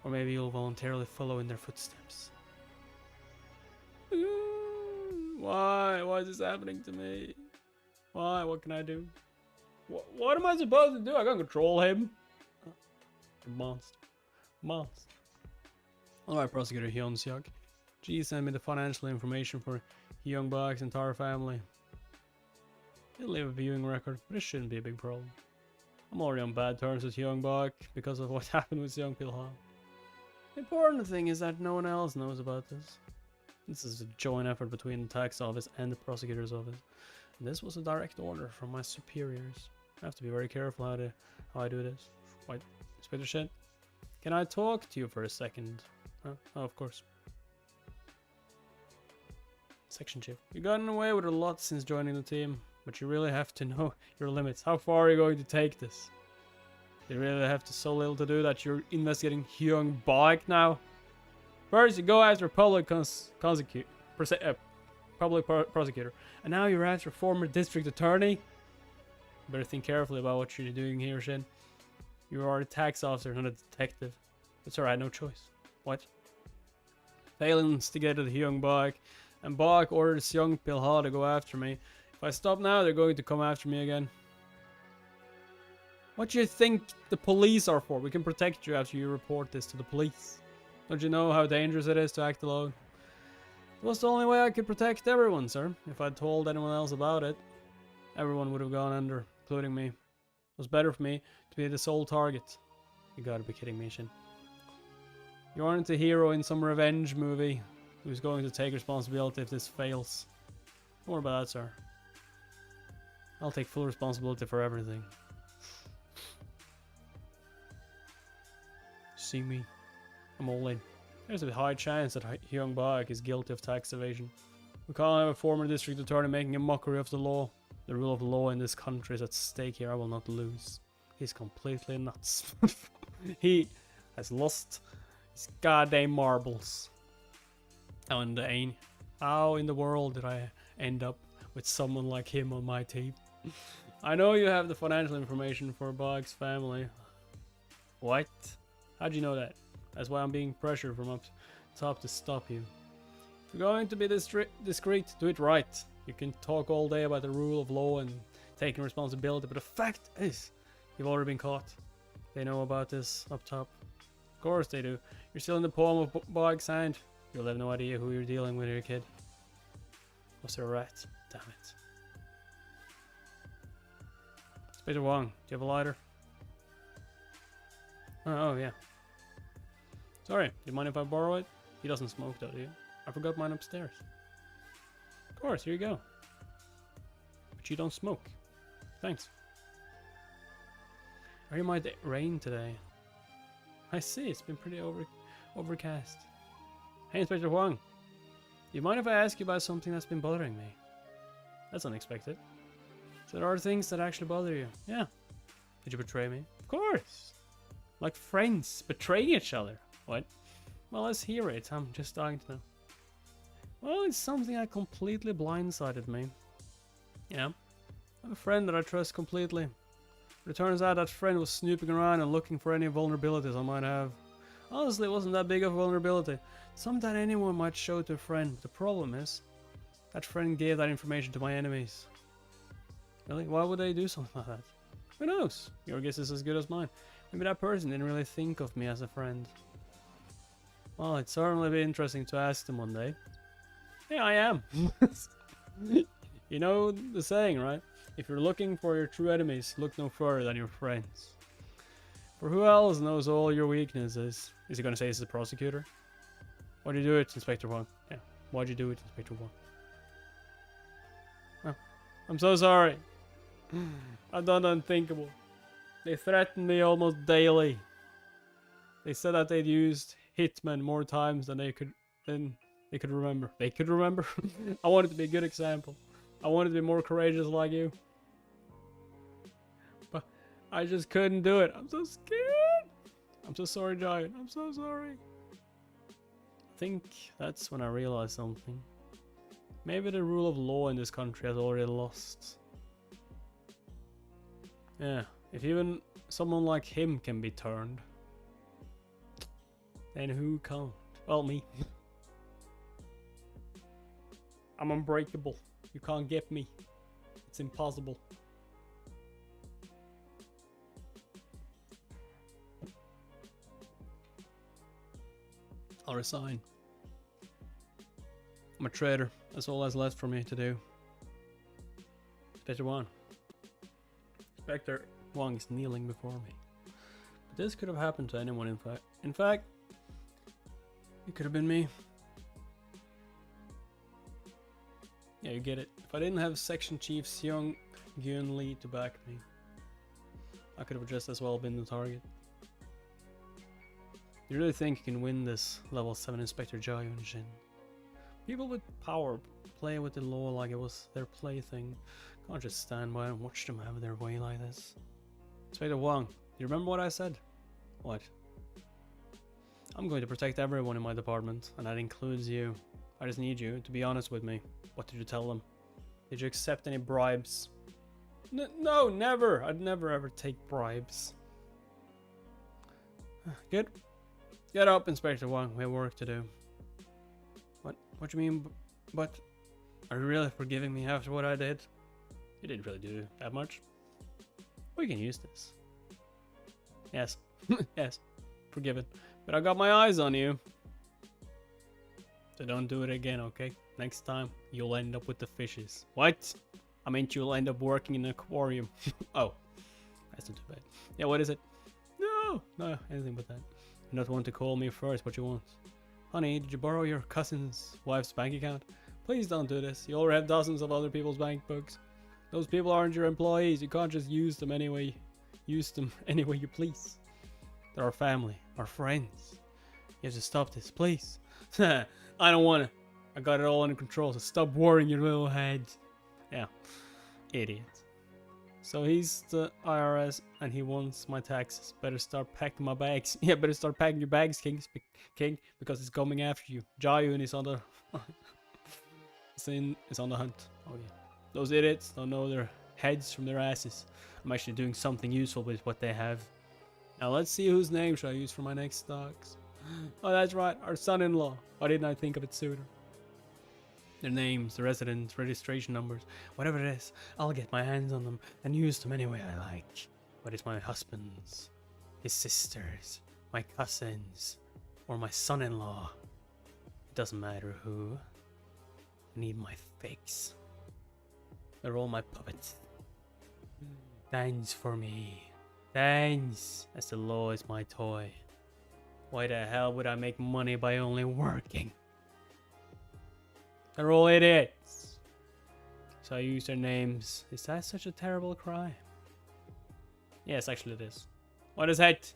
Or maybe you'll voluntarily follow in their footsteps. Why? Why is this happening to me? Why? What can I do? What am I supposed to do? I can't control him. Monster. Monster. Alright, Prosecutor Hyun Seok. Please send me the financial information for Hyung Bak's entire family. He'll leave a viewing record, but it shouldn't be a big problem. I'm already on bad terms with Hyung Bak because of what happened with Young Pil Ha. The important thing is that no one else knows about this. This is a joint effort between the tax office and the prosecutor's office. And this was a direct order from my superiors. I have to be very careful how I do this. Wait, Inspector Shin? Can I talk to you for a second? Oh, of course. Section Chief. You've gotten away with a lot since joining the team, but you really have to know your limits. How far are you going to take this? You really have to so little to do that you're investigating Hyung Bak now? First you go after public prosecutor, and now you're after former district attorney? Better think carefully about what you're doing here, Shin. You are a tax officer, not a detective. It's alright, no choice. What? Failing instigated Hyung Bak, and Bak orders Young Pil Ha to go after me. If I stop now, they're going to come after me again. What do you think the police are for? We can protect you after you report this to the police. Don't you know how dangerous it is to act alone? It was the only way I could protect everyone, sir. If I'd told anyone else about it, everyone would have gone under, including me. It was better for me to be the sole target. You gotta be kidding me, Shin. You aren't a hero in some revenge movie who's going to take responsibility if this fails. Don't worry about that, sir. I'll take full responsibility for everything. See me? I'm all in. There's a high chance that Hyung Bak is guilty of tax evasion. We can't have a former district attorney making a mockery of the law. The rule of law in this country is at stake here. I will not lose. He's completely nuts. He has lost his goddamn marbles. How in the world did I end up with someone like him on my team? I know you have the financial information for Bak's family. What? How'd you know that? That's why I'm being pressured from up top to stop you. If you're going to be discreet, do it right. You can talk all day about the rule of law and taking responsibility, but the fact is, you've already been caught. They know about this up top. Of course they do. You're still in the palm of Bak's hand. You'll have no idea who you're dealing with here, kid. Was a rat? Damn it. Inspector Wang, do you have a lighter? Oh yeah. Sorry, do you mind if I borrow it? He doesn't smoke though, do you? I forgot mine upstairs. Of course, here you go. But you don't smoke. Thanks. Are you might rain today? I see, it's been pretty overcast. Hey Inspector Huang, do you mind if I ask you about something that's been bothering me? That's unexpected. So there are things that actually bother you. Yeah. Did you betray me? Of course. Like friends betraying each other. What? Well, let's hear it. I'm just dying to know. Well, it's something that completely blindsided me. Yeah. I have a friend that I trust completely. But it turns out that friend was snooping around and looking for any vulnerabilities I might have. Honestly, it wasn't that big of a vulnerability. Something that anyone might show to a friend. But the problem is, that friend gave that information to my enemies. Really? Why would they do something like that? Who knows? Your guess is as good as mine. Maybe that person didn't really think of me as a friend. Well, it'd certainly be interesting to ask them one day. Yeah, I am. You know the saying, right? If you're looking for your true enemies, look no further than your friends. For who else knows all your weaknesses? Is he gonna say this is the prosecutor? Why'd you do it, Inspector Wong? Yeah, why'd you do it, Inspector Wong? Oh, I'm so sorry. I've done the unthinkable. They threatened me almost daily. They said that they'd used hitmen more times than they could remember. They could remember? I wanted to be a good example. I wanted to be more courageous like you. But I just couldn't do it. I'm so scared. I'm so sorry, Giant. I'm so sorry. I think that's when I realized something. Maybe the rule of law in this country has already lost. Yeah, if even someone like him can be turned, then who can't? Well, me. I'm unbreakable. You can't get me. It's impossible. I'll resign. I'm a traitor. That's all that's left for me to do. Inspector Wong. Inspector Wong is kneeling before me. But this could have happened to anyone, in fact. In fact, it could have been me. Yeah, you get it. If I didn't have Section Chief Seong Gyun Lee to back me, I could have just as well been the target. You really think you can win this level 7 Inspector Jia Yun-shin? People with power play with the law like it was their plaything. Can't just stand by and watch them have their way like this. Inspector Wong, do you remember what I said? What? I'm going to protect everyone in my department, and that includes you. I just need you to be honest with me. What did you tell them? Did you accept any bribes? No, never. I'd never ever take bribes. Good. Get up, Inspector Wong. We have work to do. What do you mean? But are you really forgiving me after what I did? You didn't really do that much. We can use this. Yes. Yes. Forgiven. But I got my eyes on you. So don't do it again, okay? Next time, you'll end up with the fishes. What? I meant you'll end up working in an aquarium. Oh. That's not too bad. Yeah, what is it? No, anything but that. You not want to call me first, what you want. Honey, did you borrow your cousin's wife's bank account? Please don't do this. You already have dozens of other people's bank books. Those people aren't your employees. You can't just use them any way you please. They're our family, our friends. You have to stop this, please. I don't want to. I got it all under control, so stop worrying your little head. Yeah, idiot. So he's the IRS and he wants my taxes. Better start packing my bags. Yeah, better start packing your bags, King, because it's coming after you. Jayun is on the is on the hunt. Oh yeah. Those idiots don't know their heads from their asses. I'm actually doing something useful with what they have. Now let's see whose name should I use for my next stocks. Oh, that's right, our son-in-law. Why didn't I think of it sooner? Their names, the residence, registration numbers, whatever it is, I'll get my hands on them and use them any way I like. Whether it's my husband's, his sisters, my cousins, or my son-in-law. It doesn't matter who. I need my fix. They're all my puppets. Dance for me. Dance, as the law is my toy. Why the hell would I make money by only working? They're all idiots. So I use their names. Is that such a terrible crime? Yes, actually it is. What is it?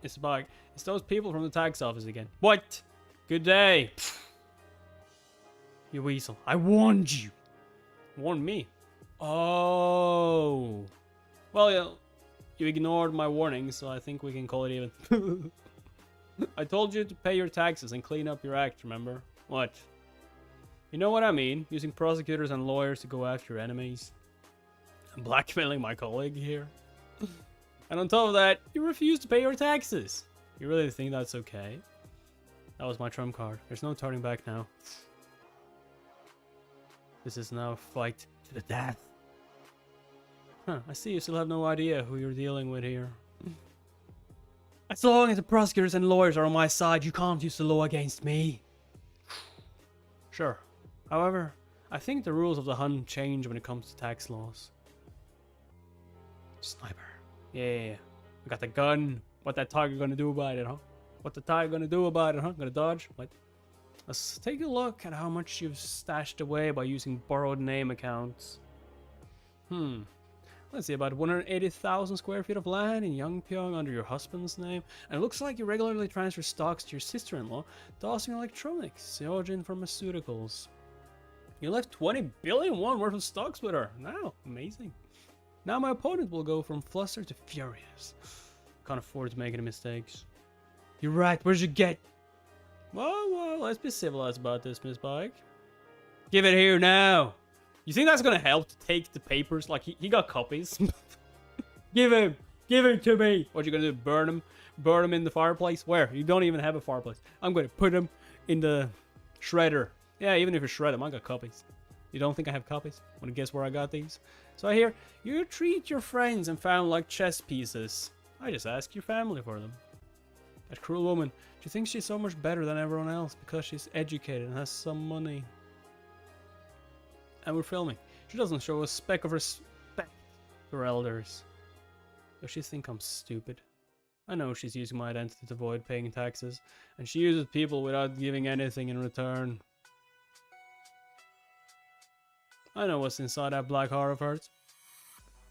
It's about... It's those people from the tax office again. What? Good day. Pfft. You weasel. I warned you. Warned me? Oh. Well, yeah, you ignored my warning, so I think we can call it even. I told you to pay your taxes and clean up your act, remember? What? You know what I mean? Using prosecutors and lawyers to go after your enemies. I'm blackmailing my colleague here. And on top of that, you refuse to pay your taxes. You really think that's okay? That was my trump card. There's no turning back now. This is now a fight to the death. Huh, I see you still have no idea who you're dealing with here. As long as the prosecutors and lawyers are on my side, you can't use the law against me. Sure. However, I think the rules of the hunt change when it comes to tax laws. Sniper. Yeah. I got the gun. What that tiger gonna do about it, huh? What the tiger gonna do about it, huh? Gonna dodge? What? Let's take a look at how much you've stashed away by using borrowed name accounts. Let's see, about 180,000 square feet of land in Yangpyeong under your husband's name. And it looks like you regularly transfer stocks to your sister-in-law, Dawson Electronics, Seojin Pharmaceuticals. You left 20 billion won worth of stocks with her. Wow, amazing. Now my opponent will go from flustered to furious. Can't afford to make any mistakes. You're right, where'd you get? Well, let's be civilized about this, Miss Bike. Give it here now. You think that's gonna help to take the papers? Like, he got copies. Give him to me. What you gonna do, burn him? Burn him in the fireplace? Where? You don't even have a fireplace. I'm gonna put him in the shredder. Yeah, even if you shred him, I got copies. You don't think I have copies? Wanna guess where I got these? So I hear, you treat your friends and family like chess pieces. I just ask your family for them. That cruel woman, do you think she's so much better than everyone else because she's educated and has some money? And we're filming. She doesn't show a speck of respect to her elders. Does she think I'm stupid? I know she's using my identity to avoid paying taxes, and she uses people without giving anything in return. I know what's inside that black heart of hers.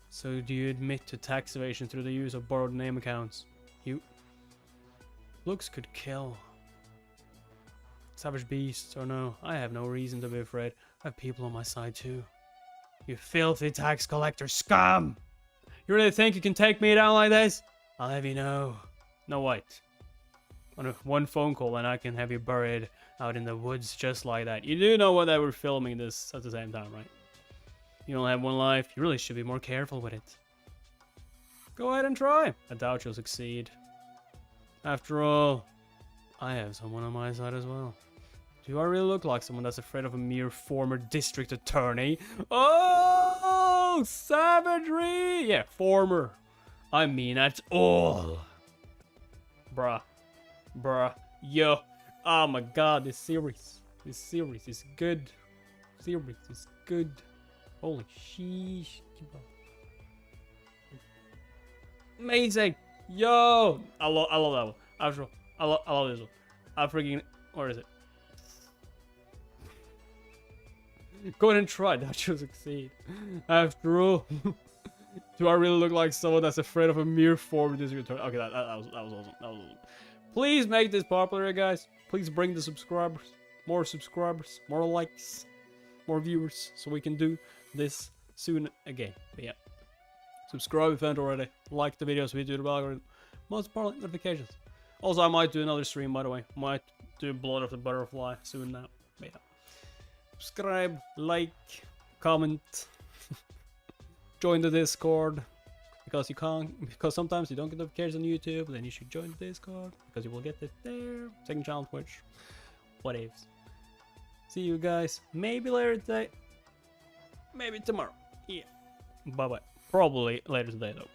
So do you admit to tax evasion through the use of borrowed name accounts? You... Looks could kill. Savage beasts or no, I have no reason to be afraid. I have people on my side too. You filthy tax collector scum! You really think you can take me down like this? I'll have you know. No, what? On one phone call and I can have you buried out in the woods just like that. You do know that we're filming this at the same time, right? You only have one life. You really should be more careful with it. Go ahead and try. I doubt you'll succeed. After all, I have someone on my side as well. Do I really look like someone that's afraid of a mere former district attorney? Oh, savagery! Yeah, former. I mean, that's all. Bruh. Yo. Oh my god, this series is good. Series is good. Holy sheesh. Amazing. Yo. I love that one. After all, I love this one. I freaking... Where is it? Go ahead and try. That you'll succeed. After all, do I really look like someone that's afraid of a mere form of district attorney? Okay, that was awesome. That was awesome. Please make this popular, guys. Please bring the subscribers, more likes, more viewers, so we can do this soon again. But yeah, subscribe if you haven't already. Like the videos, we do the algorithm. Most important, notifications. Also, I might do another stream, by the way. Might do Blood of the Butterfly soon now. But yeah. Subscribe, like, comment, join the Discord, because sometimes you don't get notifications on YouTube, then you should join the Discord, because you will get it there. Second channel Twitch, what ifs. See you guys, maybe later today, maybe tomorrow, yeah, bye bye, probably later today though.